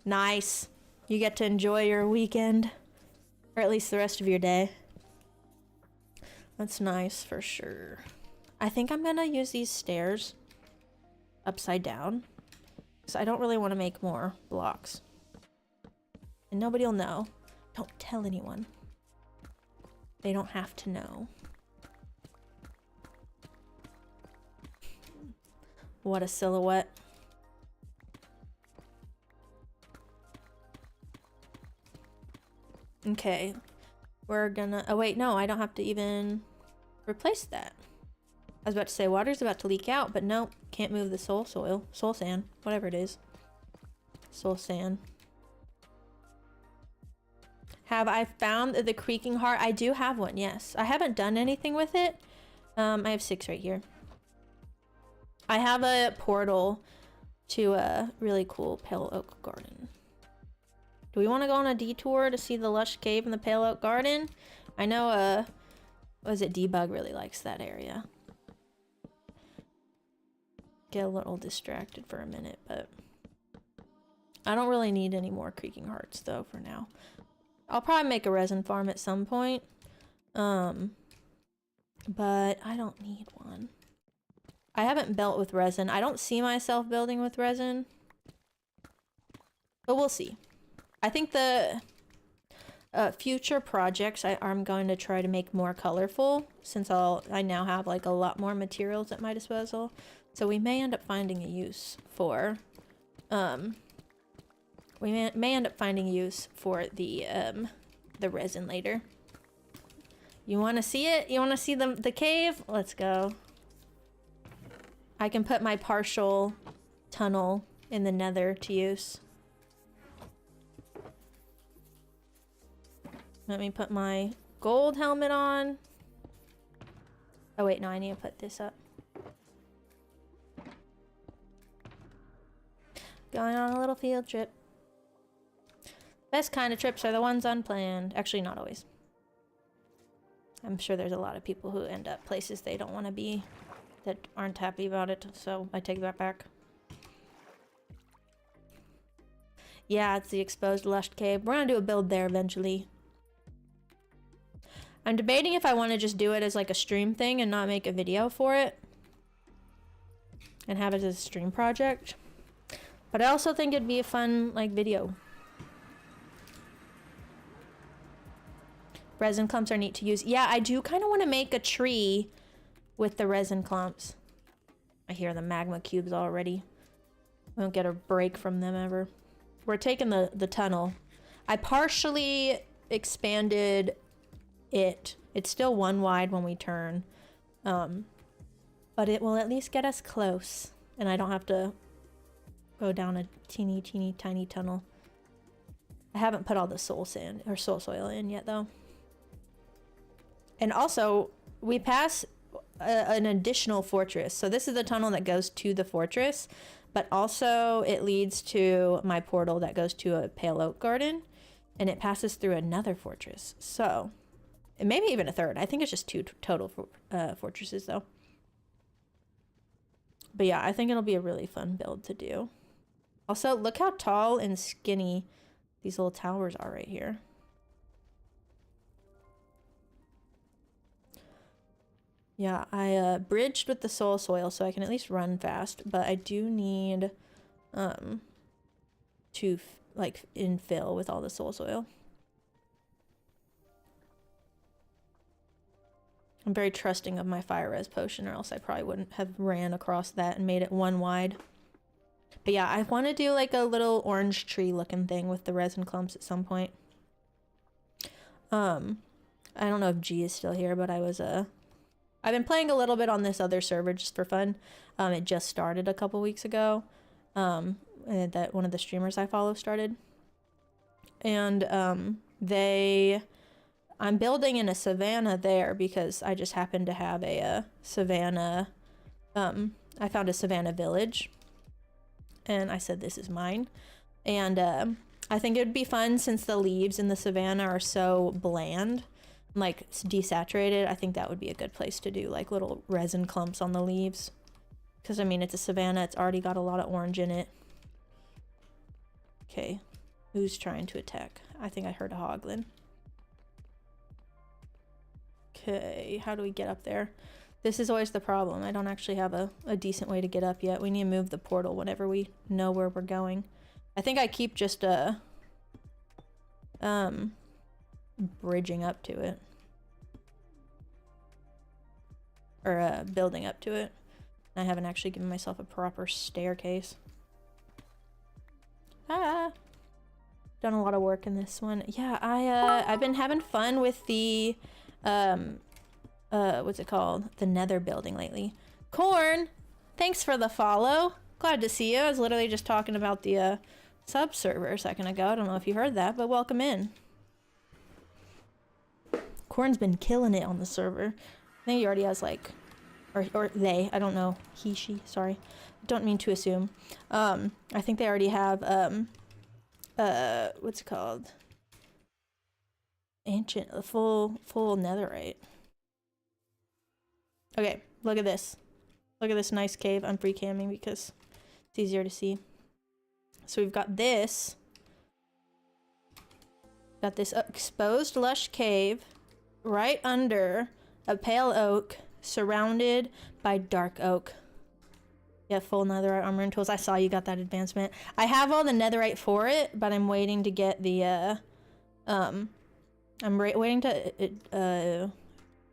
[SPEAKER 1] Nice. You get to enjoy your weekend. Or at least the rest of your day. That's nice for sure. I think I'm gonna use these stairs upside down. Because I don't really want to make more blocks. And nobody will know. Don't tell anyone. They don't have to know. What a silhouette. Okay. We're gonna... Oh wait, no, I don't have to even replace that. I was about to say water's about to leak out, but nope. Can't move the soul sand, whatever it is. Soul sand. Have I found the creaking heart? I do have one, yes. I haven't done anything with it. I have 6 right here. I have a portal to a really cool pale oak garden. Do we want to go on a detour to see the lush cave in the pale oak garden? I know, was it Debug really likes that area. Get a little distracted for a minute, but I don't really need any more creaking hearts though for now. I'll probably make a resin farm at some point. But I don't need one. I haven't built with resin. I don't see myself building with resin. But we'll see. I think the future projects I'm going to try to make more colorful since I now have like a lot more materials at my disposal. So we may end up finding a use for we may end up finding use for the resin later. You want to see it? You want to see the cave? Let's go. I can put my partial tunnel in the nether to use. Let me put my gold helmet on. Oh wait, no, I need to put this up. Going on a little field trip. Best kind of trips are the ones unplanned. Actually, not always. I'm sure there's a lot of people who end up places they don't want to be that aren't happy about it, so I take that back. Yeah, it's the exposed lush cave. We're gonna do a build there eventually. I'm debating if I want to just do it as like a stream thing and not make a video for it. And have it as a stream project. But I also think it'd be a fun, like, video. Resin clumps are neat to use. Yeah, I do kind of want to make a tree with the resin clumps. I hear the magma cubes already. We don't get a break from them ever. We're taking the tunnel. I partially expanded it. It's still 1 wide when we turn. But it will at least get us close. And I don't have to go down a teeny tiny tunnel. I haven't put all the soul sand or soul soil in yet though. And also we pass an additional fortress. So this is the tunnel that goes to the fortress, but also it leads to my portal that goes to a pale oak garden, and it passes through another fortress. So maybe even a third. I think it's just 2 total fortresses though. But yeah, I think it'll be a really fun build to do. Also, look how tall and skinny these little towers are right here. Yeah, I bridged with the soul soil so I can at least run fast, but I do need to like infill with all the soul soil. I'm very trusting of my fire res potion, or else I probably wouldn't have ran across that and made it 1 wide. But yeah, I want to do like a little orange tree looking thing with the resin clumps at some point. I don't know if G is still here, but I've been playing a little bit on this other server just for fun. It just started a couple weeks ago. That one of the streamers I follow started. And I'm building in a savanna there because I just happen to have a savanna. I found a savanna village. And I said, this is mine. And I think it would be fun since the leaves in the savanna are so bland, like desaturated. I think that would be a good place to do like little resin clumps on the leaves. Because I mean, it's a savanna. It's already got a lot of orange in it. Okay. Who's trying to attack? I think I heard a hoglin. Okay. How do we get up there? This is always the problem. I don't actually have a decent way to get up yet. We need to move the portal whenever we know where we're going. I think I keep just bridging up to it. Or building up to it. I haven't actually given myself a proper staircase. Ah! Done a lot of work in this one. Yeah, I've been having fun with the what's it called? The nether building lately. Corn, thanks for the follow. Glad to see you. I was literally just talking about the sub server a second ago. I don't know if you heard that, but welcome in. Corn's been killing it on the server. I think he already has like, or they, I don't know. He, she, sorry. Don't mean to assume. I think they already have, what's it called? Ancient, full netherite. Okay, look at this. Look at this nice cave. I'm freecamming because it's easier to see. So we've got this. Got this exposed lush cave right under a pale oak surrounded by dark oak. Yeah, full netherite armor and tools. I saw you got that advancement. I have all the netherite for it, but I'm waiting to get the I'm waiting to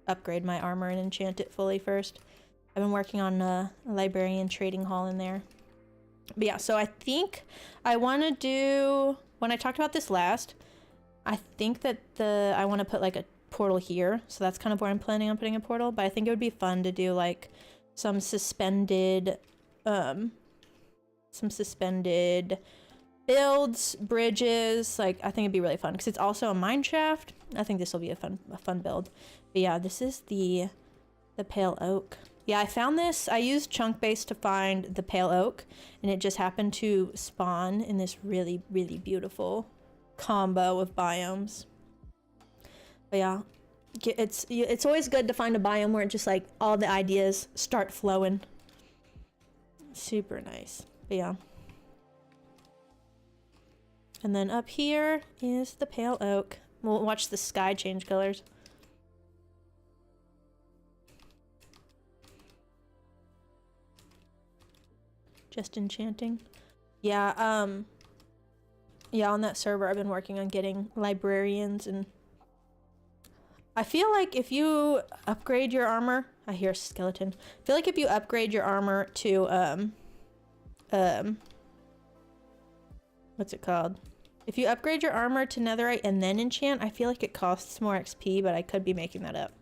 [SPEAKER 1] upgrade my armor and enchant it fully first. I've been working on a librarian trading hall in there. But yeah, so I think I want to do, when I talked about this last, I think that I want to put like a portal here. So that's kind of where I'm planning on putting a portal. But I think it would be fun to do like some suspended builds, bridges. Like I think it'd be really fun because it's also a mine shaft. I think this will be a fun build. But yeah, this is the pale oak. Yeah, I found this. I used chunk base to find the pale oak, and it just happened to spawn in this really, really beautiful combo of biomes. But yeah, it's always good to find a biome where it just like all the ideas start flowing. Super nice. But yeah. And then up here is the pale oak. We'll watch the sky change colors. Just enchanting. Yeah, yeah, on that server I've been working on getting librarians, and I feel like if you upgrade your armor, I hear a skeleton. I feel like if you upgrade your armor to what's it called? If you upgrade your armor to netherite and then enchant, I feel like it costs more XP, but I could be making that up.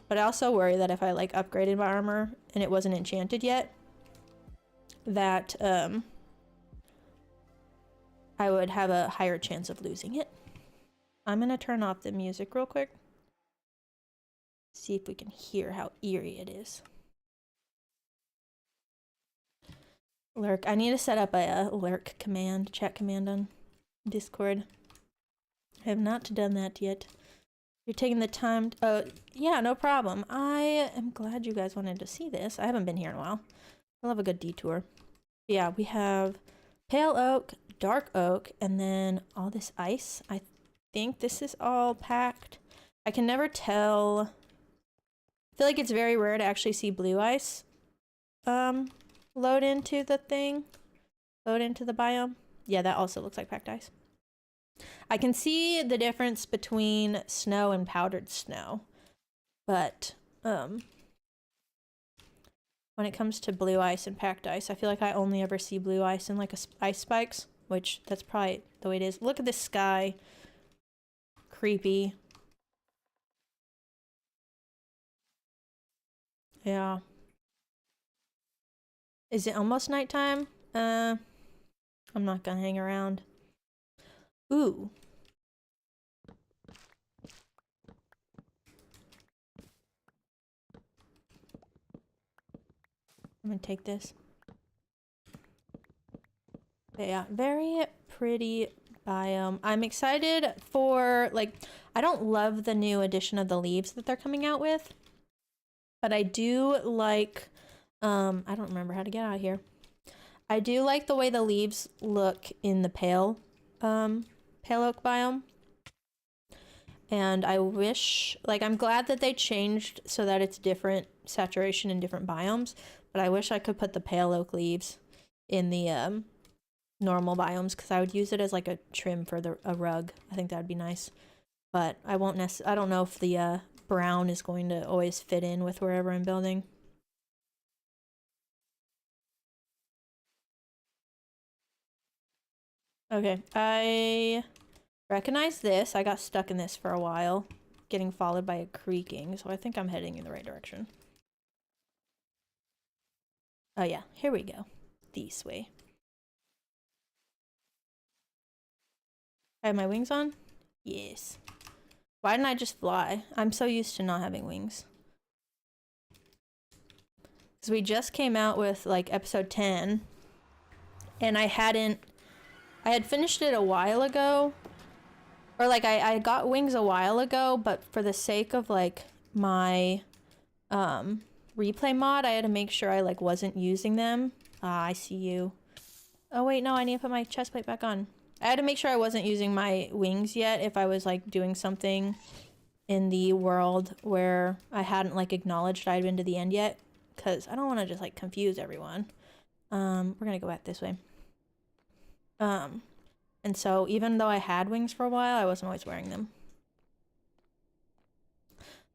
[SPEAKER 1] But I also worry that if I like upgraded my armor and it wasn't enchanted yet, that I would have a higher chance of losing it. I'm gonna turn off the music real quick. See if we can hear how eerie it is. Lurk. I need to set up a lurk command, chat command on Discord. I have not done that yet. You're taking the time. Yeah, no problem. I am glad you guys wanted to see this. I haven't been here in a while. I love a good detour. Yeah, we have pale oak, dark oak, and then all this ice. I think this is all packed. I can never tell. I feel like it's very rare to actually see blue ice load into the thing. Load into the biome. Yeah, that also looks like packed ice. I can see the difference between snow and powdered snow. But when it comes to blue ice and packed ice, I feel like I only ever see blue ice in like ice spikes, which that's probably the way it is. Look at this sky. Creepy. Yeah. Is it almost nighttime? I'm not gonna hang around. Ooh. I'm gonna take this. But yeah, very pretty biome. I'm excited for, like, I don't love the new edition of the leaves that they're coming out with, but I do like, I don't remember how to get out of here. I do like the way the leaves look in the pale oak biome. And I wish, like, I'm glad that they changed so that it's different saturation in different biomes, but I wish I could put the pale oak leaves in the normal biomes, because I would use it as like a trim for a rug. I think that'd be nice. But I won't I don't know if the brown is going to always fit in with wherever I'm building. Okay, I recognize this. I got stuck in this for a while, getting followed by a creaking, so I think I'm heading in the right direction. Oh yeah, here we go. This way. I have my wings on? Yes. Why didn't I just fly? I'm so used to not having wings. Because we just came out with, like, episode 10, and I had finished it a while ago. Or, like, I got wings a while ago, but for the sake of, like, my replay mod, I had to make sure I, like, wasn't using them. Ah, I see you. Oh, wait, no, I need to put my chest plate back on. I had to make sure I wasn't using my wings yet if I was, like, doing something in the world where I hadn't, like, acknowledged I'd been to the end yet. Because I don't want to just, like, confuse everyone. We're gonna go back this way. And so even though I had wings for a while, I wasn't always wearing them.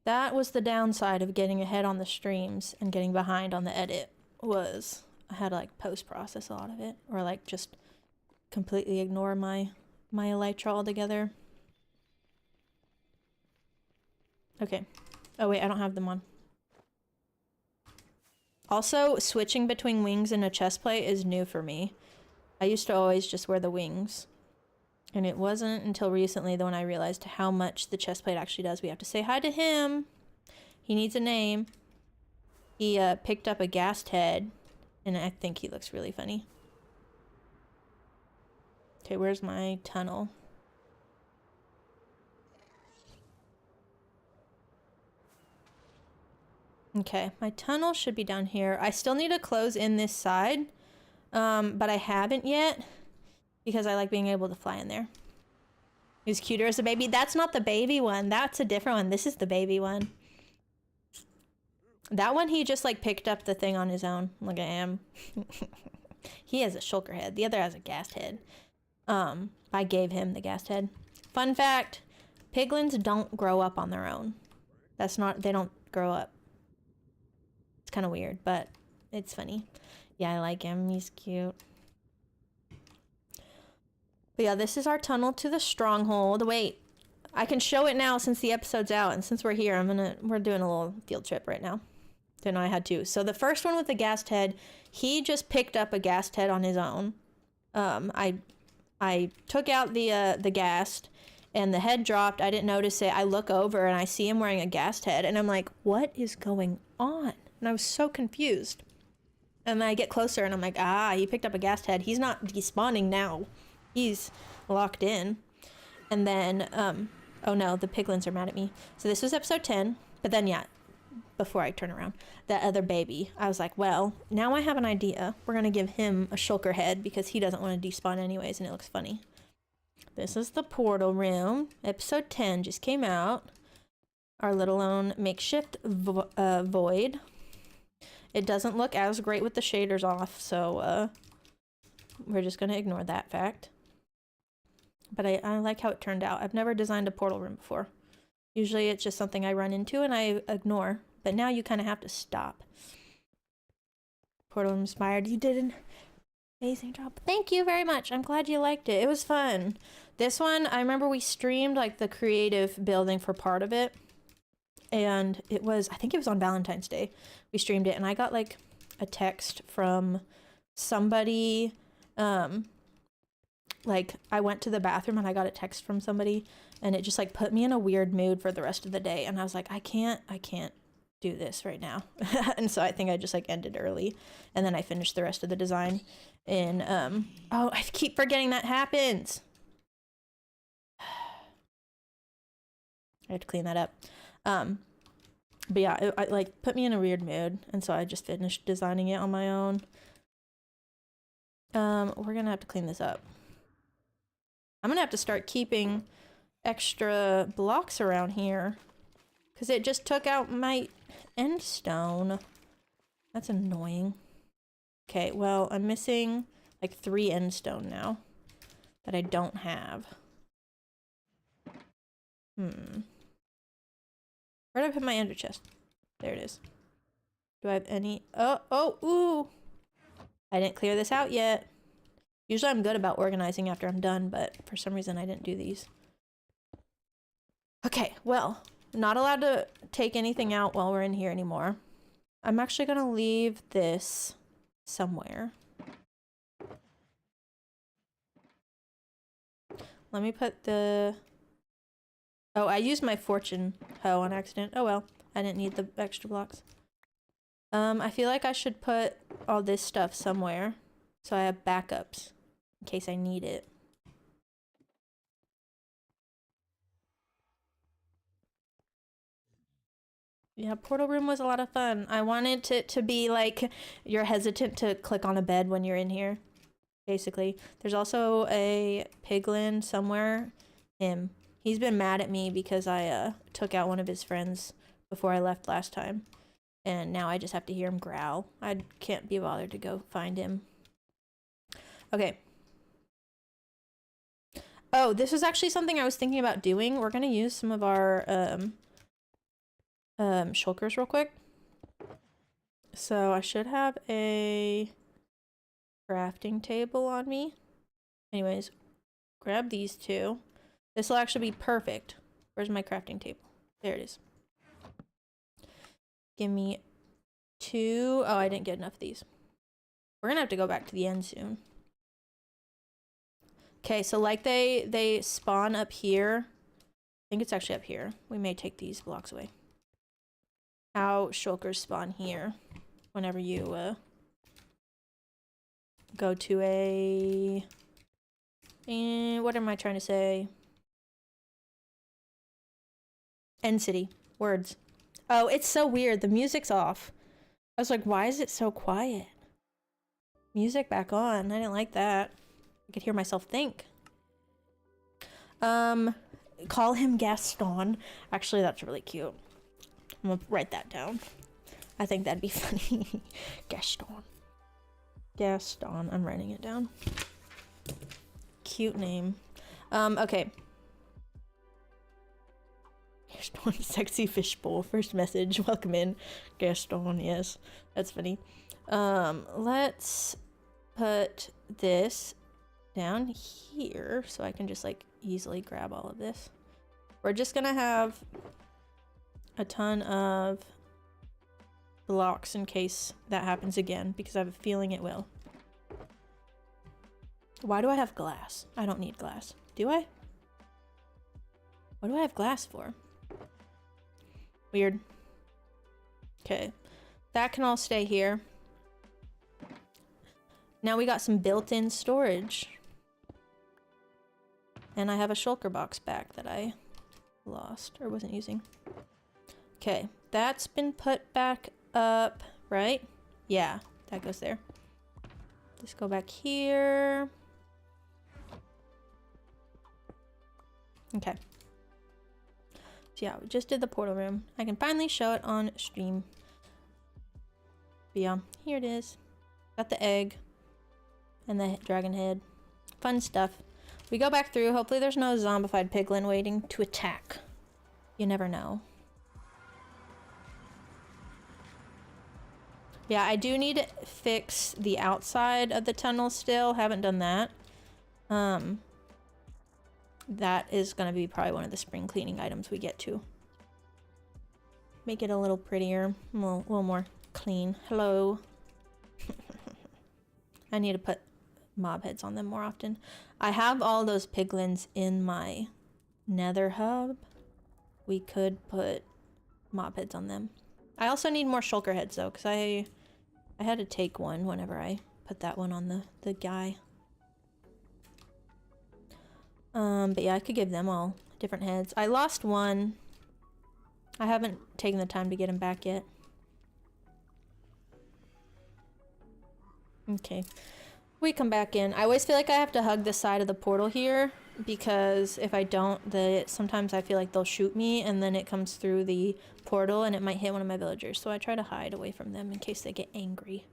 [SPEAKER 1] That was the downside of getting ahead on the streams and getting behind on the edit, was I had to, like, post-process a lot of it, or, like, just completely ignore my elytra altogether. Okay. Oh wait, I don't have them on. Also, switching between wings and a chest plate is new for me. I used to always just wear the wings. And it wasn't until recently that when I realized how much the chest plate actually does. We have to say hi to him. He needs a name. He picked up a gassed head, and I think he looks really funny. Okay, where's my tunnel? Okay, my tunnel should be down here. I still need to close in this side, but I haven't yet because I like being able to fly in there. He's cuter as a baby. That's not the baby one. That's a different one. This is the baby one. That one, he just, like, picked up the thing on his own. Look at him. He has a shulker head. The other has a gassed head. I gave him the gassed head. Fun fact, piglins don't grow up on their own. They don't grow up. It's kind of weird, but it's funny. Yeah, I like him. He's cute. But yeah, this is our tunnel to the stronghold. Wait, I can show it now since the episode's out, and since we're here, we're doing a little field trip right now. Didn't know I had to. So the first one with the ghast head, he just picked up a ghast head on his own. I took out the ghast, and the head dropped. I didn't notice it. I look over and I see him wearing a ghast head, and I'm like, what is going on? And I was so confused. And then I get closer and I'm like, he picked up a ghast head. He's not despawning now. He's locked in. And then, oh no, the piglins are mad at me. So this was episode 10, but then yeah, before I turn around, that other baby, I was like, well, now I have an idea. We're gonna give him a shulker head because he doesn't want to despawn anyways, and it looks funny. This is the portal room. Episode 10 just came out. Our little own makeshift void. It doesn't look as great with the shaders off, so we're just gonna ignore that fact. But I like how it turned out. I've never designed a portal room before. Usually it's just something I run into and I ignore, but now you kind of have to stop. Portal inspired. You did an amazing job. Thank you very much. I'm glad you liked it. It was fun. This one, I remember we streamed like the creative building for part of it. And it was, I think it was on Valentine's Day. We streamed it and I got like a text from somebody. Like I went to the bathroom and I got a text from somebody and it just like put me in a weird mood for the rest of the day. And I was like, I can't do this right now. And so I think I just like ended early and then I finished the rest of the design in, oh, I keep forgetting that happens. I have to clean that up. But yeah, it like put me in a weird mood. And so I just finished designing it on my own. We're gonna have to clean this up. I'm gonna have to start keeping extra blocks around here because it just took out my end stone. That's annoying. Okay, well, I'm missing like 3 end stone now that I don't have. Where did I put my ender chest? There it is. Do I have any? Ooh. I didn't clear this out yet. Usually I'm good about organizing after I'm done, but for some reason I didn't do these. Okay, well, not allowed to take anything out while we're in here anymore. I'm actually gonna leave this somewhere. Let me put the... Oh, I used my fortune hoe on accident. Oh well, I didn't need the extra blocks. I feel like I should put all this stuff somewhere so I have backups in case I need it. Yeah, portal room was a lot of fun. I wanted it to be like you're hesitant to click on a bed when you're in here, basically. There's also a piglin somewhere. Him. He's been mad at me because I took out one of his friends before I left last time. And now I just have to hear him growl. I can't be bothered to go find him. Okay. Oh, this is actually something I was thinking about doing. We're gonna use some of our shulkers real quick. So I should have a crafting table on me. Anyways, grab these 2. This will actually be perfect. Where's my crafting table? There it is. Give me 2. Oh, I didn't get enough of these. We're gonna have to go back to the end soon. Okay, so like they spawn up here. I think it's actually up here. We may take these blocks away. How shulkers spawn here whenever you go to a... what am I trying to say? End city. Words. Oh, it's so weird. The music's off. I was like, why is it so quiet? Music back on. I didn't like that. I could hear myself think. Call him Gaston. Actually, that's really cute. I'm gonna write that down. I think that'd be funny. Gaston. Gaston. I'm writing it down. Cute name. Okay. Gaston, sexy fishbowl. First message. Welcome in. Gaston, yes. That's funny. Let's put this down here so I can just like easily grab all of this. We're just gonna have a ton of blocks in case that happens again, because I have a feeling it will. Why do I have glass? I don't need glass. Do I? What do I have glass for? Weird. Okay. That can all stay here. Now we got some built-in storage. And I have a shulker box back that I lost or wasn't using. Okay, that's been put back up, right? Yeah, that goes there. Just go back here. Okay. So yeah, we just did the portal room. I can finally show it on stream. But yeah, here it is. Got the egg and the dragon head. Fun stuff. We go back through. Hopefully there's no zombified piglin waiting to attack. You never know. Yeah, I do need to fix the outside of the tunnel still. Haven't done that. That is going to be probably one of the spring cleaning items we get to. Make it a little prettier, a little more clean. Hello. I need to put mob heads on them more often. I have all those piglins in my nether hub. We could put mob heads on them. I also need more shulker heads though, because I had to take one whenever I put that one on the guy. But yeah, I could give them all different heads. I lost one. I haven't taken the time to get him back yet. Okay. We come back in. I always feel like I have to hug the side of the portal here, because if I don't, sometimes I feel like they'll shoot me and then it comes through the portal and it might hit one of my villagers. So I try to hide away from them in case they get angry.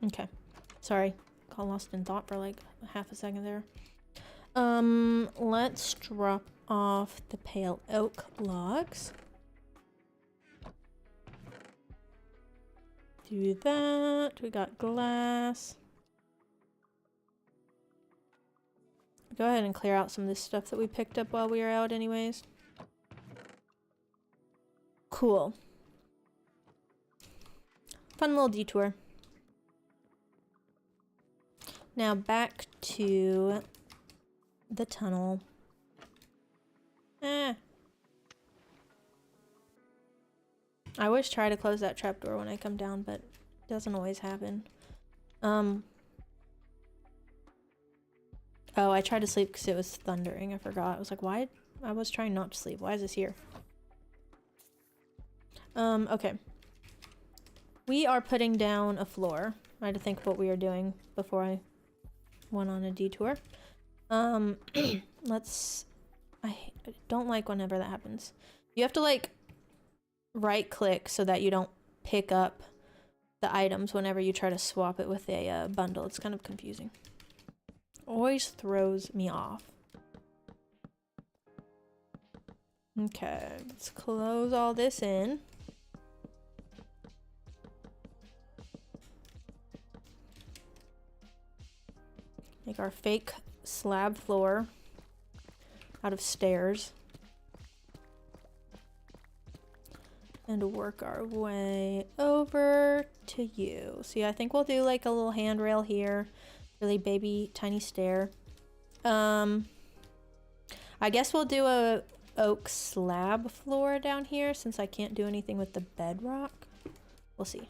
[SPEAKER 1] Okay. Sorry. Got lost in thought for like half a second there. Let's drop off the pale oak logs. Do that. We got glass. Go ahead and clear out some of this stuff that we picked up while we were out anyways. Cool. Fun little detour. Now back to the tunnel. I always try to close that trapdoor when I come down, but it doesn't always happen. Oh, I tried to sleep because it was thundering. I forgot. I was like, why? I was trying not to sleep. Why is this here? Okay. We are putting down a floor. I had to think of what we were doing before I went on a detour. I don't like whenever that happens. You have to like right click so that you don't pick up the items whenever you try to swap it with a bundle. It's kind of confusing. Always throws me off. Okay, let's close all this in. Make our fake slab floor out of stairs. And work our way over to you. So yeah, I think we'll do like a little handrail here. Really baby tiny stair. I guess we'll do a oak slab floor down here since I can't do anything with the bedrock. We'll see.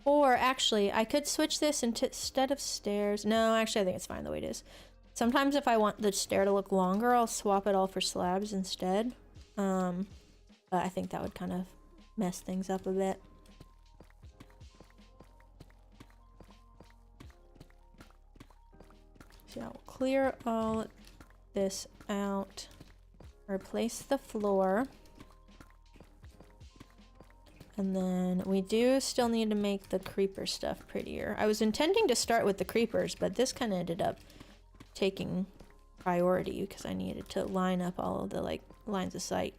[SPEAKER 1] Or actually, I could switch this instead of stairs. No, actually, I think it's fine the way it is. Sometimes if I want the stair to look longer, I'll swap it all for slabs instead. But I think that would kind of mess things up a bit. So I'll clear all this out. Replace the floor. And then we do still need to make the creeper stuff prettier. I was intending to start with the creepers, but this kind of ended up taking priority because I needed to line up all of the like lines of sight.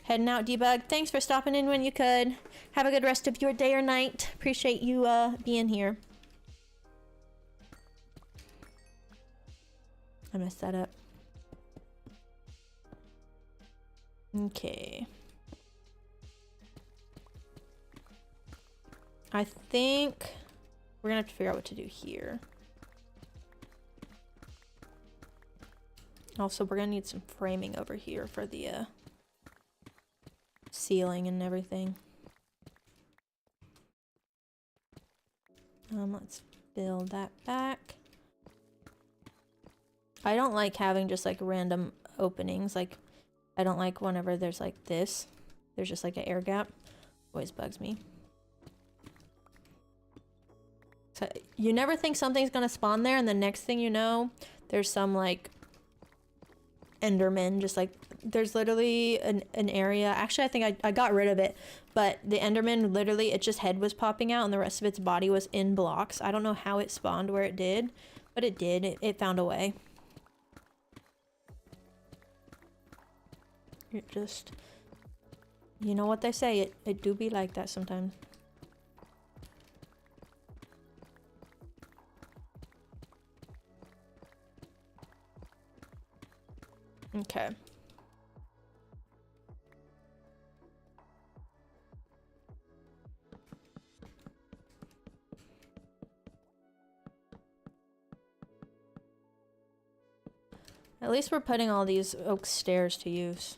[SPEAKER 1] Heading out, Debug. Thanks for stopping in when you could. Have a good rest of your day or night. Appreciate you being here. I messed that up. Okay. I think we're gonna have to figure out what to do here. Also, we're gonna need some framing over here for the ceiling and everything. Let's build that back. I don't like having just like random openings. Like, I don't like whenever there's like this. There's just like an air gap. Always bugs me. So you never think something's gonna spawn there, and the next thing you know, there's some like Enderman, just like there's literally an area. Actually, I think I got rid of it, but the Enderman literally, its just head was popping out and the rest of its body was in blocks. I don't know how it spawned where it did, but it did. It found a way. It just, you know what they say, it do be like that sometimes. Okay. At least we're putting all these oak stairs to use.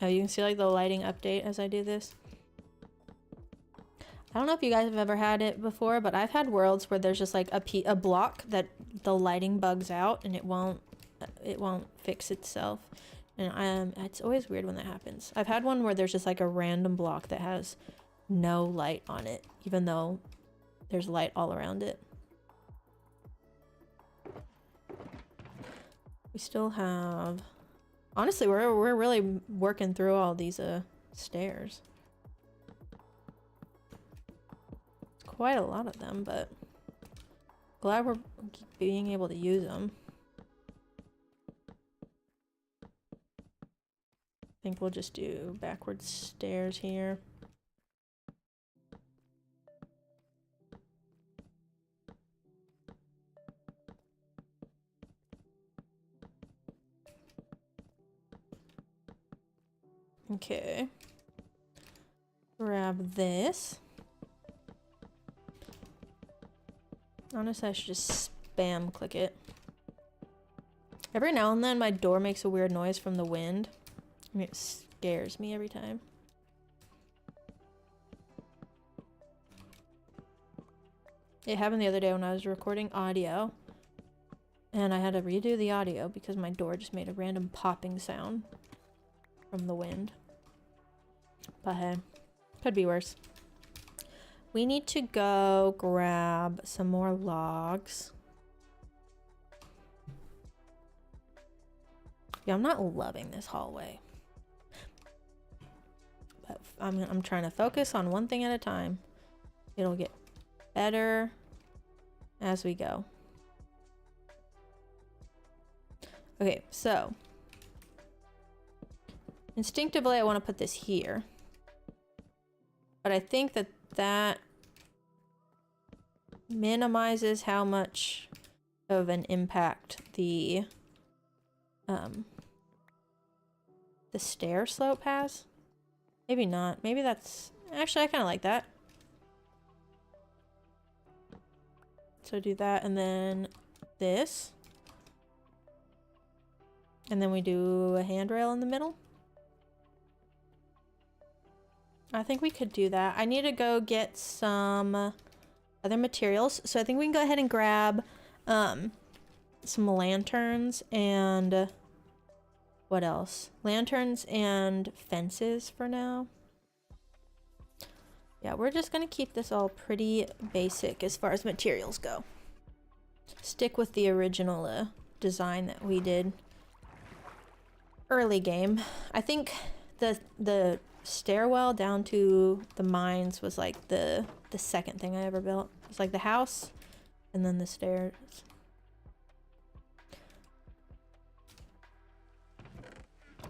[SPEAKER 1] Oh, you can see like the lighting update as I do this. I don't know if you guys have ever had it before, but I've had worlds where there's just like a block that the lighting bugs out and it won't fix itself. And it's always weird when that happens. I've had one where there's just like a random block that has no light on it, even though there's light all around it. We still have, honestly, we're really working through all these stairs. It's quite a lot of them, but glad we're being able to use them. I think we'll just do backwards stairs here. Okay. Grab this. Honestly, I should just spam click it. Every now and then my door makes a weird noise from the wind. I mean, it scares me every time. It happened the other day when I was recording audio. And I had to redo the audio because my door just made a random popping sound from the wind. But hey, could be worse. We need to go grab some more logs. Yeah, I'm not loving this hallway. But I'm trying to focus on one thing at a time. It'll get better as we go. Okay, so instinctively I want to put this here. But I think that that minimizes how much of an impact the stair slope has. Maybe not. Maybe that's... Actually, I kind of like that. So do that and then this. And then we do a handrail in the middle. I think we could do that. I need to go get some other materials. So I think we can go ahead and grab some lanterns and... What else? Lanterns and fences for now. Yeah, we're just gonna keep this all pretty basic as far as materials go. Stick with the original design that we did early game. I think the stairwell down to the mines was like the second thing I ever built. It's like the house and then the stairs.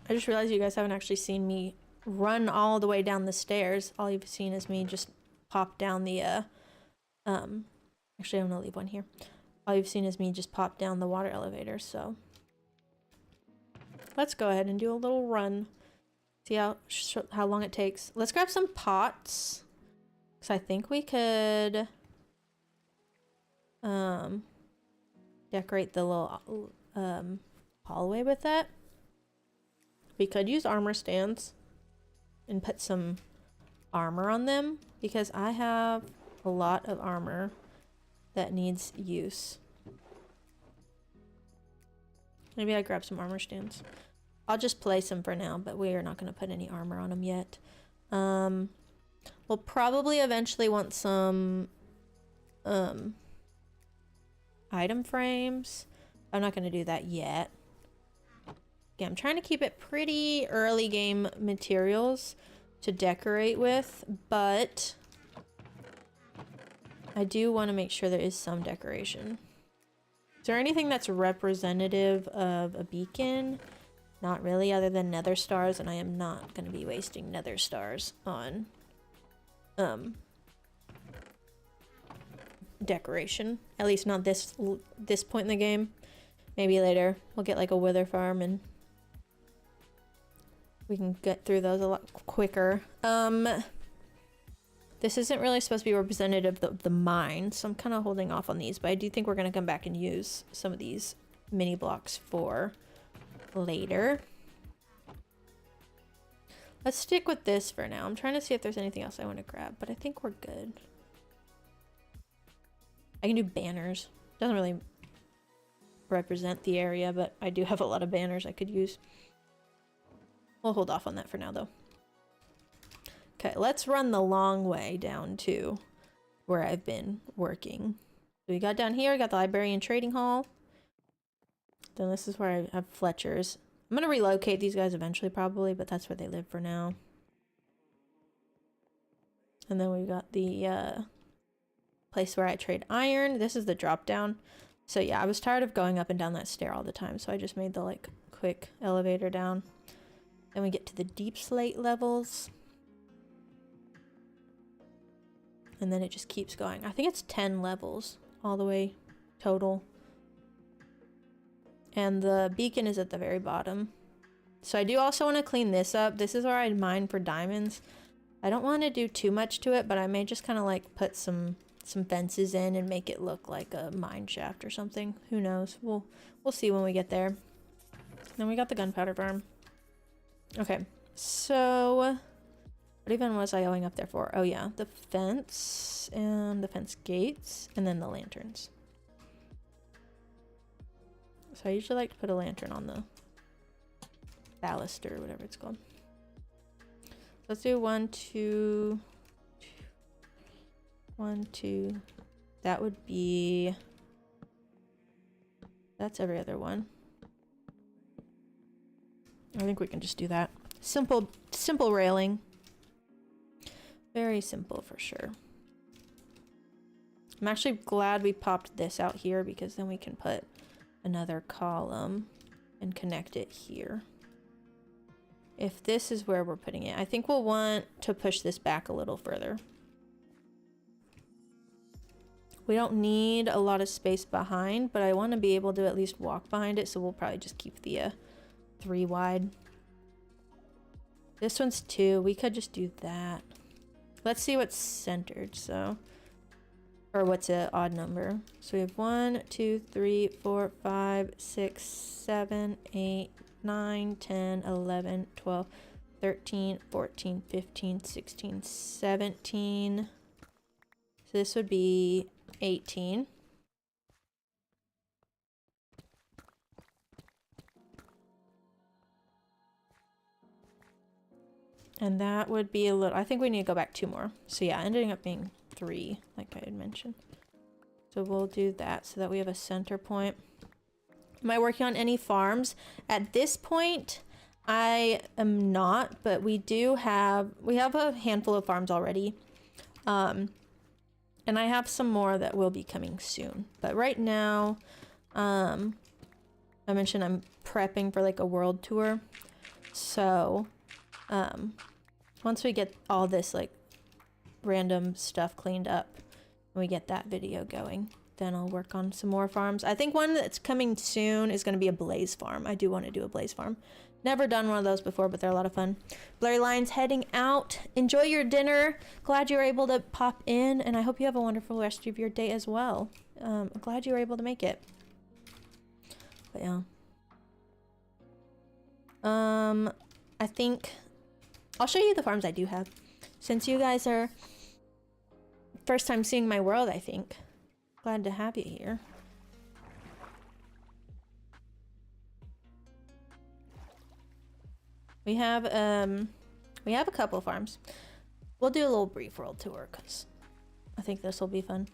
[SPEAKER 1] I just realized you guys haven't actually seen me run all the way down the stairs. All you've seen is me just pop down the actually I'm gonna leave one here. All you've seen is me just pop down the water elevator, so let's go ahead and do a little run. See how long it takes. Let's grab some pots, because I think we could decorate the little hallway with that. We could use armor stands and put some armor on them, because I have a lot of armor that needs use. Maybe I grab some armor stands. I'll just place them for now, but we are not going to put any armor on them yet. We'll probably eventually want some item frames. I'm not going to do that yet. Yeah, I'm trying to keep it pretty early game materials to decorate with, but I do want to make sure there is some decoration. Is there anything that's representative of a beacon? Not really, other than nether stars, and I am not going to be wasting nether stars on decoration. At least not this point in the game. Maybe later we'll get like a wither farm and we can get through those a lot quicker. This isn't really supposed to be representative of the mine, so I'm kind of holding off on these, but I do think we're going to come back and use some of these mini blocks for later. Let's stick with this for now. I'm trying to see if there's anything else I want to grab, but I think we're good. I can do banners. Doesn't really represent the area, but I do have a lot of banners I could use. We'll hold off on that for now, though. Okay, let's run the long way down to where I've been working. So we got down here, I got the librarian trading hall. Then this is where I have Fletcher's. I'm gonna relocate these guys eventually, probably, but that's where they live for now. And then we got the place where I trade iron. This is the drop down. So yeah, I was tired of going up and down that stair all the time, so I just made the like quick elevator down. Then we get to the deep slate levels. And then it just keeps going. I think it's 10 levels all the way total. And the beacon is at the very bottom. So I do also want to clean this up. This is where I mine for diamonds. I don't want to do too much to it, but I may just kind of like put some fences in and make it look like a mine shaft or something. Who knows? We'll see when we get there. Then we got the gunpowder farm. Okay, so what even was I going up there for? Oh yeah, the fence and the fence gates and then the lanterns. So I usually like to put a lantern on the baluster or whatever it's called. Let's do 1, 2, 1, 2. That would be, that's every other one. I think we can just do that. Simple railing. Very simple for sure. I'm actually glad we popped this out here because then we can put another column and connect it here. If this is where we're putting it, I think we'll want to push this back a little further. We don't need a lot of space behind, but I want to be able to at least walk behind it, so we'll probably just keep the 3 wide. This one's 2. We could just do that. Let's see what's centered, so, or what's an odd number. So we have 1, 2, 3, 4, 5, 6, 7, 8, 9, 10, 11, 12, 13, 14, 15, 16, 17. So this would be 18. And that would be a little, I think we need to go back 2 more. So yeah, ending up being 3, like I had mentioned. So we'll do that so that we have a center point. Am I working on any farms? At this point, I am not, but we have a handful of farms already. And I have some more that will be coming soon. But right now, I mentioned I'm prepping for like a world tour. So, once we get all this like random stuff cleaned up and we get that video going, then I'll work on some more farms. I think one that's coming soon is going to be a blaze farm. I do want to do a blaze farm. Never done one of those before, but they're a lot of fun. Blurry Lines heading out. Enjoy your dinner. Glad you were able to pop in, and I hope you have a wonderful rest of your day as well. I'm glad you were able to make it. But yeah. I think I'll show you the farms I do have. Since you guys are first time seeing my world, I think. Glad to have you here. We have a couple of farms. We'll do a little brief world tour because I think this will be fun.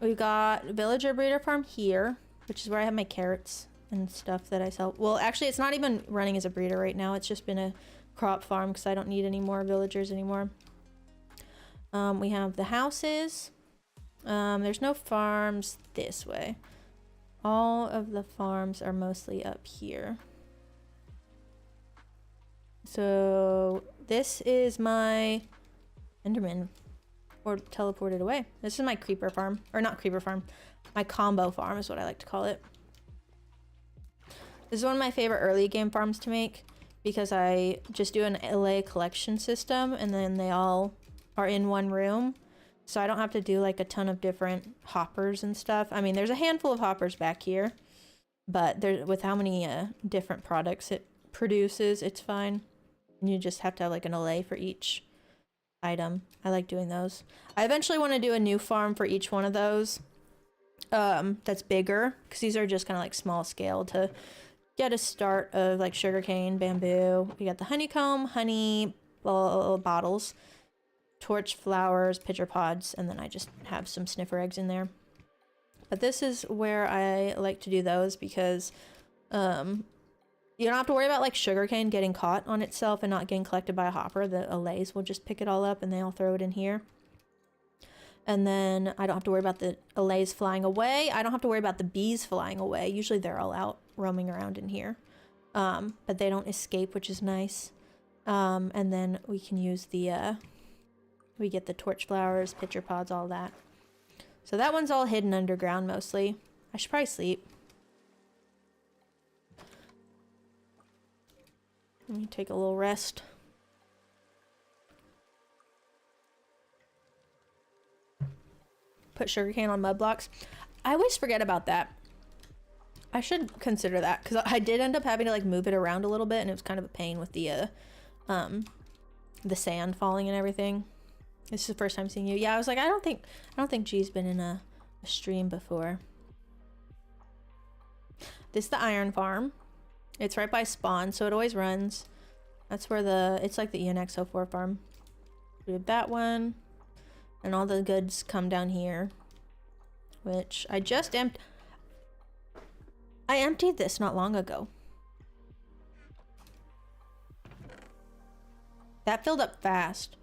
[SPEAKER 1] We've got villager breeder farm here, which is where I have my carrots and stuff that I sell. Well, actually, it's not even running as a breeder right now. It's just been a crop farm because I don't need any more villagers anymore. We have the houses. There's no farms this way. All of the farms are mostly up here. So this is my Enderman, or teleported away. This is my creeper farm, or not creeper farm, my combo farm is what I like to call it. This is one of my favorite early game farms to make because I just do an LA collection system and then they all are in one room. So I don't have to do like a ton of different hoppers and stuff. I mean, there's a handful of hoppers back here, but there, with how many different products it produces, it's fine. You just have to have like an LA for each item. I like doing those. I eventually want to do a new farm for each one of those. That's bigger because these are just kind of like small scale to get a start of like sugarcane, bamboo. We got the honeycomb, honey bottles, torch flowers, pitcher pods, and then I just have some sniffer eggs in there. But this is where I like to do those because you don't have to worry about like sugarcane getting caught on itself and not getting collected by a hopper. The allays will just pick it all up and they'll throw it in here. And then I don't have to worry about the allays flying away. I don't have to worry about the bees flying away. Usually they're all out roaming around in here. But they don't escape, which is nice. And then we can use the, we get the torch flowers, pitcher pods, all that. So that one's all hidden underground mostly. I should probably sleep. Let me take a little rest. Put sugarcane on mud blocks. I always forget about that. I should consider that because I did end up having to like move it around a little bit and it was kind of a pain with the sand falling and everything. This is the first time seeing you. Yeah, I was like, I don't think G's been in a stream before. This is the iron farm. It's right by spawn, so it always runs. That's where it's like the ENX04 farm. We have that one. And all the goods come down here. Which I just I emptied this not long ago. That filled up fast.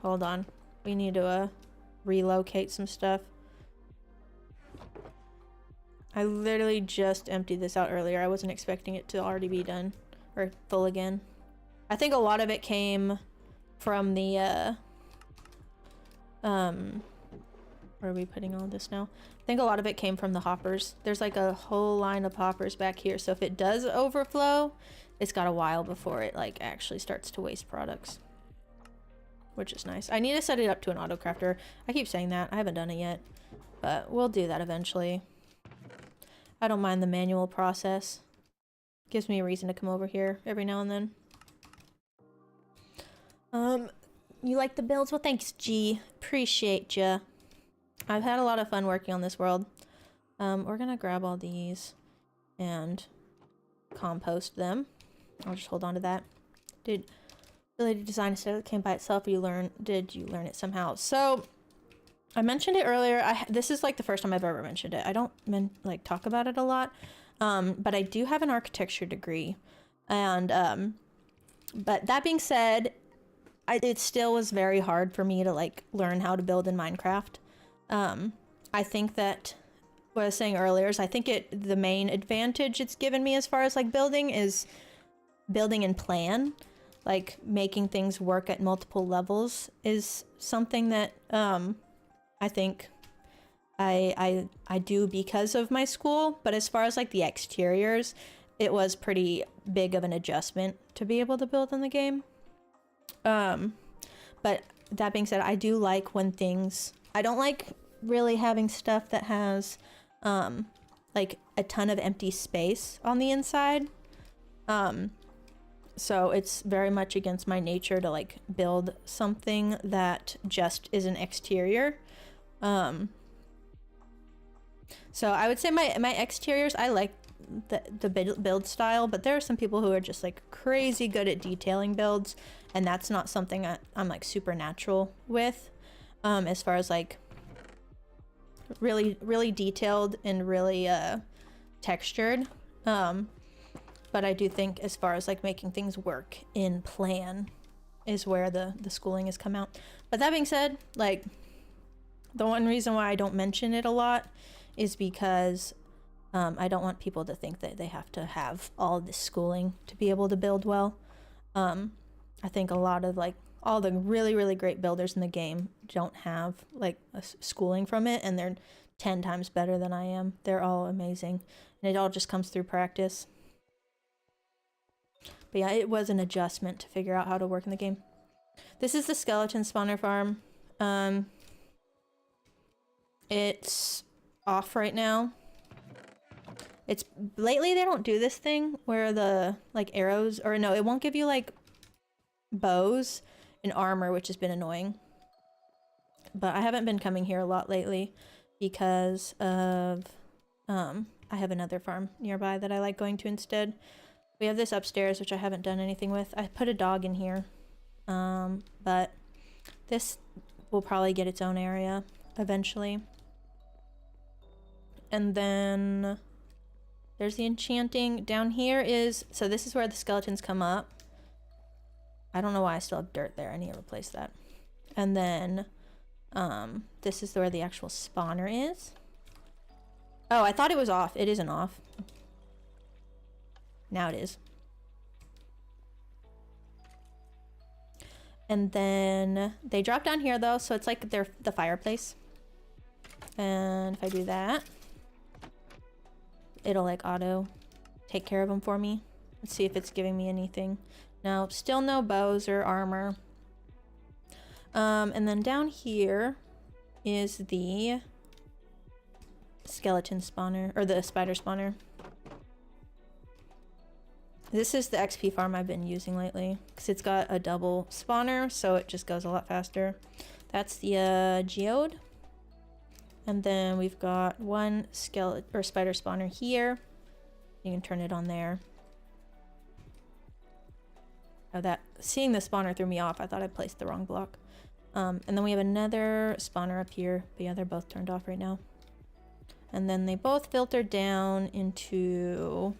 [SPEAKER 1] Hold on. We need to relocate some stuff. I literally just emptied this out earlier. I wasn't expecting it to already be done or full again. I think a lot of it came from the where are we putting all this now? I think a lot of it came from the hoppers. There's like a whole line of hoppers back here, so if it does overflow, it's got a while before it like actually starts to waste products, which is nice. I need to set it up to an auto crafter. I keep saying that. I haven't done it yet, but we'll do that eventually. I don't mind the manual process. Gives me a reason to come over here every now and then. You like the builds? Well, thanks, G. Appreciate ya. I've had a lot of fun working on this world. We're gonna grab all these and compost them. I'll just hold on to that. Dude, ability to design a set that came by itself, or did you learn it somehow? So I mentioned it earlier. This is like the first time I've ever mentioned it. I don't like talk about it a lot, but I do have an architecture degree, and but that being said, it still was very hard for me to like learn how to build in Minecraft. I think that what I was saying earlier is I think the main advantage it's given me as far as like building is building in plan, like making things work at multiple levels is something that I think I do because of my school. But as far as like the exteriors, it was pretty big of an adjustment to be able to build in the game. But that being said, I do like when I don't like really having stuff that has like a ton of empty space on the inside. So it's very much against my nature to like build something that just is an exterior. So I would say my exteriors, I like the build style, but there are some people who are just like crazy good at detailing builds, and that's not something I'm like super natural with, as far as like really detailed and really textured. But I do think as far as like making things work in plan is where the schooling has come out. But that being said, like the one reason why I don't mention it a lot is because I don't want people to think that they have to have all this schooling to be able to build well. I think a lot of like all the really great builders in the game don't have like a schooling from it, and they're 10 times better than I am. They're all amazing, and it all just comes through practice. But yeah, it was an adjustment to figure out how to work in the game. This is the skeleton spawner farm. It's off right now. It's lately they don't do this thing where the like arrows, or no, it won't give you like bows and armor, which has been annoying. But I haven't been coming here a lot lately because of I have another farm nearby that I like going to instead. We have this upstairs, which I haven't done anything with. I put a dog in here, but this will probably get its own area eventually. And then there's the enchanting. Down here is, so this is where the skeletons come up. I don't know why I still have dirt there. I need to replace that. And then this is where the actual spawner is. Oh, I thought it was off. It isn't off. Now it is. And then they drop down here though, so it's like they're the fireplace. And if I do that, it'll like auto take care of them for me. Let's see if it's giving me anything. No, still no bows or armor. And then down here is the skeleton spawner, or the spider spawner. This is the XP farm I've been using lately because it's got a double spawner, so it just goes a lot faster. That's the geode. And then we've got one skeleton or spider spawner here. You can turn it on there. Oh, seeing the spawner threw me off. I thought I placed the wrong block. And then we have another spawner up here. But yeah, they're both turned off right now. And then they both filter down into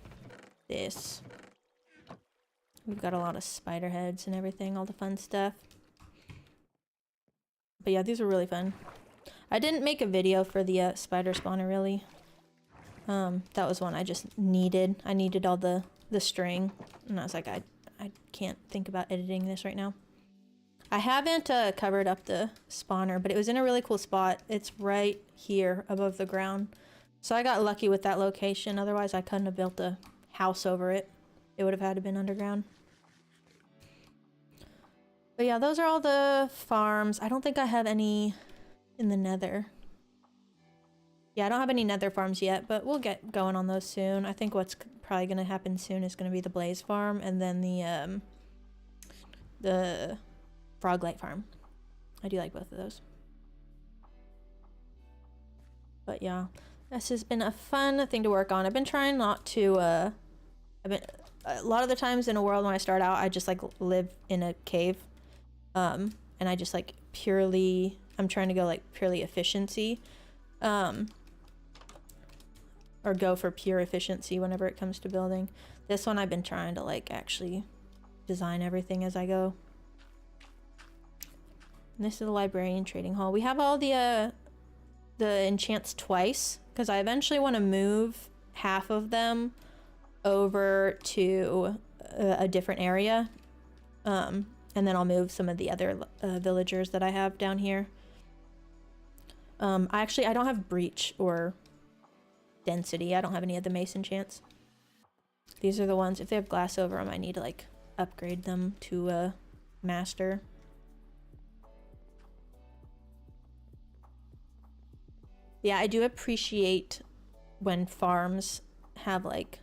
[SPEAKER 1] this. We've got a lot of spider heads and everything, all the fun stuff. But yeah, these are really fun. I didn't make a video for the spider spawner really. That was one I just needed. I needed all the string, and I was like, I can't think about editing this right now. I haven't covered up the spawner, but it was in a really cool spot. It's right here above the ground. So I got lucky with that location. Otherwise, I couldn't have built a house over it. It would have had to been underground. But yeah, those are all the farms. I don't think I have any in the nether. Yeah, I don't have any nether farms yet, but we'll get going on those soon. I think what's probably going to happen soon is going to be the blaze farm and then the froglight farm. I do like both of those. But yeah, this has been a fun thing to work on. I've been trying not to a lot of the times in a world when I start out, I just like live in a cave, and I just like purely, I'm trying to go like purely efficiency, or go for pure efficiency whenever it comes to building. This one I've been trying to like actually design everything as I go. And this is the librarian trading hall. We have all the enchants twice because I eventually want to move half of them over to a different area, and then I'll move some of the other villagers that I have down here. I don't have breach or density. I don't have any of the mason chants. These are the ones, if they have glass over them, I need to like upgrade them to a master. Yeah, I do appreciate when farms have like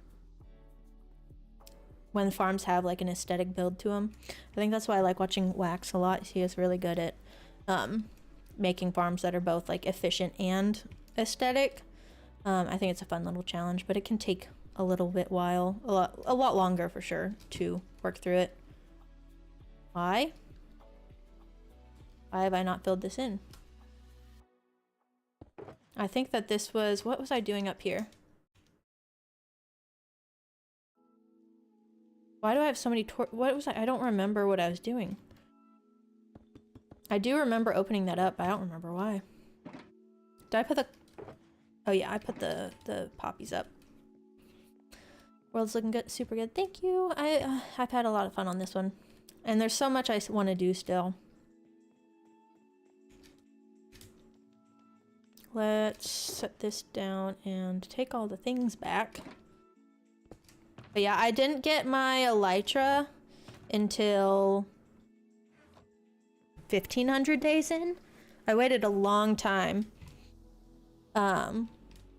[SPEAKER 1] an aesthetic build to them. I think that's why I like watching Wax a lot. He is really good at making farms that are both like efficient and aesthetic. I think it's a fun little challenge, but it can take a little bit while, a lot longer for sure to work through it. Why have I not filled this in? I think that this was, what was I doing up here? Why do I have so many what was I don't remember what I was doing. I do remember opening that up, but I don't remember why. Did I put the, oh yeah, I put the poppies up. World's looking good, super good. Thank you. I've had a lot of fun on this one. And there's so much I want to do still. Let's set this down and take all the things back. But yeah, I didn't get my elytra until 1500 days in. I waited a long time.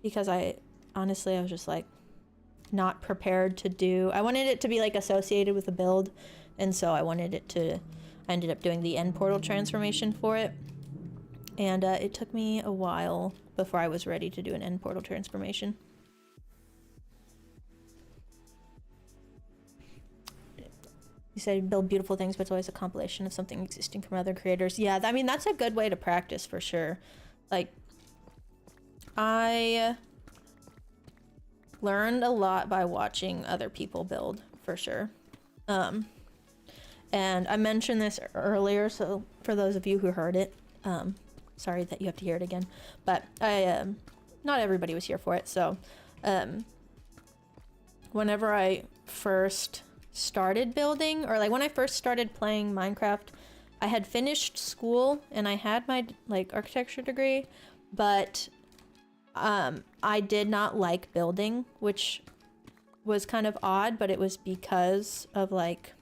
[SPEAKER 1] Because I was just like not prepared to do, I wanted it to be like associated with a build. And so I ended up doing the end portal transformation for it. And it took me a while before I was ready to do an end portal transformation. You said build beautiful things, but it's always a compilation of something existing from other creators. Yeah, I mean, that's a good way to practice for sure. Like, I learned a lot by watching other people build, for sure. And I mentioned this earlier, so for those of you who heard it, sorry that you have to hear it again, but not everybody was here for it. So whenever I first started building, or like when I first started playing Minecraft, I had finished school and I had my like architecture degree, but I did not like building, which was kind of odd, but it was because of like,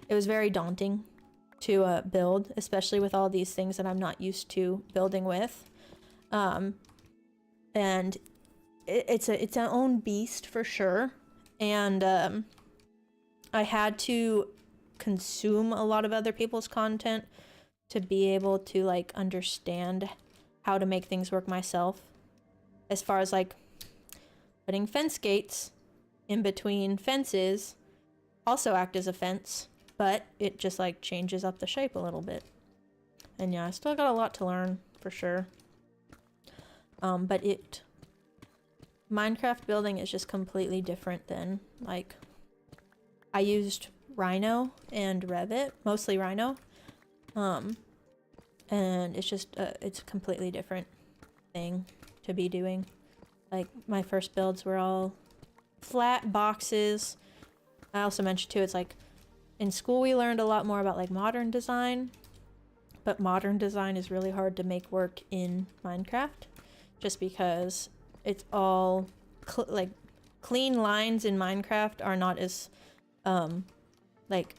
[SPEAKER 1] it was very daunting to build, especially with all these things that I'm not used to building with. And it's its own beast for sure. And I had to consume a lot of other people's content to be able to like understand how to make things work myself. As far as like putting fence gates in between fences also act as a fence, but it just like changes up the shape a little bit. And yeah, I still got a lot to learn for sure. But Minecraft building is just completely different than like, I used Rhino and Revit, mostly Rhino. And it's just, it's a completely different thing to be doing. Like my first builds were all flat boxes. I also mentioned too, it's like in school we learned a lot more about like modern design, but modern design is really hard to make work in Minecraft just because it's all like clean lines in Minecraft are not as like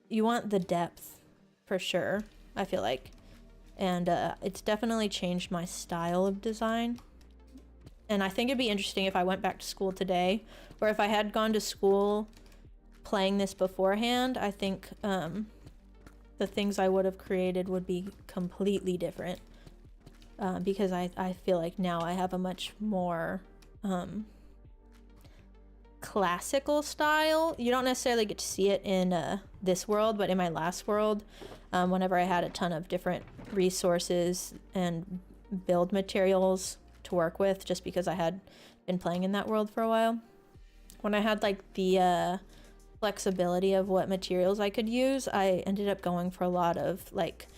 [SPEAKER 1] you want the depth for sure, I feel like. And it's definitely changed my style of design. And I think it'd be interesting if I went back to school today, or if I had gone to school playing this beforehand. I think the things I would have created would be completely different. Because I feel like now I have a much more classical style. You don't necessarily get to see it in this world, but in my last world, whenever I had a ton of different resources and build materials to work with, just because I had been playing in that world for a while, when I had like the flexibility of what materials I could use, I ended up going for a lot of like,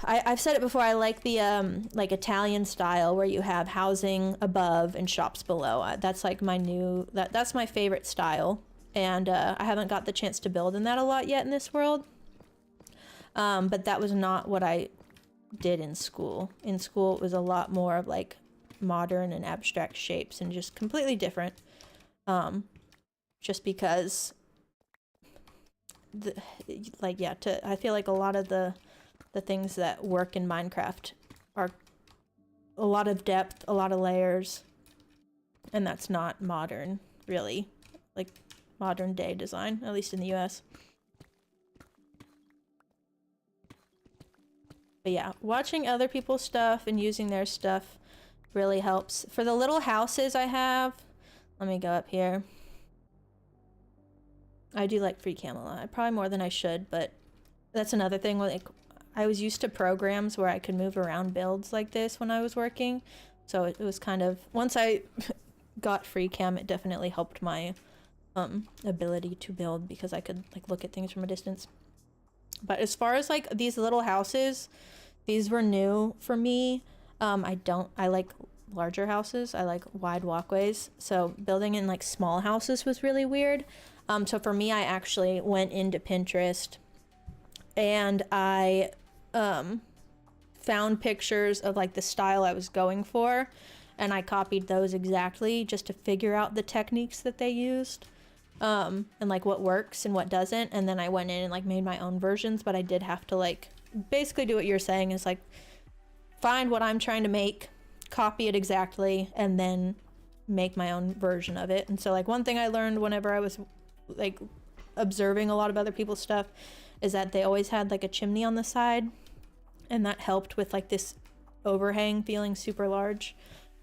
[SPEAKER 1] I've said it before, I like the like Italian style where you have housing above and shops below. That's like my new, that's my favorite style. And I haven't got the chance to build in that a lot yet in this world. But that was not what I did in school. In school, it was a lot more of like modern and abstract shapes and just completely different. Just because I feel like a lot of the things that work in Minecraft are a lot of depth, a lot of layers, and that's not modern, really, like modern day design, at least in the US. But yeah, watching other people's stuff and using their stuff really helps. For the little houses I have, let me go up here. I do like Freecam a lot, probably more than I should, but that's another thing. Like, I was used to programs where I could move around builds like this when I was working, so it was kind of, once I got Freecam, it definitely helped my ability to build, because I could like look at things from a distance. But as far as like these little houses, these were new for me. I like larger houses. I like wide walkways. So building in like small houses was really weird. So for me, I actually went into Pinterest and I found pictures of like the style I was going for, and I copied those exactly just to figure out the techniques that they used, and like what works and what doesn't. And then I went in and like made my own versions, but I did have to like basically do what you're saying, is like find what I'm trying to make, copy it exactly, and then make my own version of it. And so like one thing I learned whenever I was like observing a lot of other people's stuff is that they always had like a chimney on the side, and that helped with like this overhang feeling super large.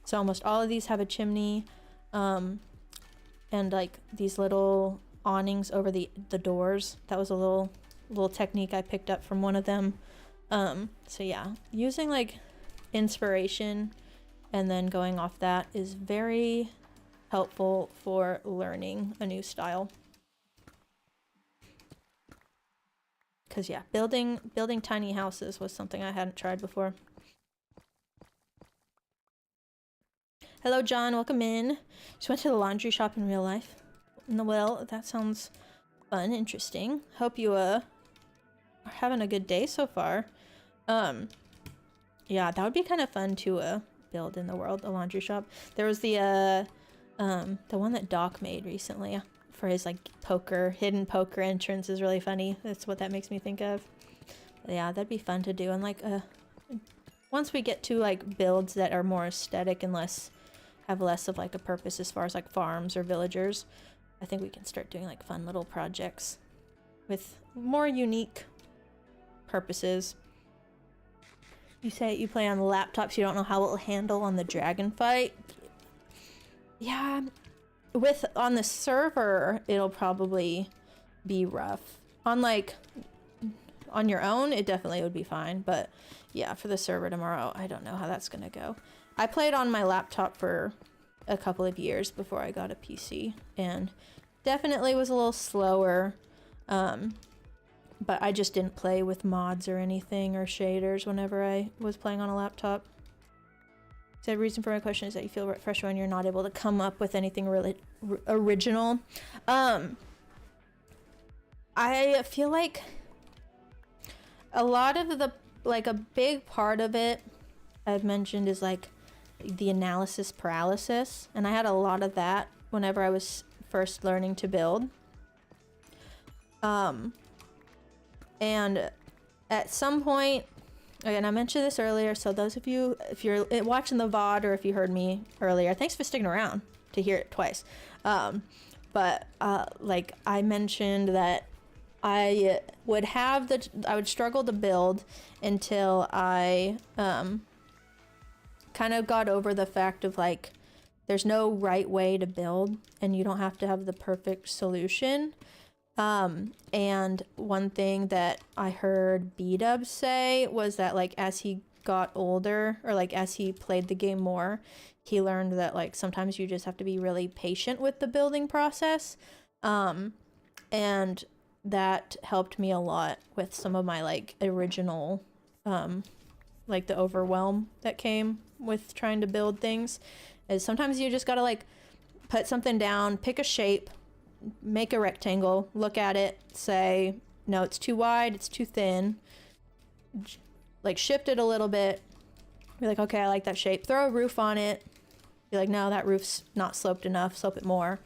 [SPEAKER 1] So almost all of these have a chimney, and like these little awnings over the doors. That was a little technique I picked up from one of them. So yeah, using like inspiration and then going off that is very helpful for learning a new style. Because yeah, building tiny houses was something I hadn't tried before. Hello, John. Welcome in. Just went to the laundry shop in real life. Well, that sounds fun, interesting. Hope you are having a good day so far. Yeah, that would be kind of fun to build in the world, a laundry shop. There was the one that Doc made recently for his like hidden poker entrance is really funny. That's what that makes me think of. But yeah, that'd be fun to do. And like once we get to like builds that are more aesthetic and have less of like a purpose as far as like farms or villagers, I think we can start doing like fun little projects with more unique purposes. You say you play on the laptops, you don't know how it'll handle on the dragon fight. Yeah, on the server, it'll probably be rough. On your own, it definitely would be fine. But yeah, for the server tomorrow, I don't know how that's gonna go. I played on my laptop for a couple of years before I got a PC, and definitely was a little slower. But I just didn't play with mods or anything or shaders whenever I was playing on a laptop. So the reason for my question is that you feel fresh when you're not able to come up with anything really original. I feel like a lot of a big part of it I've mentioned is like the analysis paralysis, and I had a lot of that whenever I was first learning to build. And at some point, again, I mentioned this earlier, so those of you, if you're watching the VOD or if you heard me earlier, thanks for sticking around to hear it twice. But like I mentioned that I would struggle to build until I kind of got over the fact of like there's no right way to build, and you don't have to have the perfect solution. And one thing that I heard B-Dub say was that, like, as he got older, or like as he played the game more, he learned that like sometimes you just have to be really patient with the building process. And that helped me a lot with some of my like original like the overwhelm that came with trying to build things, is sometimes you just gotta like put something down, pick a shape, make a rectangle, look at it, say, no, it's too wide, it's too thin, like shift it a little bit, be like, okay, I like that shape, throw a roof on it, be like, no, that roof's not sloped enough, slope it more.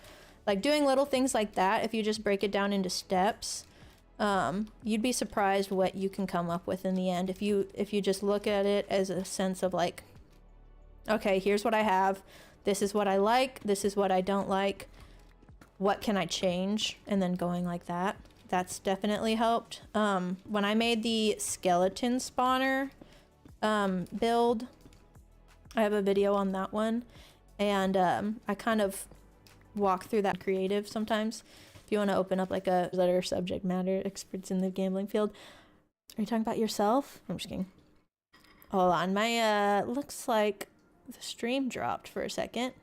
[SPEAKER 1] Like doing little things like that, if you just break it down into steps, you'd be surprised what you can come up with in the end. If you just look at it as a sense of like, okay, here's what I have, this is what I like, this is what I don't like, what can I change, and then going like that. That's definitely helped. When I made the skeleton spawner build, I have a video on that one, and I kind of walk through that creative sometimes. If you want to open up like a letter subject matter experts in the gambling field. Are you talking about yourself? I'm just kidding. Hold on, my looks like the stream dropped for a second.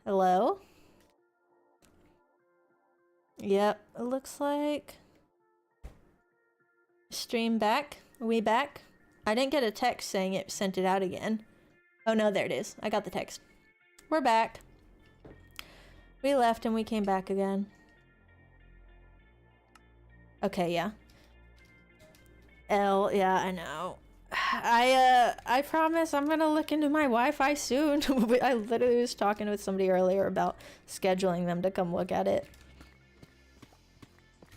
[SPEAKER 1] Hello? Yep, it looks like stream back. Are we back? I didn't get a text saying it sent it out again. Oh no, there it is. I got the text. We're back. We left and we came back again. Okay, yeah. Yeah, I know. I promise I'm gonna look into my Wi-Fi soon. I literally was talking with somebody earlier about scheduling them to come look at it.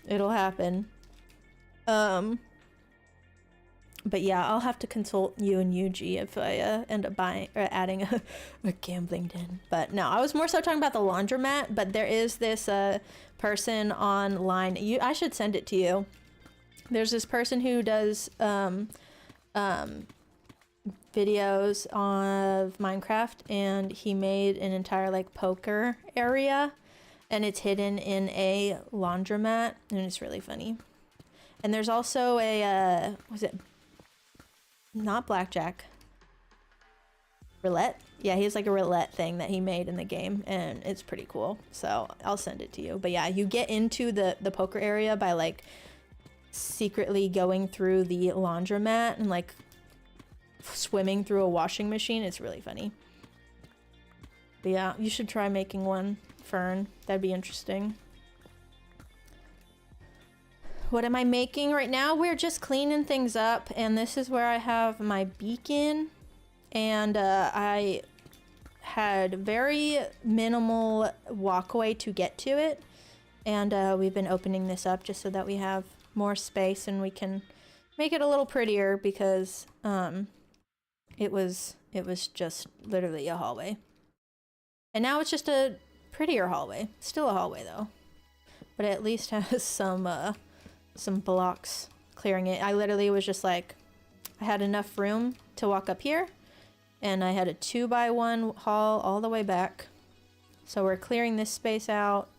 [SPEAKER 1] It'll happen. But yeah, I'll have to consult you and UG if I end up buying or adding a gambling den. But no, I was more so talking about the laundromat. But there is this person online. I should send it to you. There's this person who does videos of Minecraft, and he made an entire like poker area, and it's hidden in a laundromat, and it's really funny. And there's also a was it not blackjack, roulette? Yeah, he has like a roulette thing that he made in the game, and it's pretty cool, so I'll send it to you. But yeah, you get into the poker area by like secretly going through the laundromat and like swimming through a washing machine. It's really funny. But yeah, you should try making one, Fern. That'd be interesting. What am I making right now? We're just cleaning things up, and this is where I have my beacon, and I had very minimal walkway to get to it, and we've been opening this up just so that we have more space and we can make it a little prettier, because it was just literally a hallway, and now it's just a prettier hallway. Still a hallway though, but it at least has some blocks clearing it. I literally was just like, I had enough room to walk up here, and I had a 2x1 hall all the way back, so we're clearing this space out.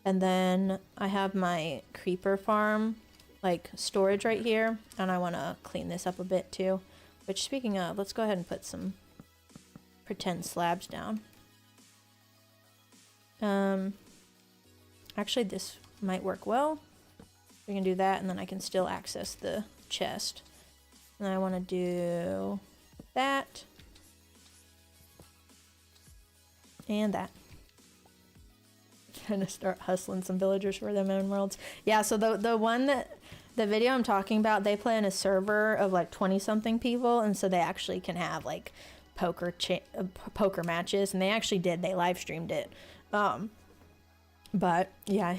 [SPEAKER 1] And then I have my creeper farm like storage right here, and I want to clean this up a bit too. Which, speaking of, let's go ahead and put some pretend slabs down. Actually this might work well. We can do that, and then I can still access the chest. And I want to do that and that. Trying to start hustling some villagers for them emeralds. Yeah, so the one that the video I'm talking about, they play in a server of like 20 something people, and so they actually can have like poker matches, and they actually did. They live streamed it. But yeah,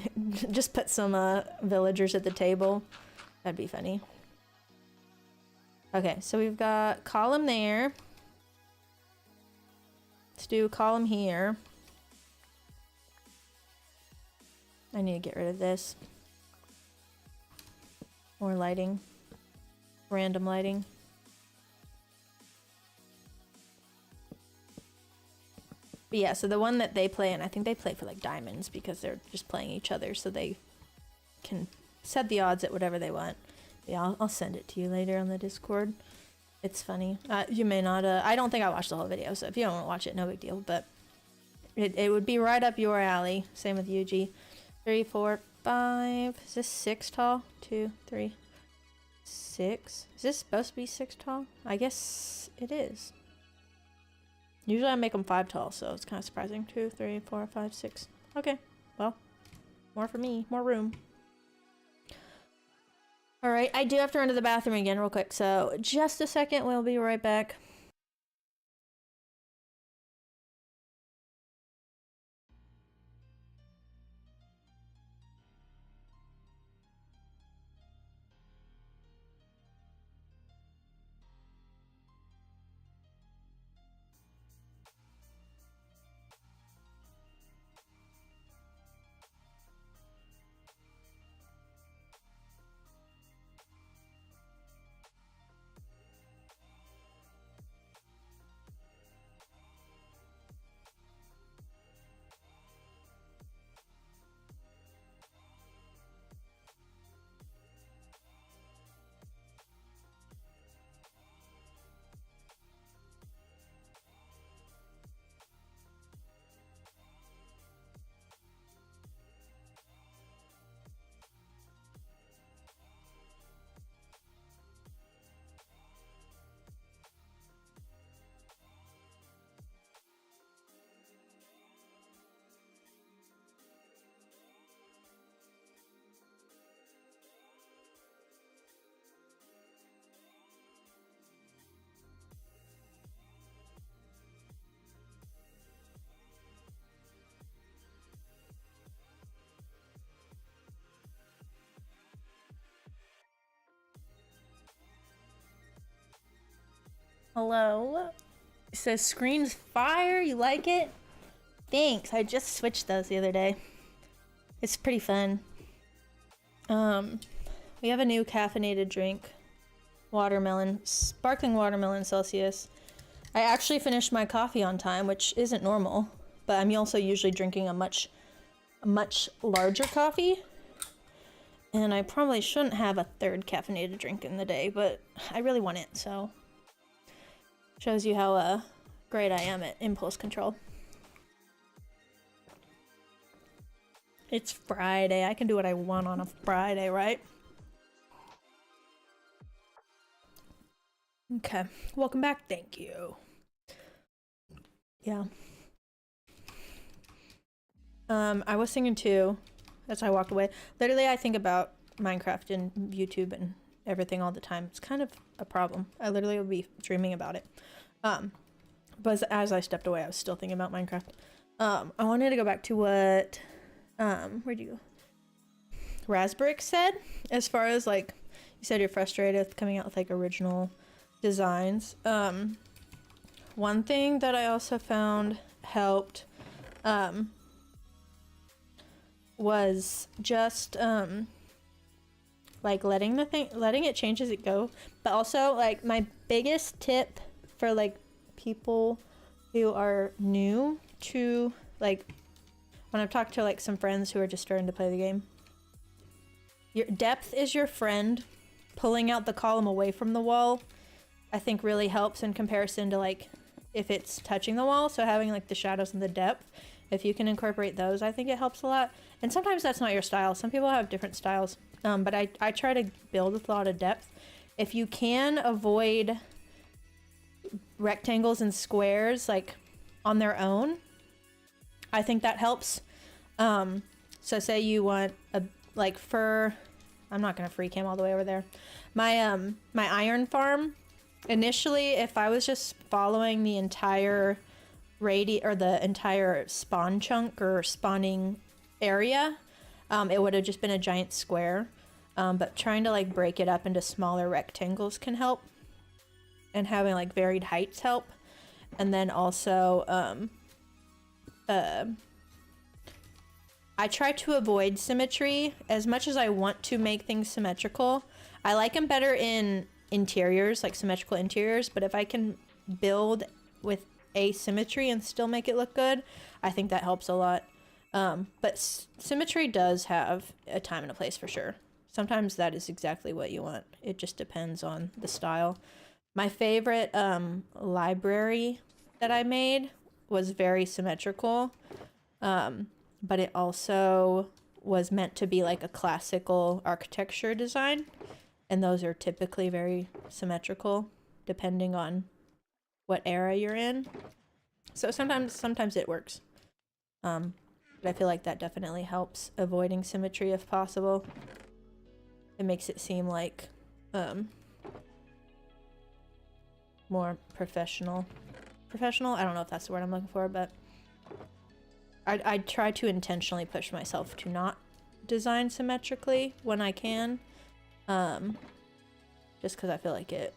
[SPEAKER 1] just put some villagers at the table. That'd be funny. Okay, so we've got column there. Let's do a column here. I need to get rid of this. More lighting. Random lighting. But yeah, so the one that they play, and I think they play for like diamonds because they're just playing each other, so they can set the odds at whatever they want. Yeah, I'll send it to you later on the Discord. It's funny. You may not, I don't think I watched the whole video, so if you don't want to watch it, no big deal, but it would be right up your alley. Same with UG. 3, 4, 5. Is this 6 tall? 2, 3, 6. Is this supposed to be 6 tall? I guess it is. Usually I make them 5 tall, so it's kind of surprising. 2, 3, 4, 5, 6. Okay, well, more for me, more room. All right, I do have to run to the bathroom again real quick, so just a second, we'll be right back. Hello. It says screen's fire. You like it? Thanks. I just switched those the other day. It's pretty fun. We have a new caffeinated drink. Watermelon. Sparkling watermelon Celsius. I actually finished my coffee on time, which isn't normal. But I'm also usually drinking a much larger coffee. And I probably shouldn't have a 3rd caffeinated drink in the day, but I really want it, so... Shows you how great I am at impulse control. It's Friday. I can do what I want on a Friday, right? Okay. Welcome back. Thank you. Yeah. I was thinking too, as I walked away. Literally, I think about Minecraft and YouTube and everything all the time. It's kind of a problem. I literally would be dreaming about it. But as I stepped away, I was still thinking about Minecraft. I wanted to go back to what, where'd you go? Raspberry said, as far as like, you said you're frustrated with coming out with like original designs. One thing that I also found helped, was just, like letting it change as it go. But also like my biggest tip for like people who are new to like, when I've talked to like some friends who are just starting to play the game, your depth is your friend. Pulling out the column away from the wall, I think really helps in comparison to like if it's touching the wall. So having like the shadows and the depth, if you can incorporate those, I think it helps a lot. And sometimes that's not your style. Some people have different styles. But I try to build with a lot of depth. If you can avoid rectangles and squares like on their own, I think that helps. So say you want a like fur, I'm not gonna free cam all the way over there. My my iron farm, initially if I was just following the entire or the entire spawn chunk or spawning area, it would have just been a giant square. But trying to like break it up into smaller rectangles can help, and having like varied heights help. And then also I try to avoid symmetry as much as I want to make things symmetrical. I like them better in interiors, like symmetrical interiors, but if I can build with asymmetry and still make it look good, I think that helps a lot. But symmetry does have a time and a place for sure. Sometimes that is exactly what you want. It just depends on the style. My favorite library that I made was very symmetrical, but it also was meant to be like a classical architecture design, and those are typically very symmetrical depending on what era you're in. So sometimes it works. But I feel like that definitely helps avoiding symmetry if possible. It makes it seem like more professional. I don't know if that's the word I'm looking for, but I try to intentionally push myself to not design symmetrically when I can, just because I feel like it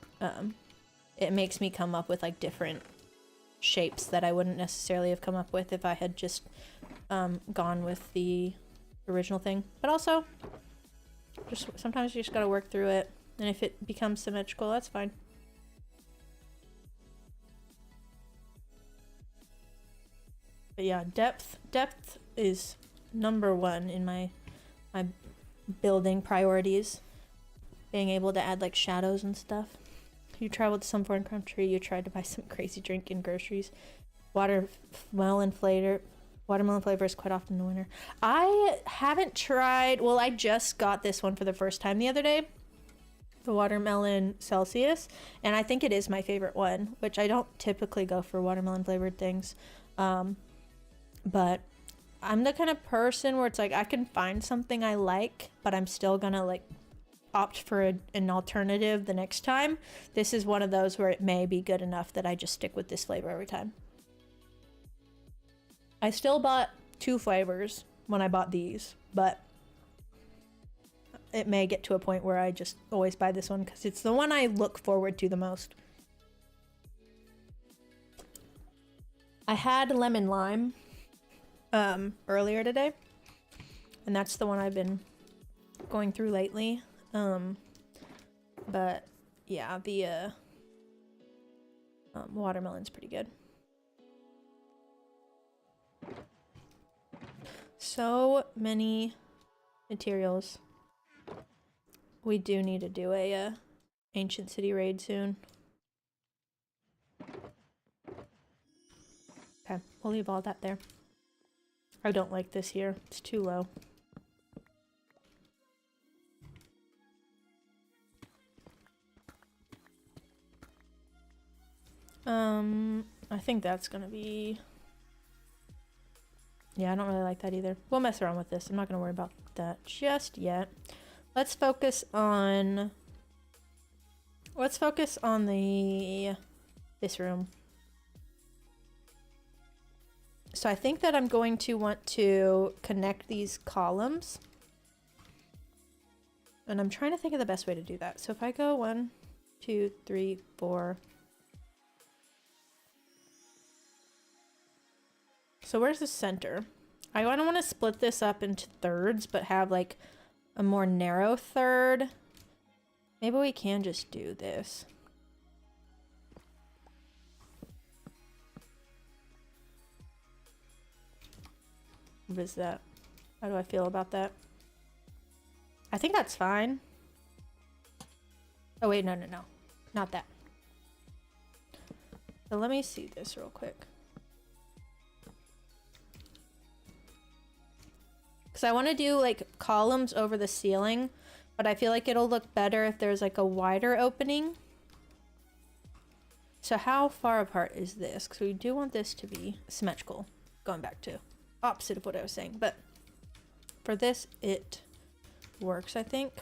[SPEAKER 1] makes me come up with like different shapes that I wouldn't necessarily have come up with if I had just gone with the original thing. But also, just sometimes you just gotta work through it, and if it becomes symmetrical, that's fine. But yeah, depth is number one in my building priorities. Being able to add like shadows and stuff. You traveled to some foreign country, you tried to buy some crazy drink and groceries. Watermelon flavor is quite often in the winter. I haven't tried, well, I just got this one for the first time the other day. The watermelon Celsius, and I think it is my favorite one, which I don't typically go for watermelon flavored things. But I'm the kind of person where it's like I can find something I like, but I'm still gonna like opt for an alternative the next time. This is one of those where it may be good enough that I just stick with this flavor every time. I still bought 2 flavors when I bought these, but it may get to a point where I just always buy this one because it's the one I look forward to the most. I had lemon lime earlier today, and that's the one I've been going through lately. But yeah, the watermelon's pretty good. So many materials. We do need to do a ancient city raid soon. Okay, we'll leave all that there. I don't like this here. It's too low. I think that's gonna be... Yeah, I don't really like that either. We'll mess around with this. I'm not gonna worry about that just yet. Let's focus on... Let's focus on this room. So I think that I'm going to want to connect these columns. And I'm trying to think of the best way to do that. So if I go 1, 2, 3, 4... So where's the center? I don't want to split this up into thirds, but have like a more narrow third. Maybe we can just do this. What is that? How do I feel about that? I think that's fine. Oh wait, no. Not that. So let me see this real quick. Because I want to do like columns over the ceiling, but I feel like it'll look better if there's like a wider opening. So how far apart is this? Because we do want this to be symmetrical. Going back to opposite of what I was saying, but for this it works, I think.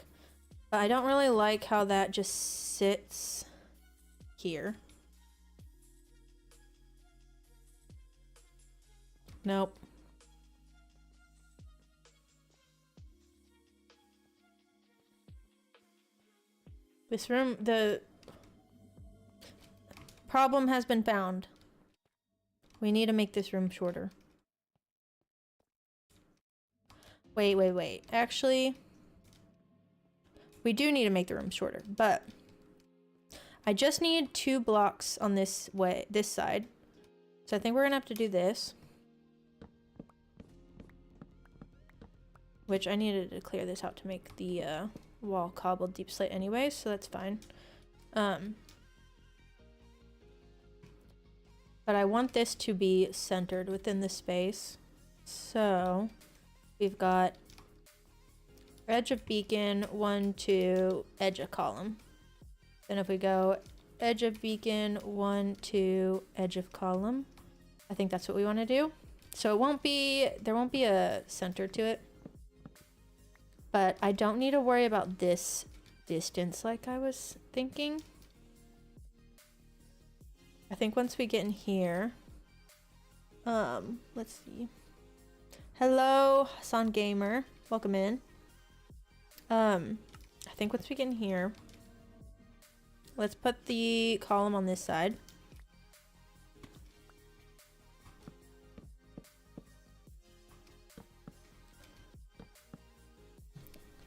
[SPEAKER 1] But I don't really like how that just sits here. Nope. This room, the problem has been found. We need to make this room shorter. Wait. Actually, we do need to make the room shorter, but I just need 2 blocks on this side. So I think we're gonna have to do this. Which I needed to clear this out to make the wall cobbled deep slate anyway, so that's fine. But I want this to be centered within the space. So we've got edge of beacon, 1, 2, edge of column. Then if we go edge of beacon, 1, 2, edge of column, I think that's what we want to do. So it won't be, there won't be a center to it. But I don't need to worry about this distance like I was thinking. I think once we get in here, let's see. Hello, Hassan Gamer. Welcome in. I think once we get in here, let's put the column on this side.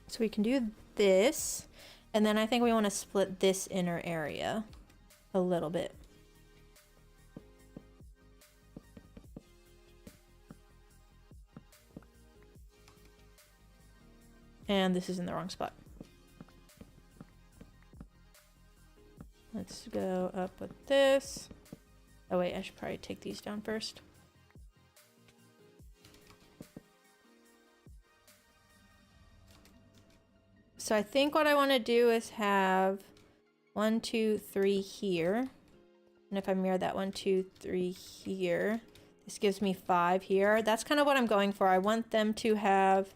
[SPEAKER 1] So we can do this, and then I think we want to split this inner area a little bit. And this is in the wrong spot. Let's go up with this. Oh wait, I should probably take these down first. So I think what I want to do is have 1, 2, 3 here. And if I mirror that 1, 2, 3 here, this gives me 5 here. That's kind of what I'm going for. I want them to have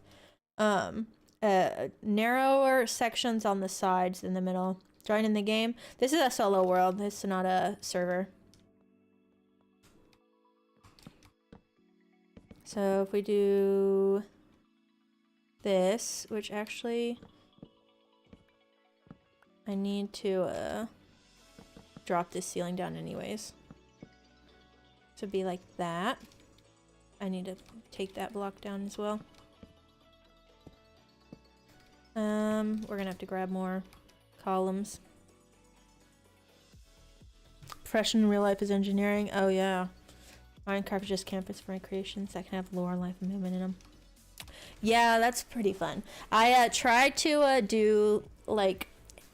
[SPEAKER 1] narrower sections on the sides in the middle. Join in the game. This is a solo world. This is not a server. So if we do this, which actually I need to drop this ceiling down anyways. To be like that. I need to take that block down as well. We're gonna have to grab more columns. Fresh in real life is engineering. Oh yeah. Minecraft is just campus for my creations that can have lore, life, and movement in them. Yeah, that's pretty fun. I tried to do like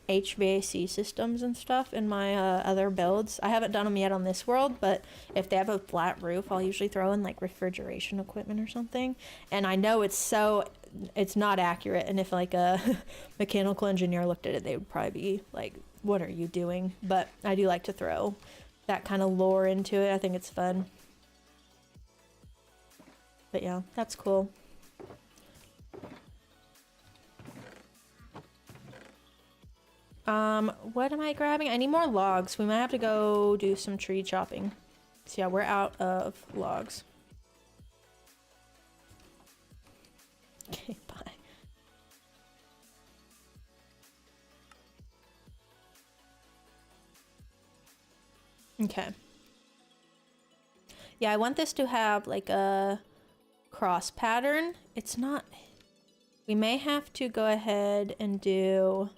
[SPEAKER 1] HVAC systems and stuff in my other builds. I haven't done them yet on this world, but if they have a flat roof, I'll usually throw in like refrigeration equipment or something. And I know it's not accurate, and if like a mechanical engineer looked at it, they would probably be like, what are you doing? But I do like to throw that kind of lore into it. I think it's fun. But yeah, that's cool. What am I grabbing? I need more logs. We might have to go do some tree chopping. So yeah, we're out of logs. Okay, bye. Okay. Yeah, I want this to have like a cross pattern. It's not... We may have to go ahead and do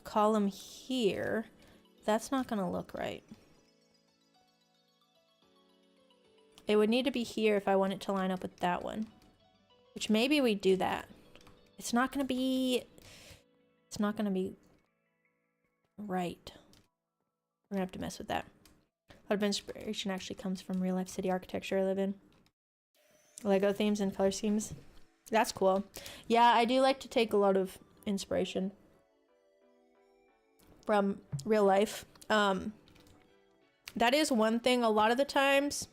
[SPEAKER 1] column here. That's not gonna look right. It would need to be here if I want it to line up with that one, which maybe we do that. It's not gonna be right. We're gonna have to mess with that. A lot of inspiration actually comes from real life city architecture I live in. Lego themes and color schemes. That's cool. Yeah, I do like to take a lot of inspiration from real life. That is one thing. A lot of the times,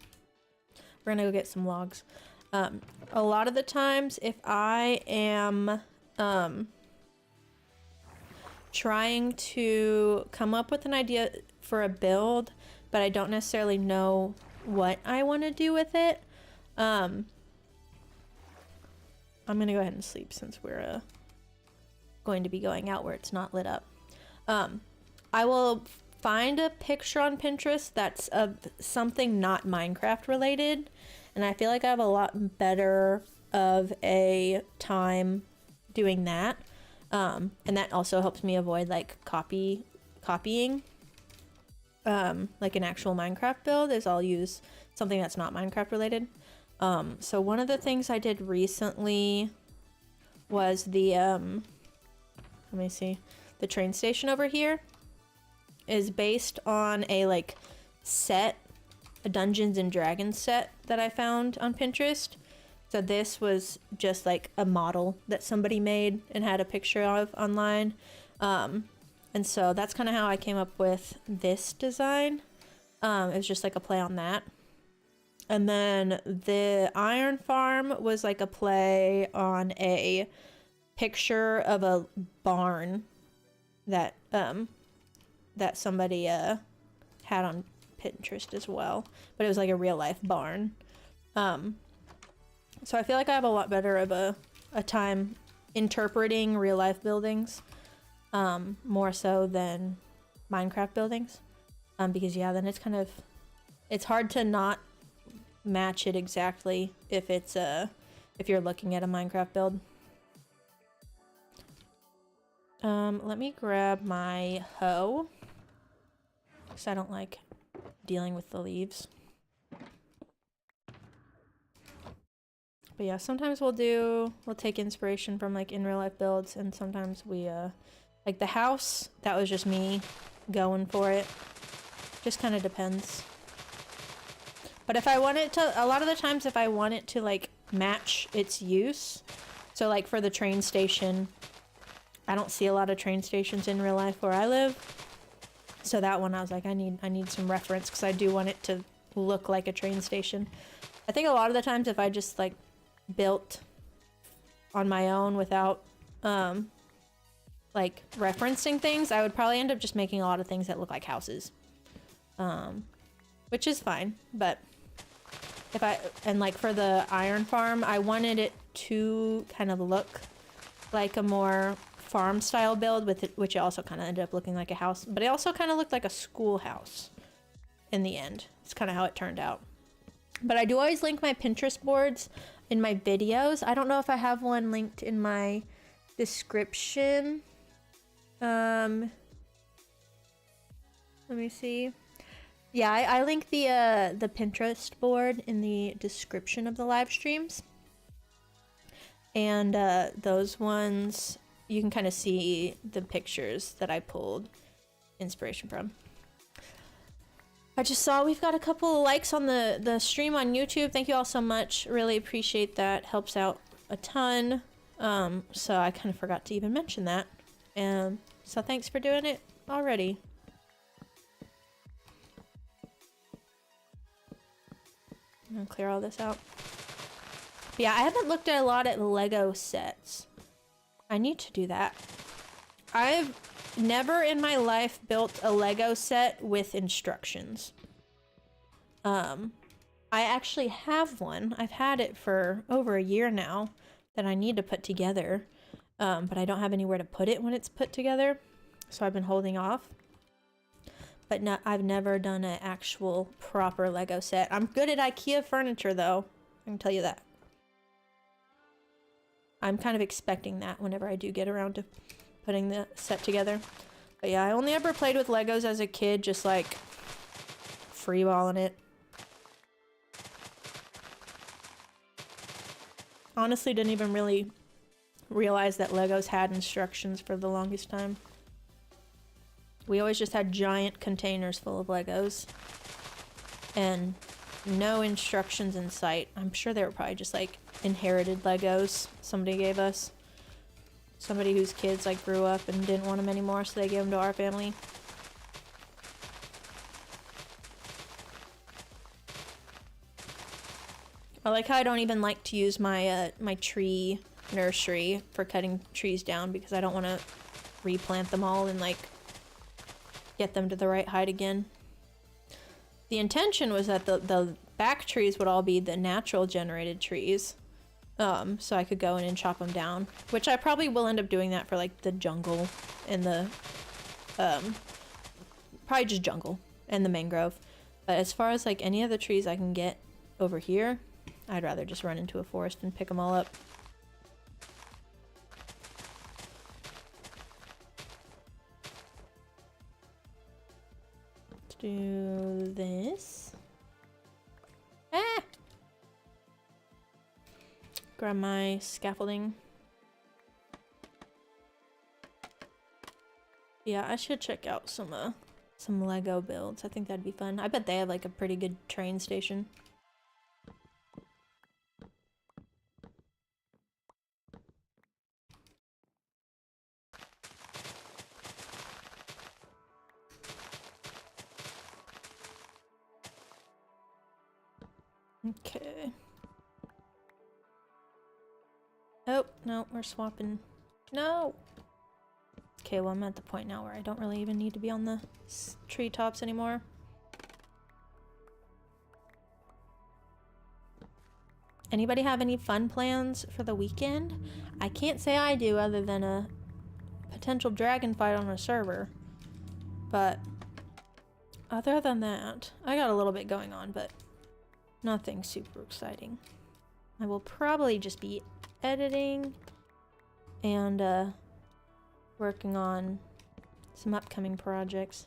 [SPEAKER 1] we're gonna go get some logs. A lot of the times, if I am trying to come up with an idea for a build, but I don't necessarily know what I want to do with it, I'm gonna go ahead and sleep since we're going to be going out where it's not lit up. I will find a picture on Pinterest that's of something not Minecraft related, and I feel like I have a lot better of a time doing that, and that also helps me avoid like copying. like an actual Minecraft build is I'll use something that's not Minecraft related. So one of the things I did recently was the, let me see, the train station over here is based on a like set, a Dungeons and Dragons set that I found on Pinterest. So this was just like a model that somebody made and had a picture of online. And so that's kind of how I came up with this design. It was just like a play on that. And then the iron farm was like a play on a picture of a barn that that somebody had on Pinterest as well, but it was like a real life barn. So I feel like I have a lot better of a time interpreting real life buildings, more so than Minecraft buildings, because yeah, then it's hard to not match it exactly if it's if you're looking at a Minecraft build. Let me grab my hoe, because I don't like dealing with the leaves. But yeah, sometimes we'll take inspiration from like in real life builds, and sometimes we like the house, that was just me going for it. Just kind of depends. But if I want it to, a lot of the times if I want it to like match its use, so like for the train station, I don't see a lot of train stations in real life where I live. So that one I was like, I need some reference, because I do want it to look like a train station. I think a lot of the times if I just like built on my own without like referencing things, I would probably end up just making a lot of things that look like houses, which is fine. But if and like for the iron farm, I wanted it to kind of look like a more farm style build with it, which also kind of ended up looking like a house, but it also kind of looked like a schoolhouse in the end. It's kind of how it turned out. But I do always link my Pinterest boards in my videos. I don't know if I have one linked in my description. Let me see. Yeah, I link the Pinterest board in the description of the live streams. And those ones, you can kind of see the pictures that I pulled inspiration from. I just saw we've got a couple of likes on the stream on YouTube. Thank you all so much. Really appreciate that. Helps out a ton. So I kind of forgot to even mention that. So thanks for doing it already. I'm gonna clear all this out. But yeah, I haven't looked at a lot at Lego sets. I need to do that. I've never in my life built a Lego set with instructions. I actually have one. I've had it for over a year now that I need to put together. But I don't have anywhere to put it when it's put together. So I've been holding off. But no, I've never done an actual proper Lego set. I'm good at IKEA furniture though. I can tell you that. I'm kind of expecting that whenever I do get around to putting the set together. But yeah, I only ever played with Legos as a kid, just like freeballing it. Honestly, didn't even really realize that Legos had instructions for the longest time. We always just had giant containers full of Legos and no instructions in sight. I'm sure they were probably just like inherited Legos somebody gave us. Somebody whose kids like grew up and didn't want them anymore, so they gave them to our family. I like how I don't even like to use my my tree nursery for cutting trees down, because I don't want to replant them all and like get them to the right height again. The intention was that the back trees would all be the natural generated trees, so I could go in and chop them down, which I probably will end up doing that for like the jungle and the probably just jungle and the mangrove. But as far as like any of the trees I can get over here, I'd rather just run into a forest and pick them all up. Let's do this. Ah! Grab my scaffolding. Yeah, I should check out some Lego builds. I think that'd be fun. I bet they have like a pretty good train station. Okay. Oh, no, we're swapping. No! Okay, well, I'm at the point now where I don't really even need to be on the treetops anymore. Anybody have any fun plans for the weekend? I can't say I do other than a potential dragon fight on a server. But other than that, I got a little bit going on, but nothing super exciting. I will probably just be editing and working on some upcoming projects.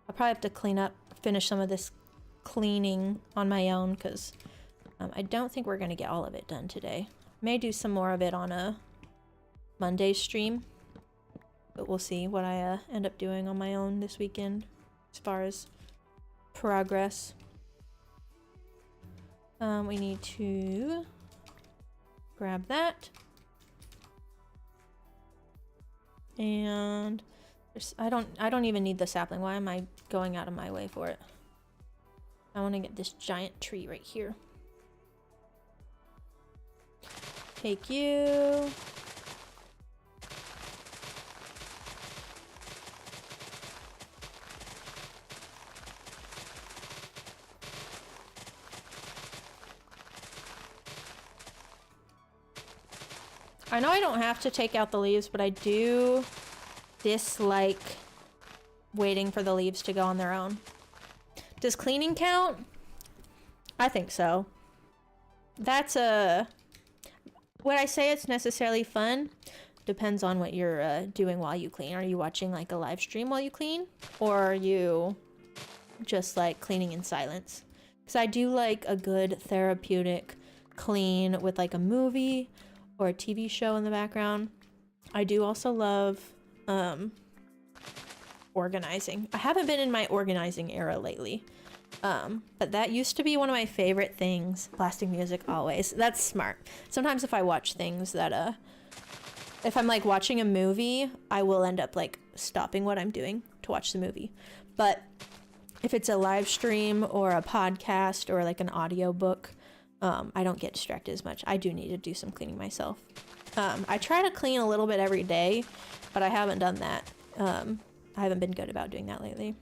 [SPEAKER 1] I'll probably have to finish some of this cleaning on my own because I don't think we're going to get all of it done today. May do some more of it on a Monday stream, but we'll see what I end up doing on my own this weekend as far as progress. We need to grab that. And I don't even need the sapling. Why am I going out of my way for it? I want to get this giant tree right here. Take you. I know I don't have to take out the leaves, but I do dislike waiting for the leaves to go on their own. Does cleaning count? I think so. That's would I say it's necessarily fun? Depends on what you're doing while you clean. Are you watching like a live stream while you clean? Or are you just like cleaning in silence? Because I do like a good therapeutic clean with like a movie or a TV show in the background. I do also love organizing. I haven't been in my organizing era lately. But that used to be one of my favorite things. Blasting music always. That's smart. Sometimes if I watch things that if I'm like watching a movie, I will end up like stopping what I'm doing to watch the movie. But if it's a live stream or a podcast or like an audio book, I don't get distracted as much. I do need to do some cleaning myself. I try to clean a little bit every day, but I haven't done that. I haven't been good about doing that lately.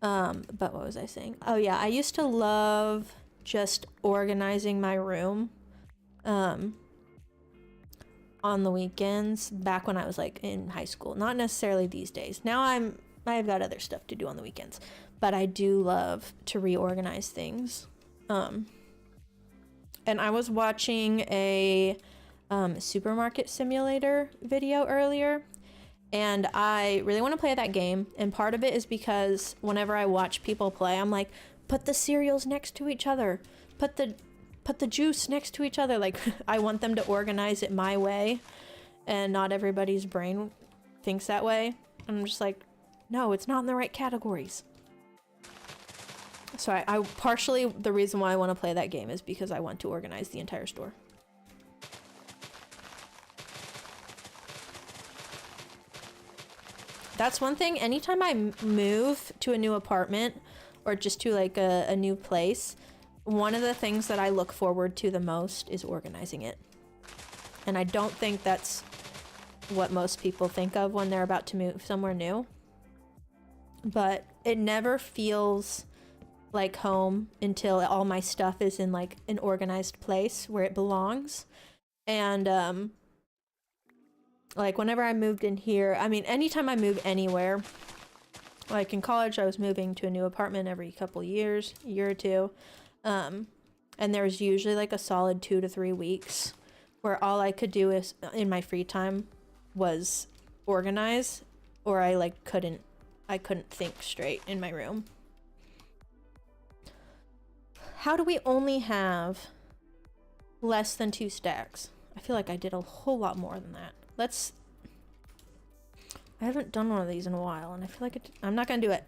[SPEAKER 1] But what was I saying? Oh yeah, I used to love just organizing my room on the weekends back when I was like in high school. Not necessarily these days. Now I've got other stuff to do on the weekends, but I do love to reorganize things. And I was watching a supermarket simulator video earlier, and I really want to play that game, and part of it is because whenever I watch people play, I'm like, put the cereals next to each other, put the juice next to each other. Like, I want them to organize it my way, and not everybody's brain thinks that way. And I'm just like, no, it's not in the right categories. So I partially, the reason why I want to play that game is because I want to organize the entire store. That's one thing. Anytime I move to a new apartment or just to like a new place, one of the things that I look forward to the most is organizing it. And I don't think that's what most people think of when they're about to move somewhere new. But it never feels like home until all my stuff is in like an organized place where it belongs. And like whenever I moved in here, I mean, anytime I move anywhere, like in college, I was moving to a new apartment every couple years, a year or two. And there was usually like a solid 2 to 3 weeks where all I could do is in my free time was organize, or I I couldn't think straight in my room. How do we only have less than 2 stacks? I feel like I did a whole lot more than that. I haven't done one of these in a while, and I feel like I'm not gonna do it.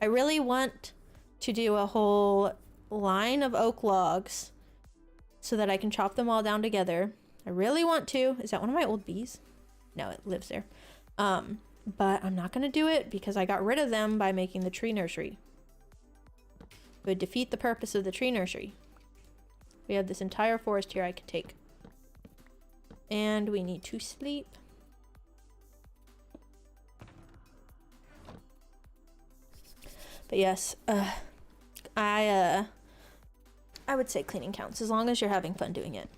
[SPEAKER 1] I really want to do a whole line of oak logs so that I can chop them all down together. I really want to. Is that one of my old bees? No, it lives there. But I'm not gonna do it because I got rid of them by making the tree nursery. It would defeat the purpose of the tree nursery. We have this entire forest here I can take. And we need to sleep. But yes, I would say cleaning counts as long as you're having fun doing it.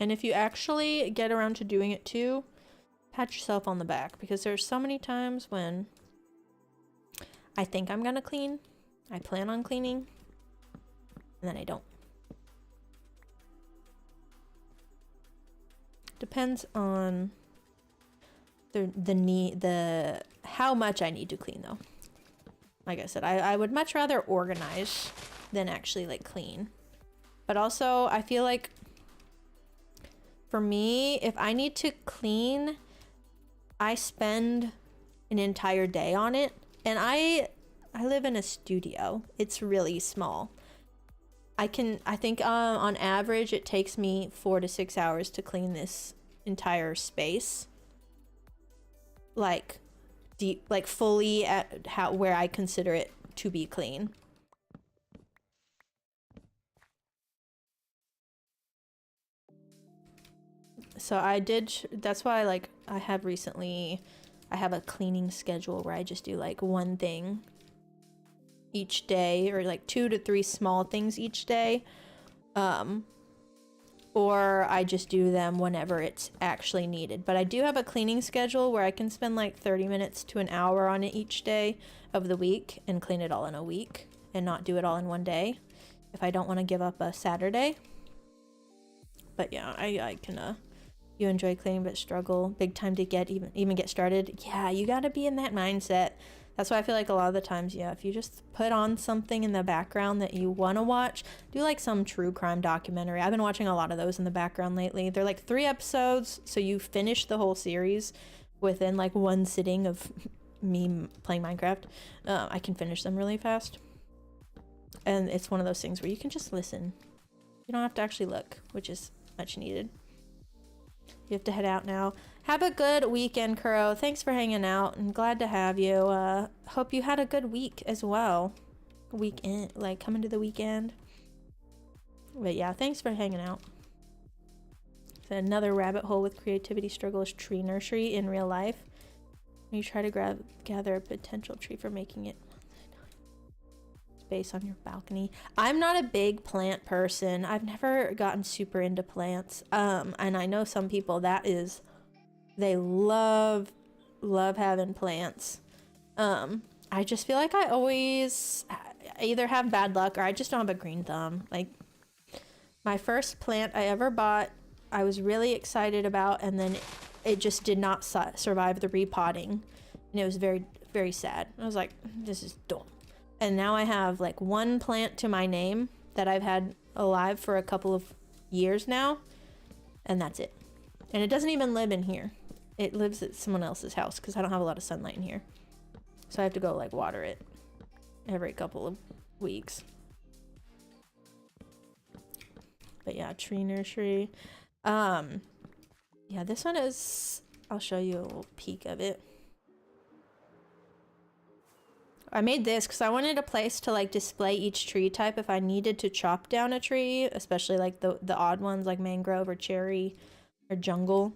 [SPEAKER 1] And if you actually get around to doing it too, pat yourself on the back, because there's so many times when I think I'm gonna clean, I plan on cleaning, and then I don't. Depends on the how much I need to clean though. Like I said, I would much rather organize than actually like clean. But also I feel like for me, if I need to clean, I spend an entire day on it. And I live in a studio. It's really small. I think on average it takes me 4 to 6 hours to clean this entire space. Like deep, like fully at where I consider it to be clean. So that's why like I have a cleaning schedule where I just do like one thing each day, or like 2 to 3 small things each day. Or I just do them whenever it's actually needed. But I do have a cleaning schedule where I can spend like 30 minutes to an hour on it each day of the week and clean it all in a week and not do it all in one day if I don't want to give up a Saturday. But yeah, I can you enjoy cleaning but struggle big time to even get started. Yeah, you got to be in that mindset. That's why I feel like a lot of the times, yeah, if you just put on something in the background that you want to watch, do like some true crime documentary. I've been watching a lot of those in the background lately. They're like 3 episodes, so you finish the whole series within like one sitting of me playing Minecraft. I can finish them really fast. And it's one of those things where you can just listen. You don't have to actually look, which is much needed. You have to head out now. Have a good weekend, Kuro. Thanks for hanging out. I'm glad to have you. Hope you had a good week as well. Weekend, like coming to the weekend. But yeah, thanks for hanging out. So another rabbit hole with creativity struggle is tree nursery in real life. You try to gather a potential tree for making it space on your balcony. I'm not a big plant person. I've never gotten super into plants. And I know some people they love having plants. I just feel like I always either have bad luck or I just don't have a green thumb. Like my first plant I ever bought, I was really excited about, and then it just did not survive the repotting, and it was very, very sad. I was like, this is dumb. And now I have like 1 plant to my name that I've had alive for a couple of years now, and that's it. And it doesn't even live in here. It lives at someone else's house because I don't have a lot of sunlight in here. So I have to go like water it every couple of weeks. But yeah, tree nursery. Yeah, this one is, I'll show you a little peek of it. I made this because I wanted a place to like display each tree type if I needed to chop down a tree, especially like the odd ones like mangrove or cherry or jungle.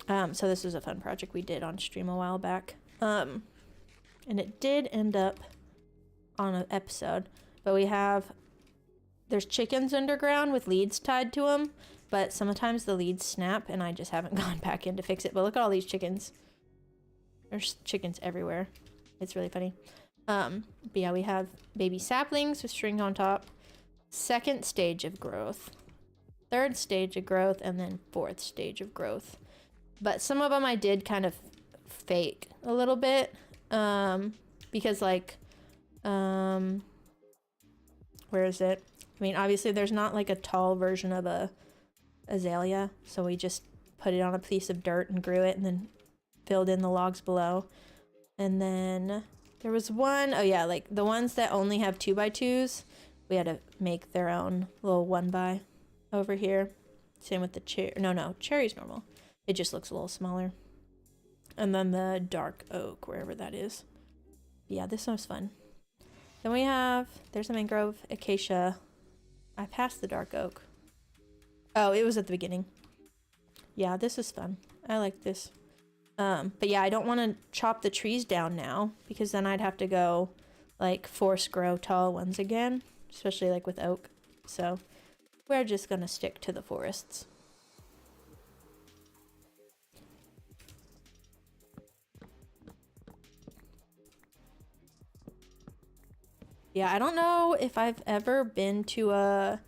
[SPEAKER 1] So this was a fun project we did on stream a while back. And it did end up on an episode, but there's chickens underground with leads tied to them, but sometimes the leads snap and I just haven't gone back in to fix it. But look at all these chickens. There's chickens everywhere. It's really funny. But yeah, we have baby saplings with string on top. Second stage of growth. third stage of growth and then fourth stage of growth. But some of them I did kind of fake a little bit, because like, where is it? I mean, obviously there's not like a tall version of a azalea, so we just put it on a piece of dirt and grew it and then filled in the logs below. And then there was one, oh yeah, like the ones that only have 2x2s, we had to make their own little 1x over here. Same with the cherry. No, cherry's normal. It just looks a little smaller. And then the dark oak, wherever that is. Yeah, this one was fun. Then we have, there's a mangrove, acacia. I passed the dark oak. Oh, it was at the beginning. Yeah, this is fun. I like this. But yeah, I don't want to chop the trees down now, because then I'd have to go like force grow tall ones again, especially like with oak. So we're just gonna stick to the forests. Yeah, I don't know if I've ever been to a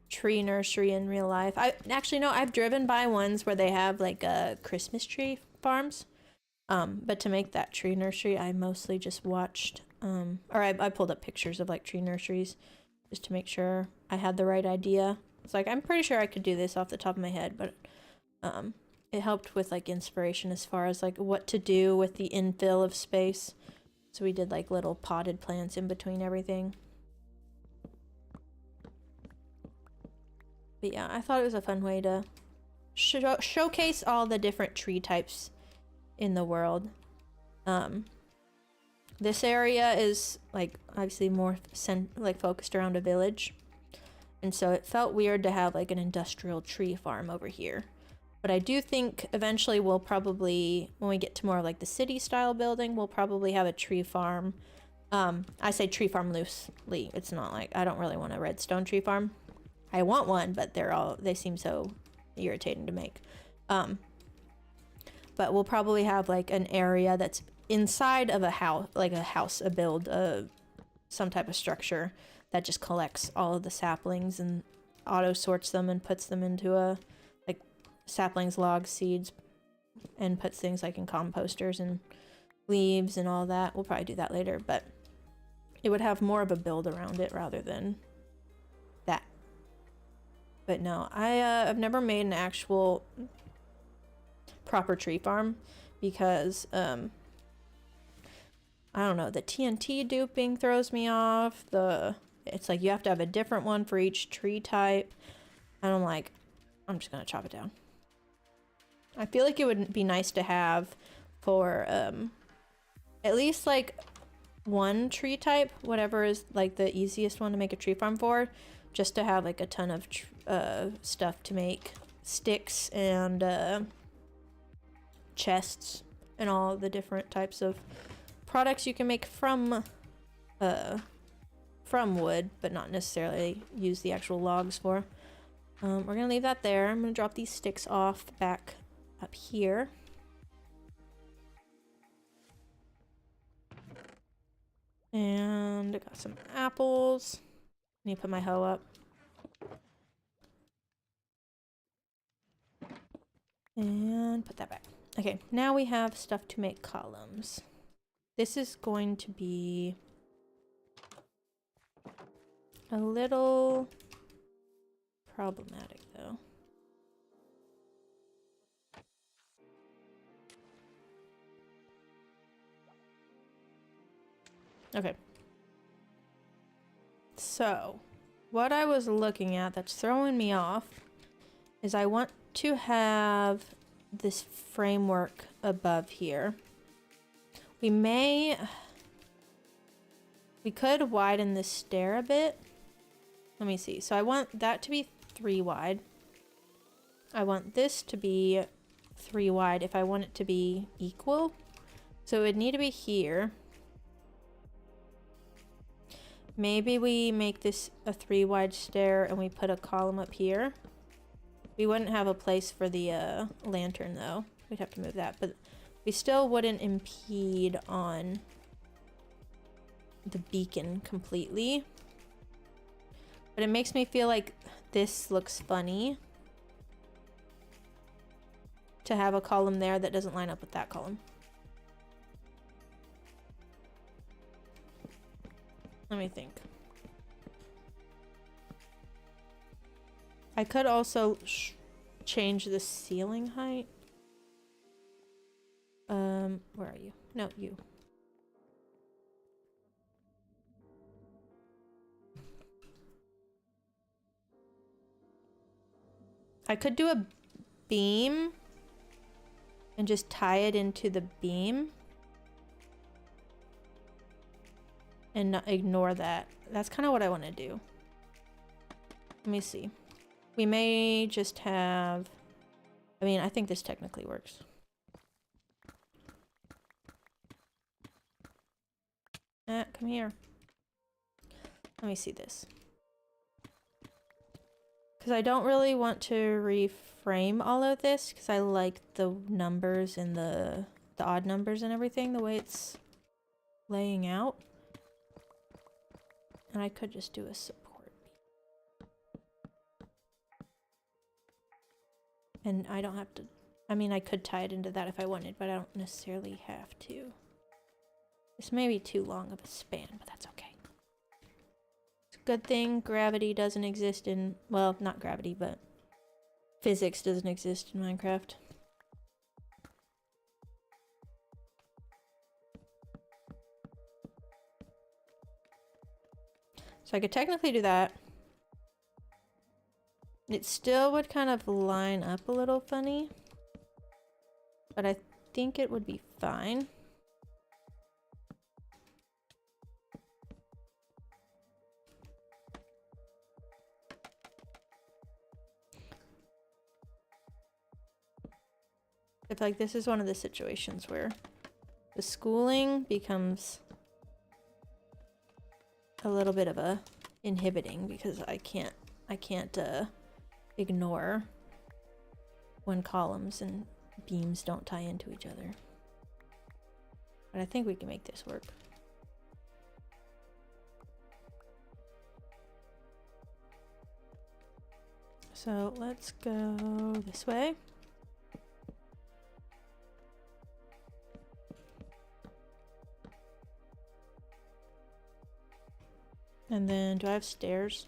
[SPEAKER 1] tree nursery in real life. I've driven by ones where they have like Christmas tree farms. But to make that tree nursery, I mostly just watched, or I pulled up pictures of like tree nurseries just to make sure I had the right idea. It's like, I'm pretty sure I could do this off the top of my head, but it helped with like inspiration as far as like what to do with the infill of space. So we did like little potted plants in between everything. But yeah, I thought it was a fun way to showcase all the different tree types in the world. This area is like obviously more focused around a village, and so it felt weird to have like an industrial tree farm over here. But I do think eventually we'll probably, when we get to more like the city style building, we'll probably have a tree farm. I say tree farm loosely. It's not like, I don't really want a redstone tree farm. I want one, but they seem so irritating to make. But we'll probably have like an area that's inside of a house, some type of structure that just collects all of the saplings and auto sorts them and puts them into a like saplings, logs, seeds, and puts things like in composters and leaves and all that. We'll probably do that later, but it would have more of a build around it rather than that. But no, I've never made an actual proper tree farm because I don't know, the TNT duping throws me off. It's like you have to have a different one for each tree type, and I'm like, I'm just gonna chop it down. I feel like it would be nice to have for at least like one tree type, whatever is like the easiest one to make a tree farm for, just to have like a ton of stuff to make sticks and chests and all the different types of products you can make from wood, but not necessarily use the actual logs for. We're gonna leave that there. I'm gonna drop these sticks off back up here. And I got some apples. I need to put my hoe up. And put that back. Okay, now we have stuff to make columns. This is going to be a little problematic though. Okay. So, what I was looking at that's throwing me off is I want to have this framework above here. We could widen this stair a bit. Let me see. So I want that to be 3 wide. I want this to be 3 wide if I want it to be equal. So it would need to be here. Maybe we make this a 3 wide stair and we put a column up here. We wouldn't have a place for the lantern though. We'd have to move that, but we still wouldn't impede on the beacon completely. But it makes me feel like this looks funny to have a column there that doesn't line up with that column. Let me think. I could also change the ceiling height. Where are you? No, you. I could do a beam and just tie it into the beam and not ignore that. That's kind of what I want to do. Let me see. We may just have, I mean, I think this technically works. Come here. Let me see this. Because I don't really want to reframe all of this because I like the numbers and the odd numbers and everything, the way it's laying out. And I could just do a support. And I don't have to, I mean, I could tie it into that if I wanted, but I don't necessarily have to. This may be too long of a span, but that's okay. It's a good thing gravity doesn't exist in, well, not gravity, but physics doesn't exist in Minecraft. So I could technically do that. It still would kind of line up a little funny, but I think it would be fine. If like this is one of the situations where the schooling becomes a little bit of a inhibiting because I can't ignore when columns and beams don't tie into each other. But I think we can make this work. So let's go this way. And then, do I have stairs?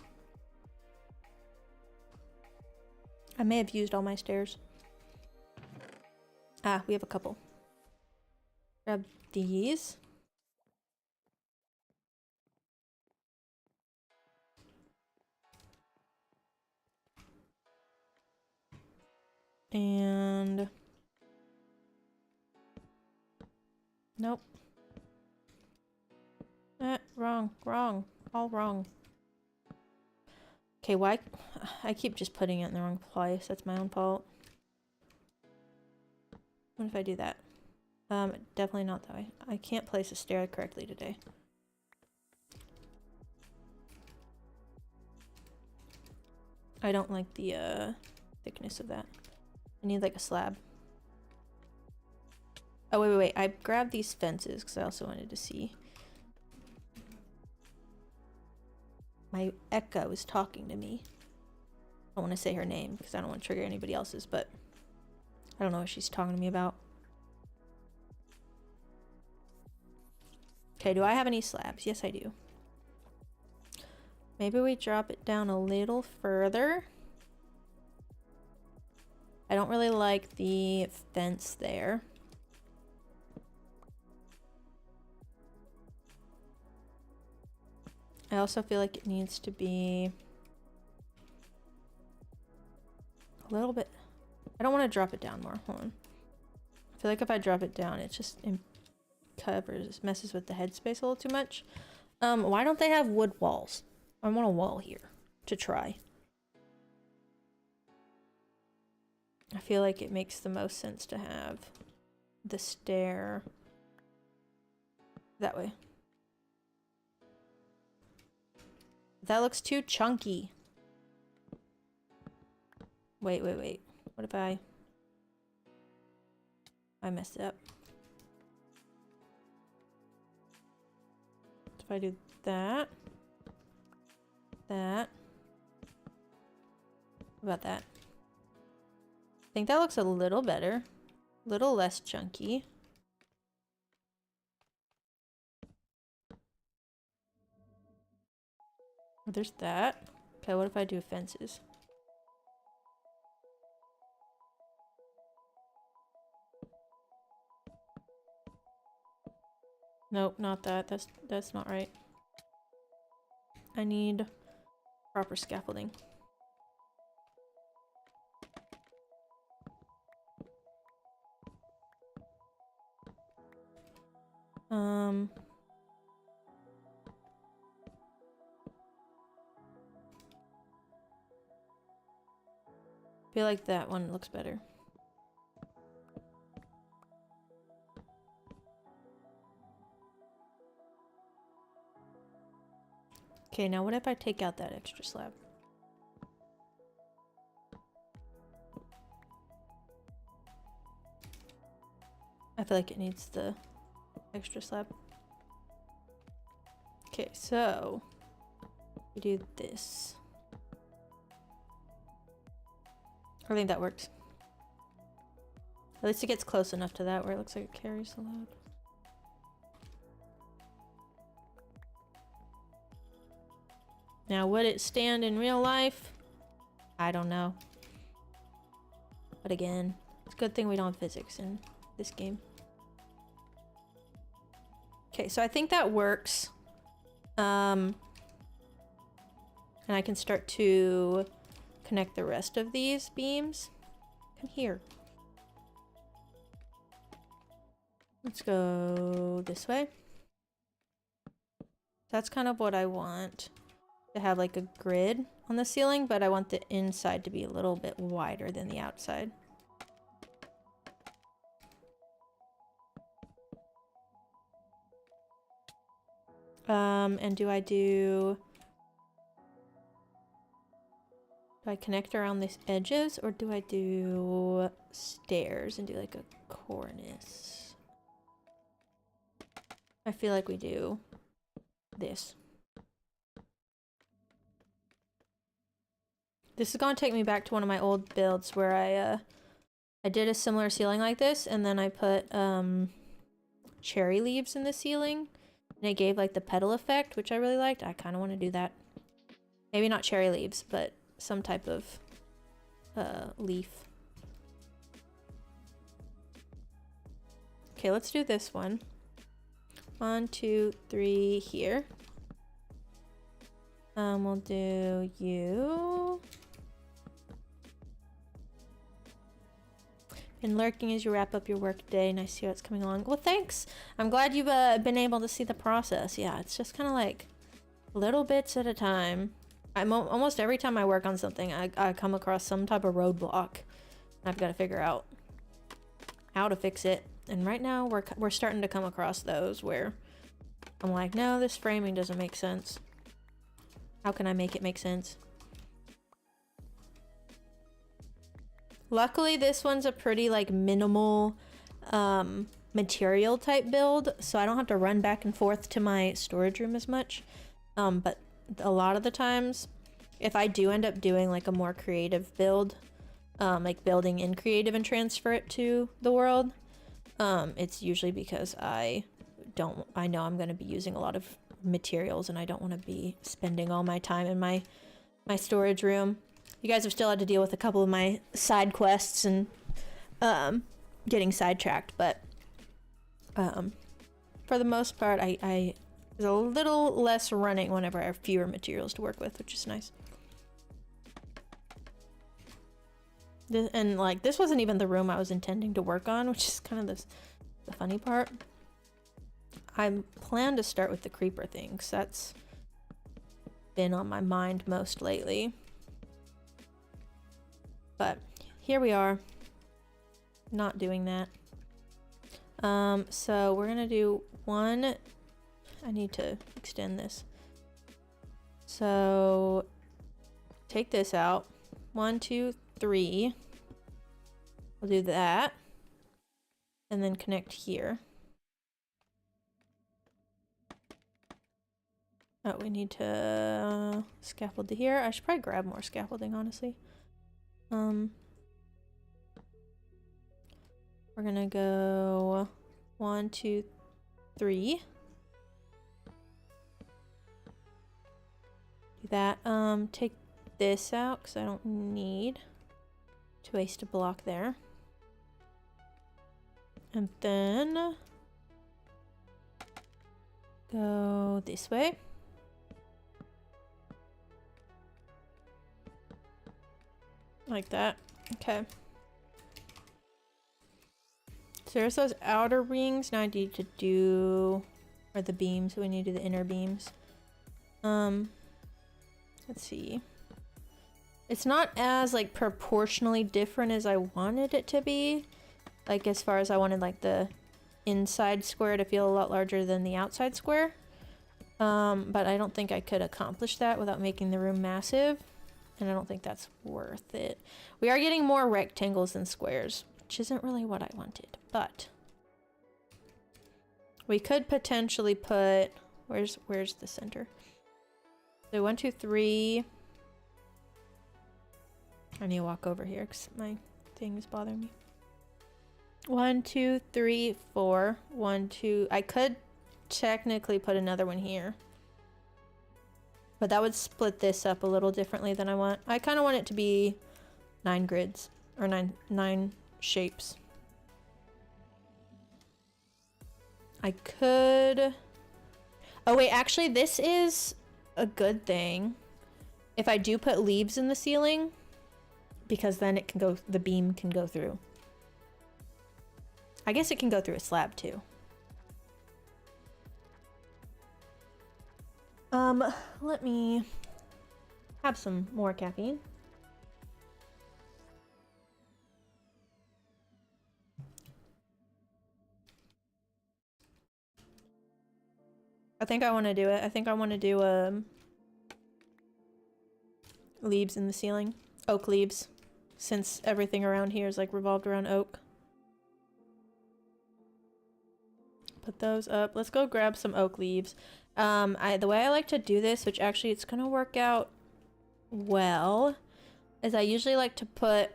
[SPEAKER 1] I may have used all my stairs. Ah, we have a couple. Grab these. And... nope. Wrong. All wrong. Okay, why? I keep just putting it in the wrong place. That's my own fault. What if I do that? Definitely not that way. I can't place a stair correctly today. I don't like the thickness of that. I need like a slab. Oh, wait. I grabbed these fences because I also wanted to see. My Echo is talking to me. I don't want to say her name because I don't want to trigger anybody else's, but I don't know what she's talking to me about. Okay, do I have any slabs? Yes, I do. Maybe we drop it down a little further. I don't really like the fence there. I also feel like it needs to be a little bit. I don't want to drop it down more. Hold on. I feel like if I drop it down, it just messes with the headspace a little too much. Why don't they have wood walls? I want a wall here to try. I feel like it makes the most sense to have the stair that way. That looks too chunky. Wait. What if I messed it up? If I do that. What about that? I think that looks a little better. A little less chunky. Oh, there's that. Okay, what if I do fences? Nope, not that. That's not right. I need proper scaffolding. Feel like that one looks better. Okay, now what if I take out that extra slab? I feel like it needs the extra slab. Okay, so we do this. I think that works. At least it gets close enough to that where it looks like it carries the load. Now, would it stand in real life? I don't know. But again, it's a good thing we don't have physics in this game. Okay, so I think that works. And I can start to connect the rest of these beams. Come here. Let's go this way. That's kind of what I want. To have like a grid on the ceiling, but I want the inside to be a little bit wider than the outside. And do I connect around these edges, or do I do stairs and do like a cornice? I feel like we do this. This is gonna take me back to one of my old builds where I did a similar ceiling like this, and then I put cherry leaves in the ceiling, and it gave like the petal effect, which I really liked. I kind of want to do that. Maybe not cherry leaves, but some type of leaf. Okay, let's do this one. 1, 2, 3 here. We'll do you. Been lurking as you wrap up your work day, and I see how it's coming along. Well, thanks. I'm glad you've been able to see the process. Yeah, it's just kind of like little bits at a time. Almost every time I work on something, I come across some type of roadblock. I've got to figure out how to fix it. And right now, we're starting to come across those where I'm like, no, this framing doesn't make sense. How can I make it make sense? Luckily, this one's a pretty like minimal material type build, so I don't have to run back and forth to my storage room as much. But a lot of the times, if I do end up doing like a more creative build, like building in creative and transfer it to the world, it's usually because I know I'm going to be using a lot of materials and I don't want to be spending all my time in my storage room. You guys have still had to deal with a couple of my side quests and getting sidetracked, but for the most part, there's a little less running whenever I have fewer materials to work with, which is nice. And like, this wasn't even the room I was intending to work on, which is kind of the funny part. I plan to start with the creeper thing, 'cause that's been on my mind most lately. But here we are, not doing that. So we're gonna do one. I need to extend this. So take this out. 1, 2, 3. We'll do that. And then connect here. Oh, we need to scaffold to here. I should probably grab more scaffolding, honestly. We're gonna go 1, 2, 3. Do that. Take this out because I don't need to waste a block there. And then go this way. Like that. Okay. So there's those outer rings. Now I need to do, or the beams. We need to do the inner beams. Let's see. It's not as like proportionally different as I wanted it to be. Like as far as I wanted like the inside square to feel a lot larger than the outside square. But I don't think I could accomplish that without making the room massive. And I don't think that's worth it. We are getting more rectangles than squares, which isn't really what I wanted, but we could potentially put, where's the center? So 1, 2, 3. I need to walk over here because my thing is bothering me. 1, 2, 3, 4. 1, 2. I could technically put another one here, but that would split this up a little differently than I want. I kind of want it to be 9 grids, or nine shapes. I could... Oh wait, actually this is a good thing if I do put leaves in the ceiling, because then it can go, the beam can go through. I guess it can go through a slab too. Let me have some more caffeine. I think I want to do it. I think I want to do leaves in the ceiling. Oak leaves, since everything around here is like revolved around oak. Put those up. Let's go grab some oak leaves. The way I like to do this, which actually it's gonna work out well, is I usually like to put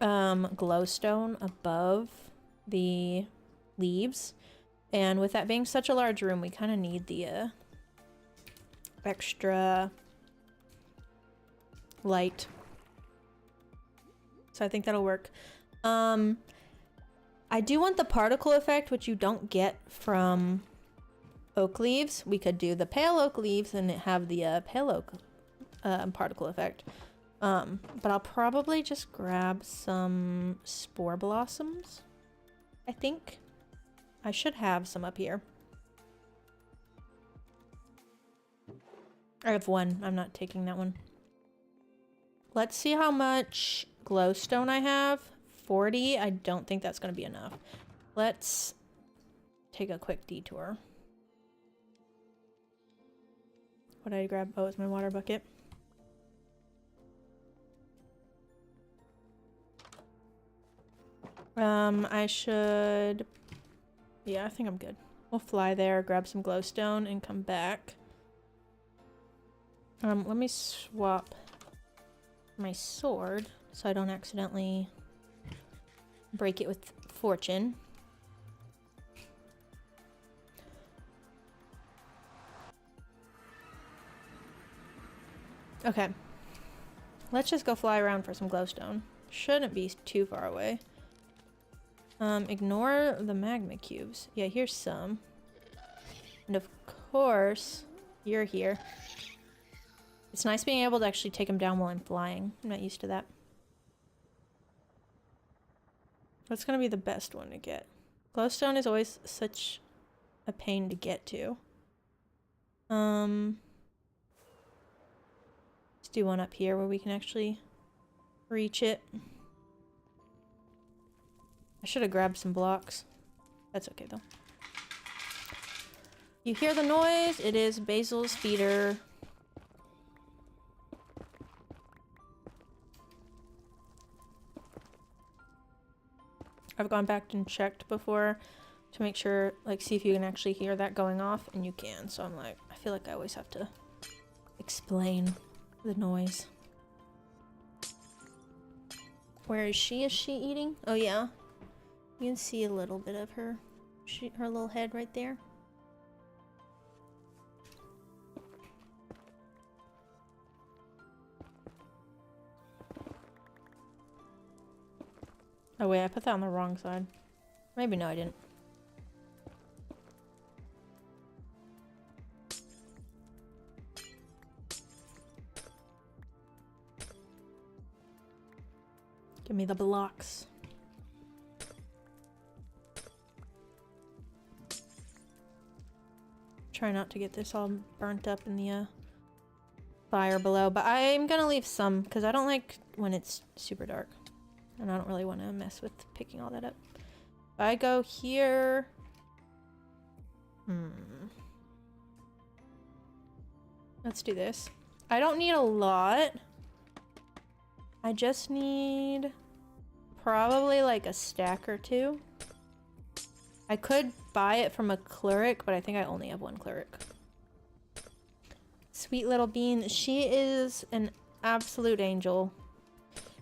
[SPEAKER 1] glowstone above the leaves. And with that being such a large room, we kind of need the extra light. So I think that'll work. I do want the particle effect, which you don't get from oak leaves. We could do the pale oak leaves and have the pale oak particle effect. But I'll probably just grab some spore blossoms, I think. I should have some up here. I have one. I'm not taking that one. Let's see how much glowstone I have. 40. I don't think that's going to be enough. Let's take a quick detour. What did I grab? Oh, it's my water bucket. I should... Yeah, I think I'm good. We'll fly there, grab some glowstone, and come back. Let me swap my sword so I don't accidentally break it with fortune. Okay. Let's just go fly around for some glowstone. Shouldn't be too far away. Ignore the magma cubes. Yeah, here's some. And of course, you're here. It's nice being able to actually take them down while I'm flying. I'm not used to that. What's gonna be the best one to get? Glowstone is always such a pain to get to. Let's do one up here where we can actually reach it. I should have grabbed some blocks. That's okay though. You hear the noise? It is Basil's feeder. I've gone back and checked before to make sure, like, see if you can actually hear that going off, and you can. So I'm like, I feel like I always have to explain the noise. Where is she? Is she eating? Oh yeah. You can see a little bit of her, her little head right there. Oh wait, I put that on the wrong side. Maybe no, I didn't. Give me the blocks. Try not to get this all burnt up in the fire below, but I'm gonna leave some because I don't like when it's super dark. And I don't really want to mess with picking all that up. If I go here... Let's do this. I don't need a lot. I just need probably like a stack or two. I could buy it from a cleric, but I think I only have one cleric. Sweet little bean. She is an absolute angel.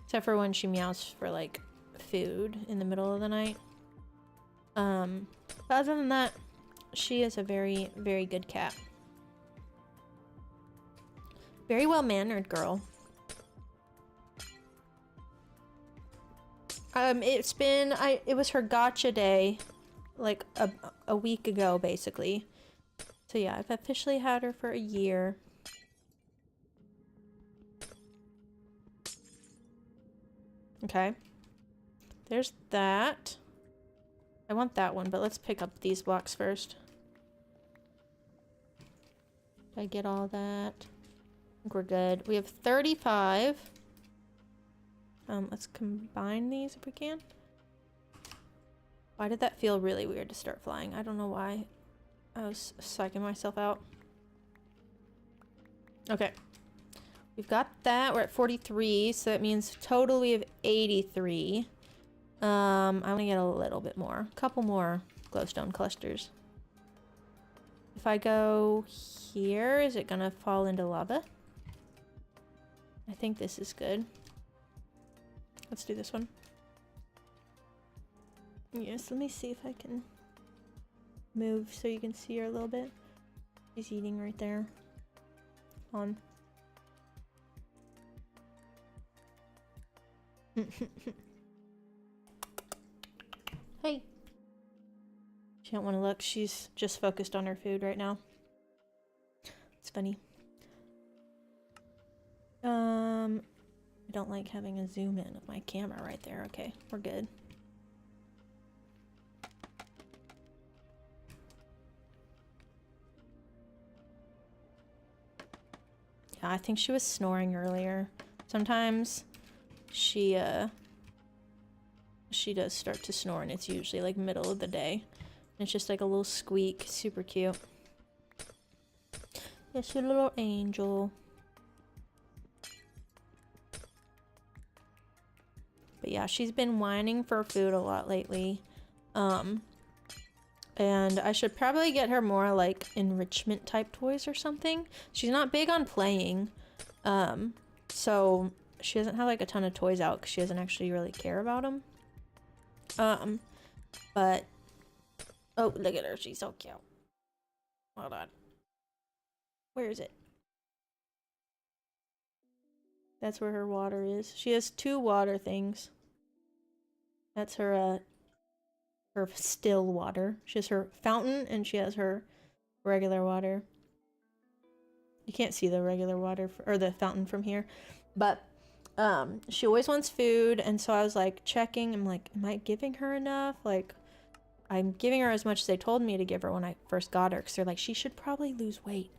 [SPEAKER 1] Except for when she meows for like food in the middle of the night. But other than that, she is a very, very good cat. Very well-mannered girl. It was her gotcha day like a week ago basically. So yeah, I've officially had her for a year. Okay. There's that. I want that one, but let's pick up these blocks first. Did I get all that? I think we're good. We have 35. Let's combine these if we can. Why did that feel really weird to start flying? I don't know why. I was psyching myself out. Okay. We've got that. We're at 43, so that means total we have 83. I'm gonna get a little bit more. A couple more glowstone clusters. If I go here, is it gonna fall into lava? I think this is good. Let's do this one. Yes, let me see if I can move so you can see her a little bit. She's eating right there. On. Hey. She don't want to look. She's just focused on her food right now. It's funny. I don't like having a zoom in of my camera right there. Okay, we're good. Yeah, I think she was snoring earlier. Sometimes she does start to snore, and it's usually like middle of the day. And it's just like a little squeak, super cute. Yes, your little angel. But yeah, she's been whining for food a lot lately. And I should probably get her more like enrichment type toys or something. She's not big on playing. So she doesn't have like a ton of toys out because she doesn't actually really care about them. But oh, look at her, she's so cute. Hold on. Where is it? That's where her water is. She has two water things. That's her her still water. She has her fountain and she has her regular water. You can't see the regular water or the fountain from here, but she always wants food, and so I was like checking. I'm like, am I giving her enough? Like, I'm giving her as much as they told me to give her when I first got her, because they're like, she should probably lose weight.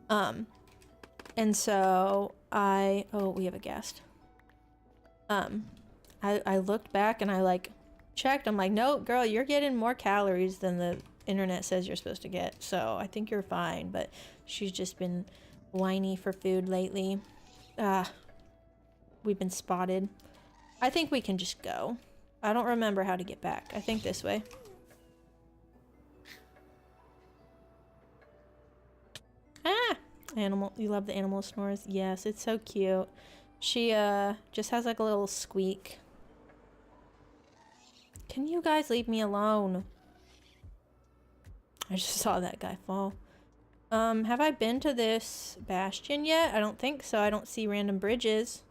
[SPEAKER 1] And so oh, we have a guest. I looked back and I like checked. I'm like, no, girl, you're getting more calories than the internet says you're supposed to get. So I think you're fine. But she's just been whiny for food lately. We've been spotted. I think we can just go. I don't remember how to get back. I think this way. Ah! Animal. You love the animal snores? Yes, it's so cute. She just has like a little squeak. Can you guys leave me alone? I just saw that guy fall. Have I been to this bastion yet? I don't think so. I don't see random bridges.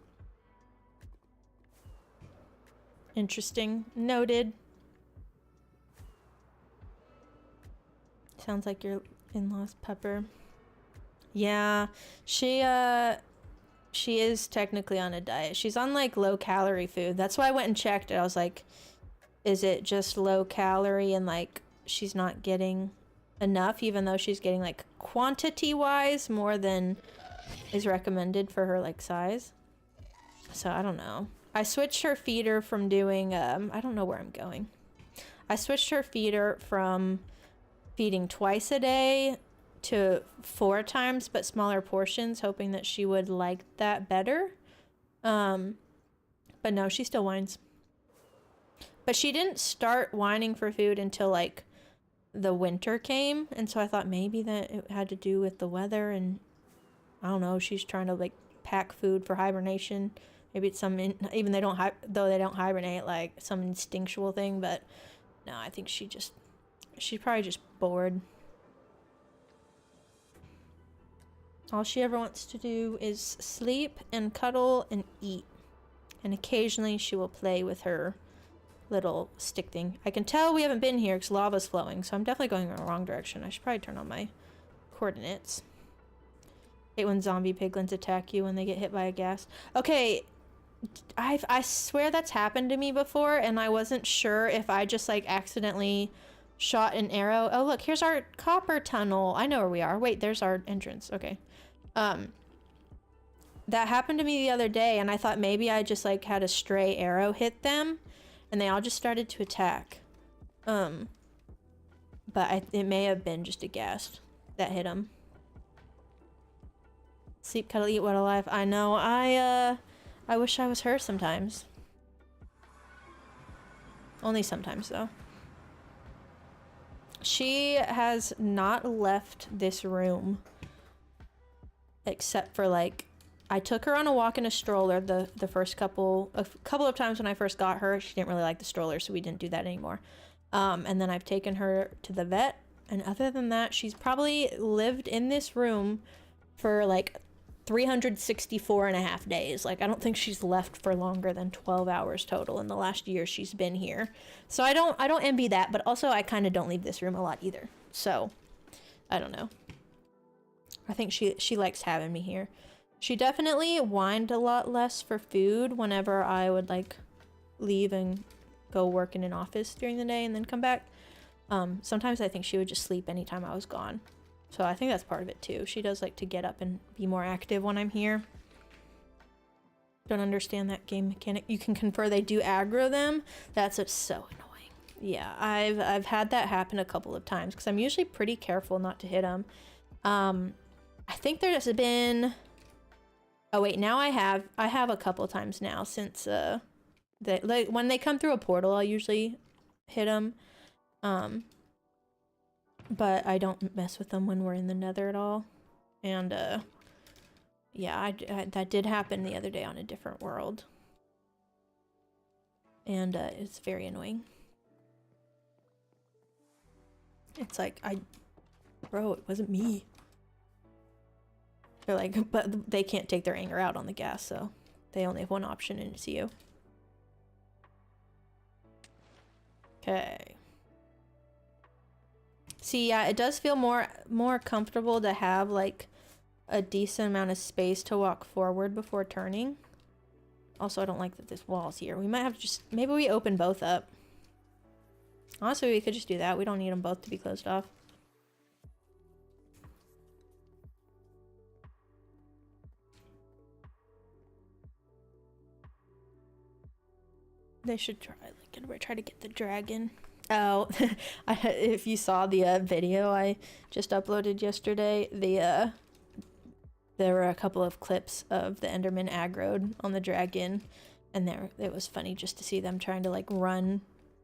[SPEAKER 1] Interesting. Noted. Sounds like your in-laws, Pepper. Yeah, she is technically on a diet. She's on like low-calorie food. That's why I went and checked it. I was like, is it just low-calorie and like she's not getting enough, even though she's getting like quantity-wise more than is recommended for her like size? So I don't know. I switched her feeder from doing I don't know where I'm going. I switched her feeder from feeding twice a day to 4 times but smaller portions, hoping that she would like that better. But no, she still whines. But she didn't start whining for food until like the winter came, and so I thought maybe that it had to do with the weather, and I don't know, she's trying to like pack food for hibernation. Maybe it's some even they don't hibernate, like some instinctual thing. But no, I think she's probably just bored. All she ever wants to do is sleep and cuddle and eat. And occasionally she will play with her little stick thing. I can tell we haven't been here because lava's flowing, so I'm definitely going in the wrong direction. I should probably turn on my coordinates. Hate when zombie piglins attack you when they get hit by a gas. Okay, I swear that's happened to me before, and I wasn't sure if I just like accidentally shot an arrow. Oh look, here's our copper tunnel. I know where we are. Wait, there's our entrance. Okay. That happened to me the other day, and I thought maybe I just like had a stray arrow hit them and they all just started to attack. But it may have been just a ghast that hit them. Sleep, cuddle, eat, what alive. I know. I wish I was her sometimes. Only sometimes though. She has not left this room except for like, I took her on a walk in a stroller the first couple of times when I first got her. She didn't really like the stroller, so we didn't do that anymore. And then I've taken her to the vet, and other than that, she's probably lived in this room for like 364 and a half days. Like, I don't think she's left for longer than 12 hours total in the last year she's been here. So I don't envy that, but also I kind of don't leave this room a lot either. So I don't know. I think she likes having me here. She definitely whined a lot less for food whenever I would like leave and go work in an office during the day and then come back. Sometimes I think she would just sleep anytime I was gone. So I think that's part of it too. She does like to get up and be more active when I'm here. Don't understand that game mechanic. You can confer they do aggro them. That's so annoying. Yeah, I've had that happen a couple of times because I'm usually pretty careful not to hit them. I think there's been... Oh wait, now I have a couple times now since like when they come through a portal, I'll usually hit them. But I don't mess with them when we're in the nether at all. And yeah, that did happen the other day on a different world. And it's very annoying. It's like, bro, it wasn't me. They're like, but they can't take their anger out on the gas, so they only have one option, and it's you. Okay. See, yeah, it does feel more comfortable to have like a decent amount of space to walk forward before turning. Also, I don't like that this wall's here. We might have to just, maybe we open both up. Honestly, we could just do that. We don't need them both to be closed off. They should try to get the dragon. Oh, if you saw the video I just uploaded yesterday, there were a couple of clips of the Enderman aggroed on the dragon, and it was funny just to see them trying to like run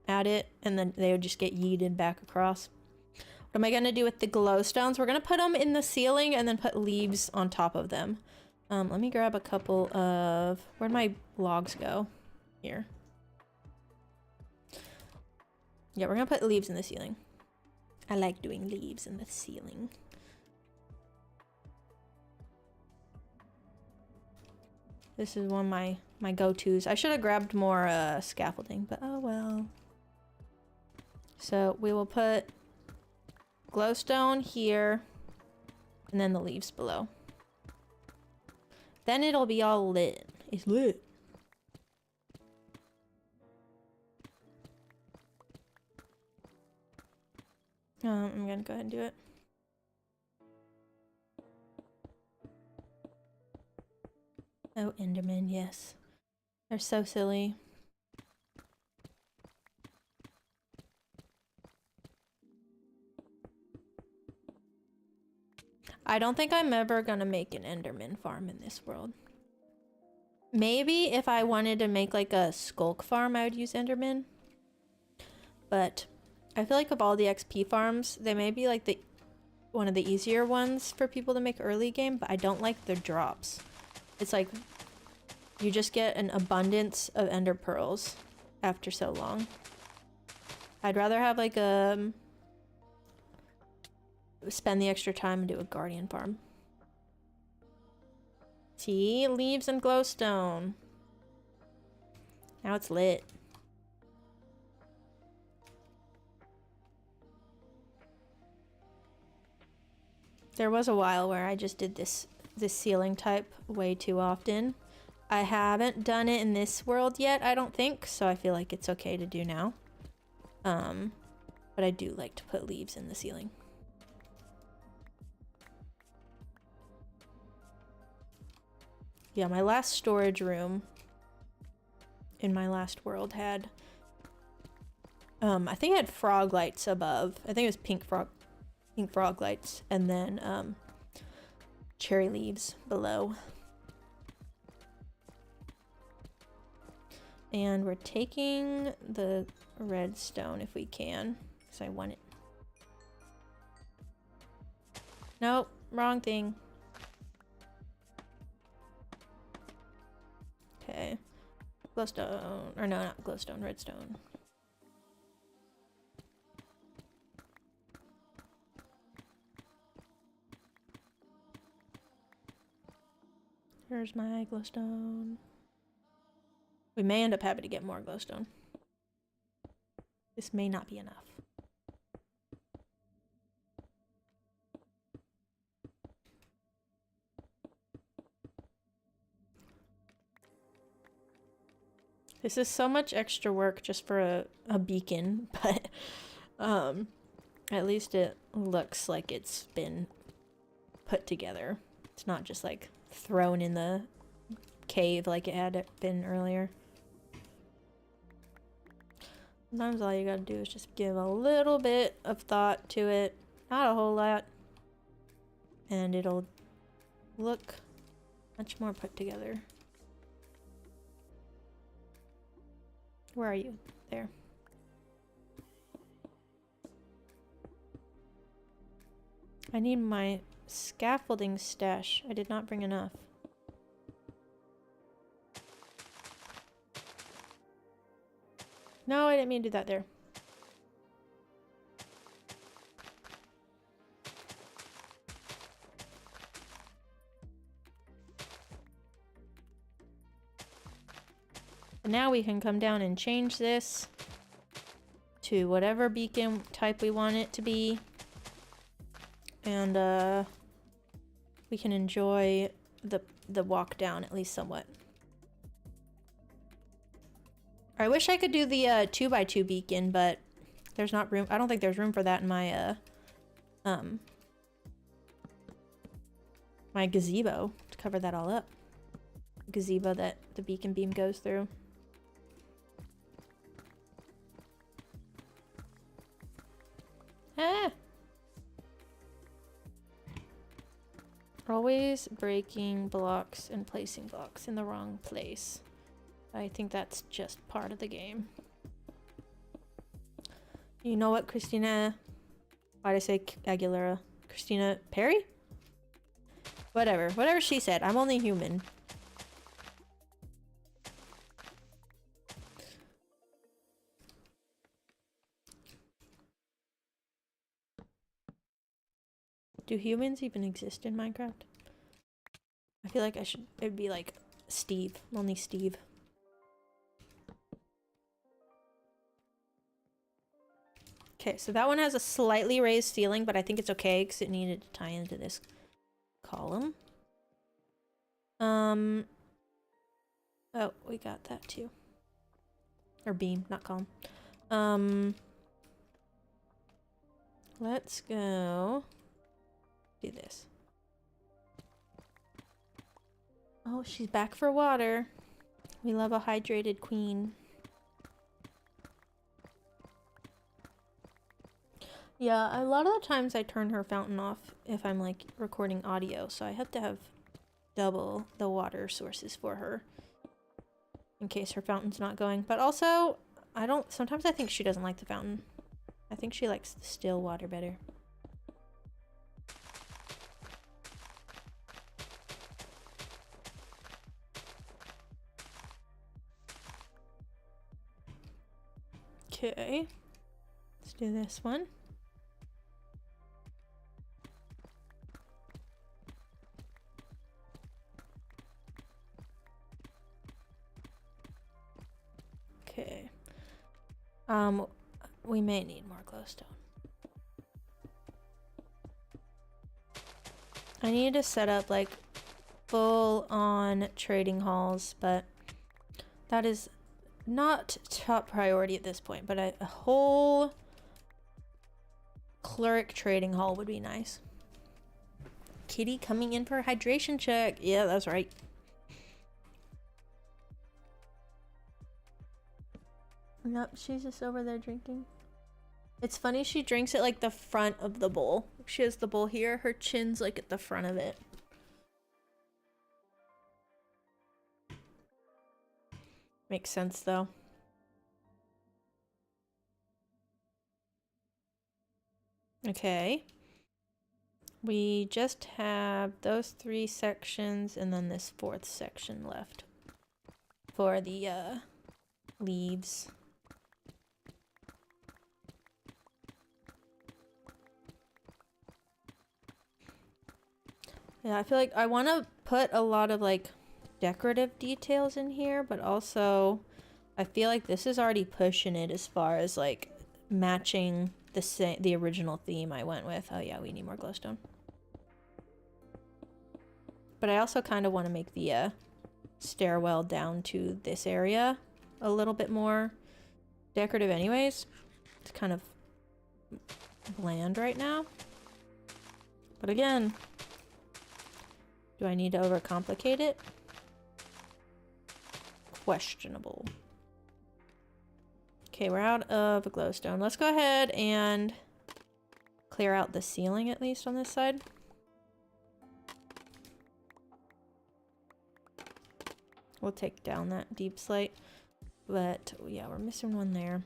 [SPEAKER 1] at it, and then they would just get yeeted back across. What am I gonna do with the glowstones? We're gonna put them in the ceiling and then put leaves on top of them. Let me grab a couple of... Where'd my logs go? Here. Yeah, we're gonna put leaves in the ceiling. I like doing leaves in the ceiling. This is one of my go-tos. I should have grabbed more scaffolding, but oh well. So we will put glowstone here and then the leaves below. Then it'll be all lit. It's lit. I'm gonna go ahead and do it. Oh, Enderman, yes. They're so silly. I don't think I'm ever gonna make an Enderman farm in this world. Maybe if I wanted to make like a skulk farm, I would use Enderman. But I feel like of all the XP farms, they may be like one of the easier ones for people to make early game, but I don't like their drops. It's like you just get an abundance of ender pearls after so long. I'd rather have like spend the extra time and do a guardian farm. See, leaves and glowstone. Now it's lit. There was a while where I just did this ceiling type way too often. I haven't done it in this world yet, I don't think, so I feel like it's okay to do now. But I do like to put leaves in the ceiling. Yeah, my last storage room in my last world had I think it had frog lights above. I think it was pink frog lights, and then cherry leaves below. And we're taking the redstone if we can, because I want it. Nope, wrong thing. Okay. Glowstone, or no, not glowstone, redstone. Here's my glowstone. We may end up having to get more glowstone. This may not be enough. This is so much extra work just for a beacon, but at least it looks like it's been put together. It's not just like thrown in the cave like it had been earlier. Sometimes all you gotta do is just give a little bit of thought to it, not a whole lot, and it'll look much more put together. Where are you? There. I need my scaffolding stash. I did not bring enough. No, I didn't mean to do that there. And now we can come down and change this to whatever beacon type we want it to be. And we can enjoy the walk down at least somewhat. I wish I could do the 2x2 beacon, but there's not room. I don't think there's room for that in my my gazebo to cover that all up. Gazebo that the beacon beam goes through. Ah! Always breaking blocks and placing blocks in the wrong place. I think that's just part of the game. You know what, Christina? Why'd I say Aguilera? Christina Perry? Whatever. Whatever she said. I'm only human. Do humans even exist in Minecraft? I feel like it'd be like Steve, only Steve. Okay, so that one has a slightly raised ceiling, but I think it's okay because it needed to tie into this column. Oh, we got that too. Or beam, not column. Let's go do this. Oh, she's back for water. We love a hydrated queen. Yeah, a lot of the times I turn her fountain off if I'm like recording audio, so I have to have double the water sources for her in case her fountain's not going. But also, sometimes I think she doesn't like the fountain. I think she likes the still water better. Okay, let's do this one. Okay. We may need more glowstone. I need to set up like full-on trading halls, but that is not top priority at this point. But a whole cleric trading hall would be nice. Kitty coming in for a hydration check. Yeah, that's right. Yep, she's just over there drinking. It's funny, she drinks at like the front of the bowl. She has the bowl here, her chin's like at the front of it. Makes sense though. Okay. We just have those 3 sections and then this 4th section left for the leaves. Yeah, I feel like I want to put a lot of like decorative details in here, but also I feel like this is already pushing it as far as like matching the original theme I went with. Oh yeah, we need more glowstone. But I also kind of want to make the stairwell down to this area a little bit more decorative anyways. It's kind of bland right now. But again, do I need to overcomplicate it? Questionable. Okay, we're out of glowstone. Let's go ahead and clear out the ceiling at least on this side. We'll take down that deep slate. But yeah, we're missing one there.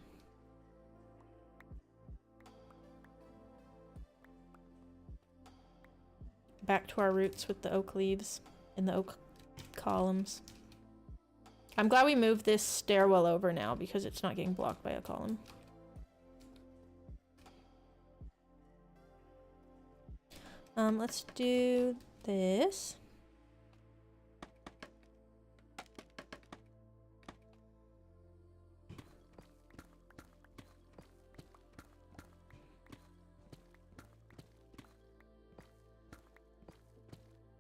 [SPEAKER 1] Back to our roots with the oak leaves and the oak columns. I'm glad we moved this stairwell over now because it's not getting blocked by a column. Let's do this.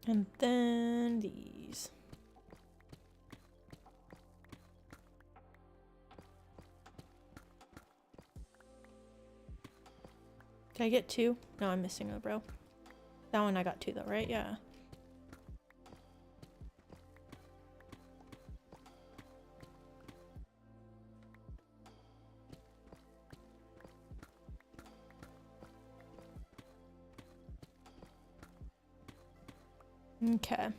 [SPEAKER 1] And then these. Did I get 2? No, I'm missing a row. That one I got 2 though, right? Yeah. Okay. At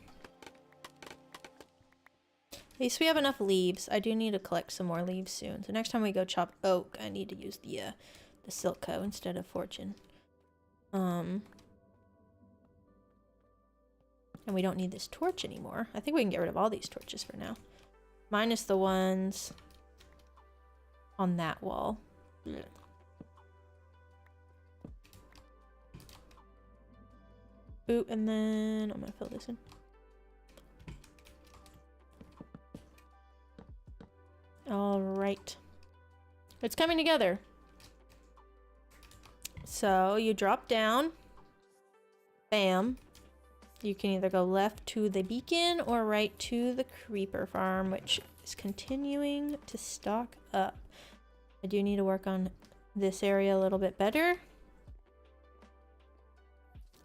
[SPEAKER 1] least we have enough leaves. I do need to collect some more leaves soon. So next time we go chop oak, I need to use the Silco instead of Fortune. And we don't need this torch anymore. I think we can get rid of all these torches for now. Minus the ones on that wall. Blech. Ooh, and then I'm gonna fill this in. All right. It's coming together. So you drop down. Bam. You can either go left to the beacon or right to the creeper farm, which is continuing to stock up. I do need to work on this area a little bit better.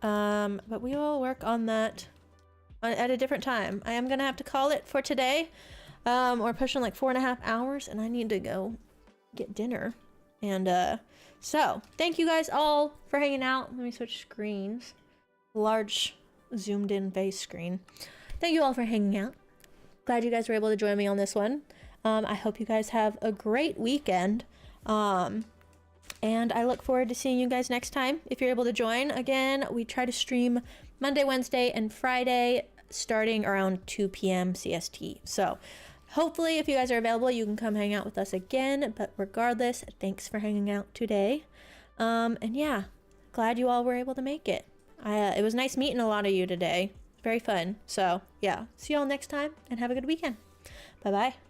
[SPEAKER 1] But we will work on that at a different time. I am gonna have to call it for today. We're pushing like 4.5 hours and I need to go get dinner. And so thank you guys all for hanging out. Let me switch screens. Large zoomed in face screen. Thank you all for hanging out. Glad you guys were able to join me on this one. I hope you guys have a great weekend. And I look forward to seeing you guys next time. If you're able to join, again, we try to stream Monday, Wednesday, and Friday starting around 2 p.m. CST. So hopefully if you guys are available, you can come hang out with us again. But regardless, thanks for hanging out today. And yeah, glad you all were able to make it. It was nice meeting a lot of you today. Very fun. So yeah, see you all next time and have a good weekend. Bye-bye.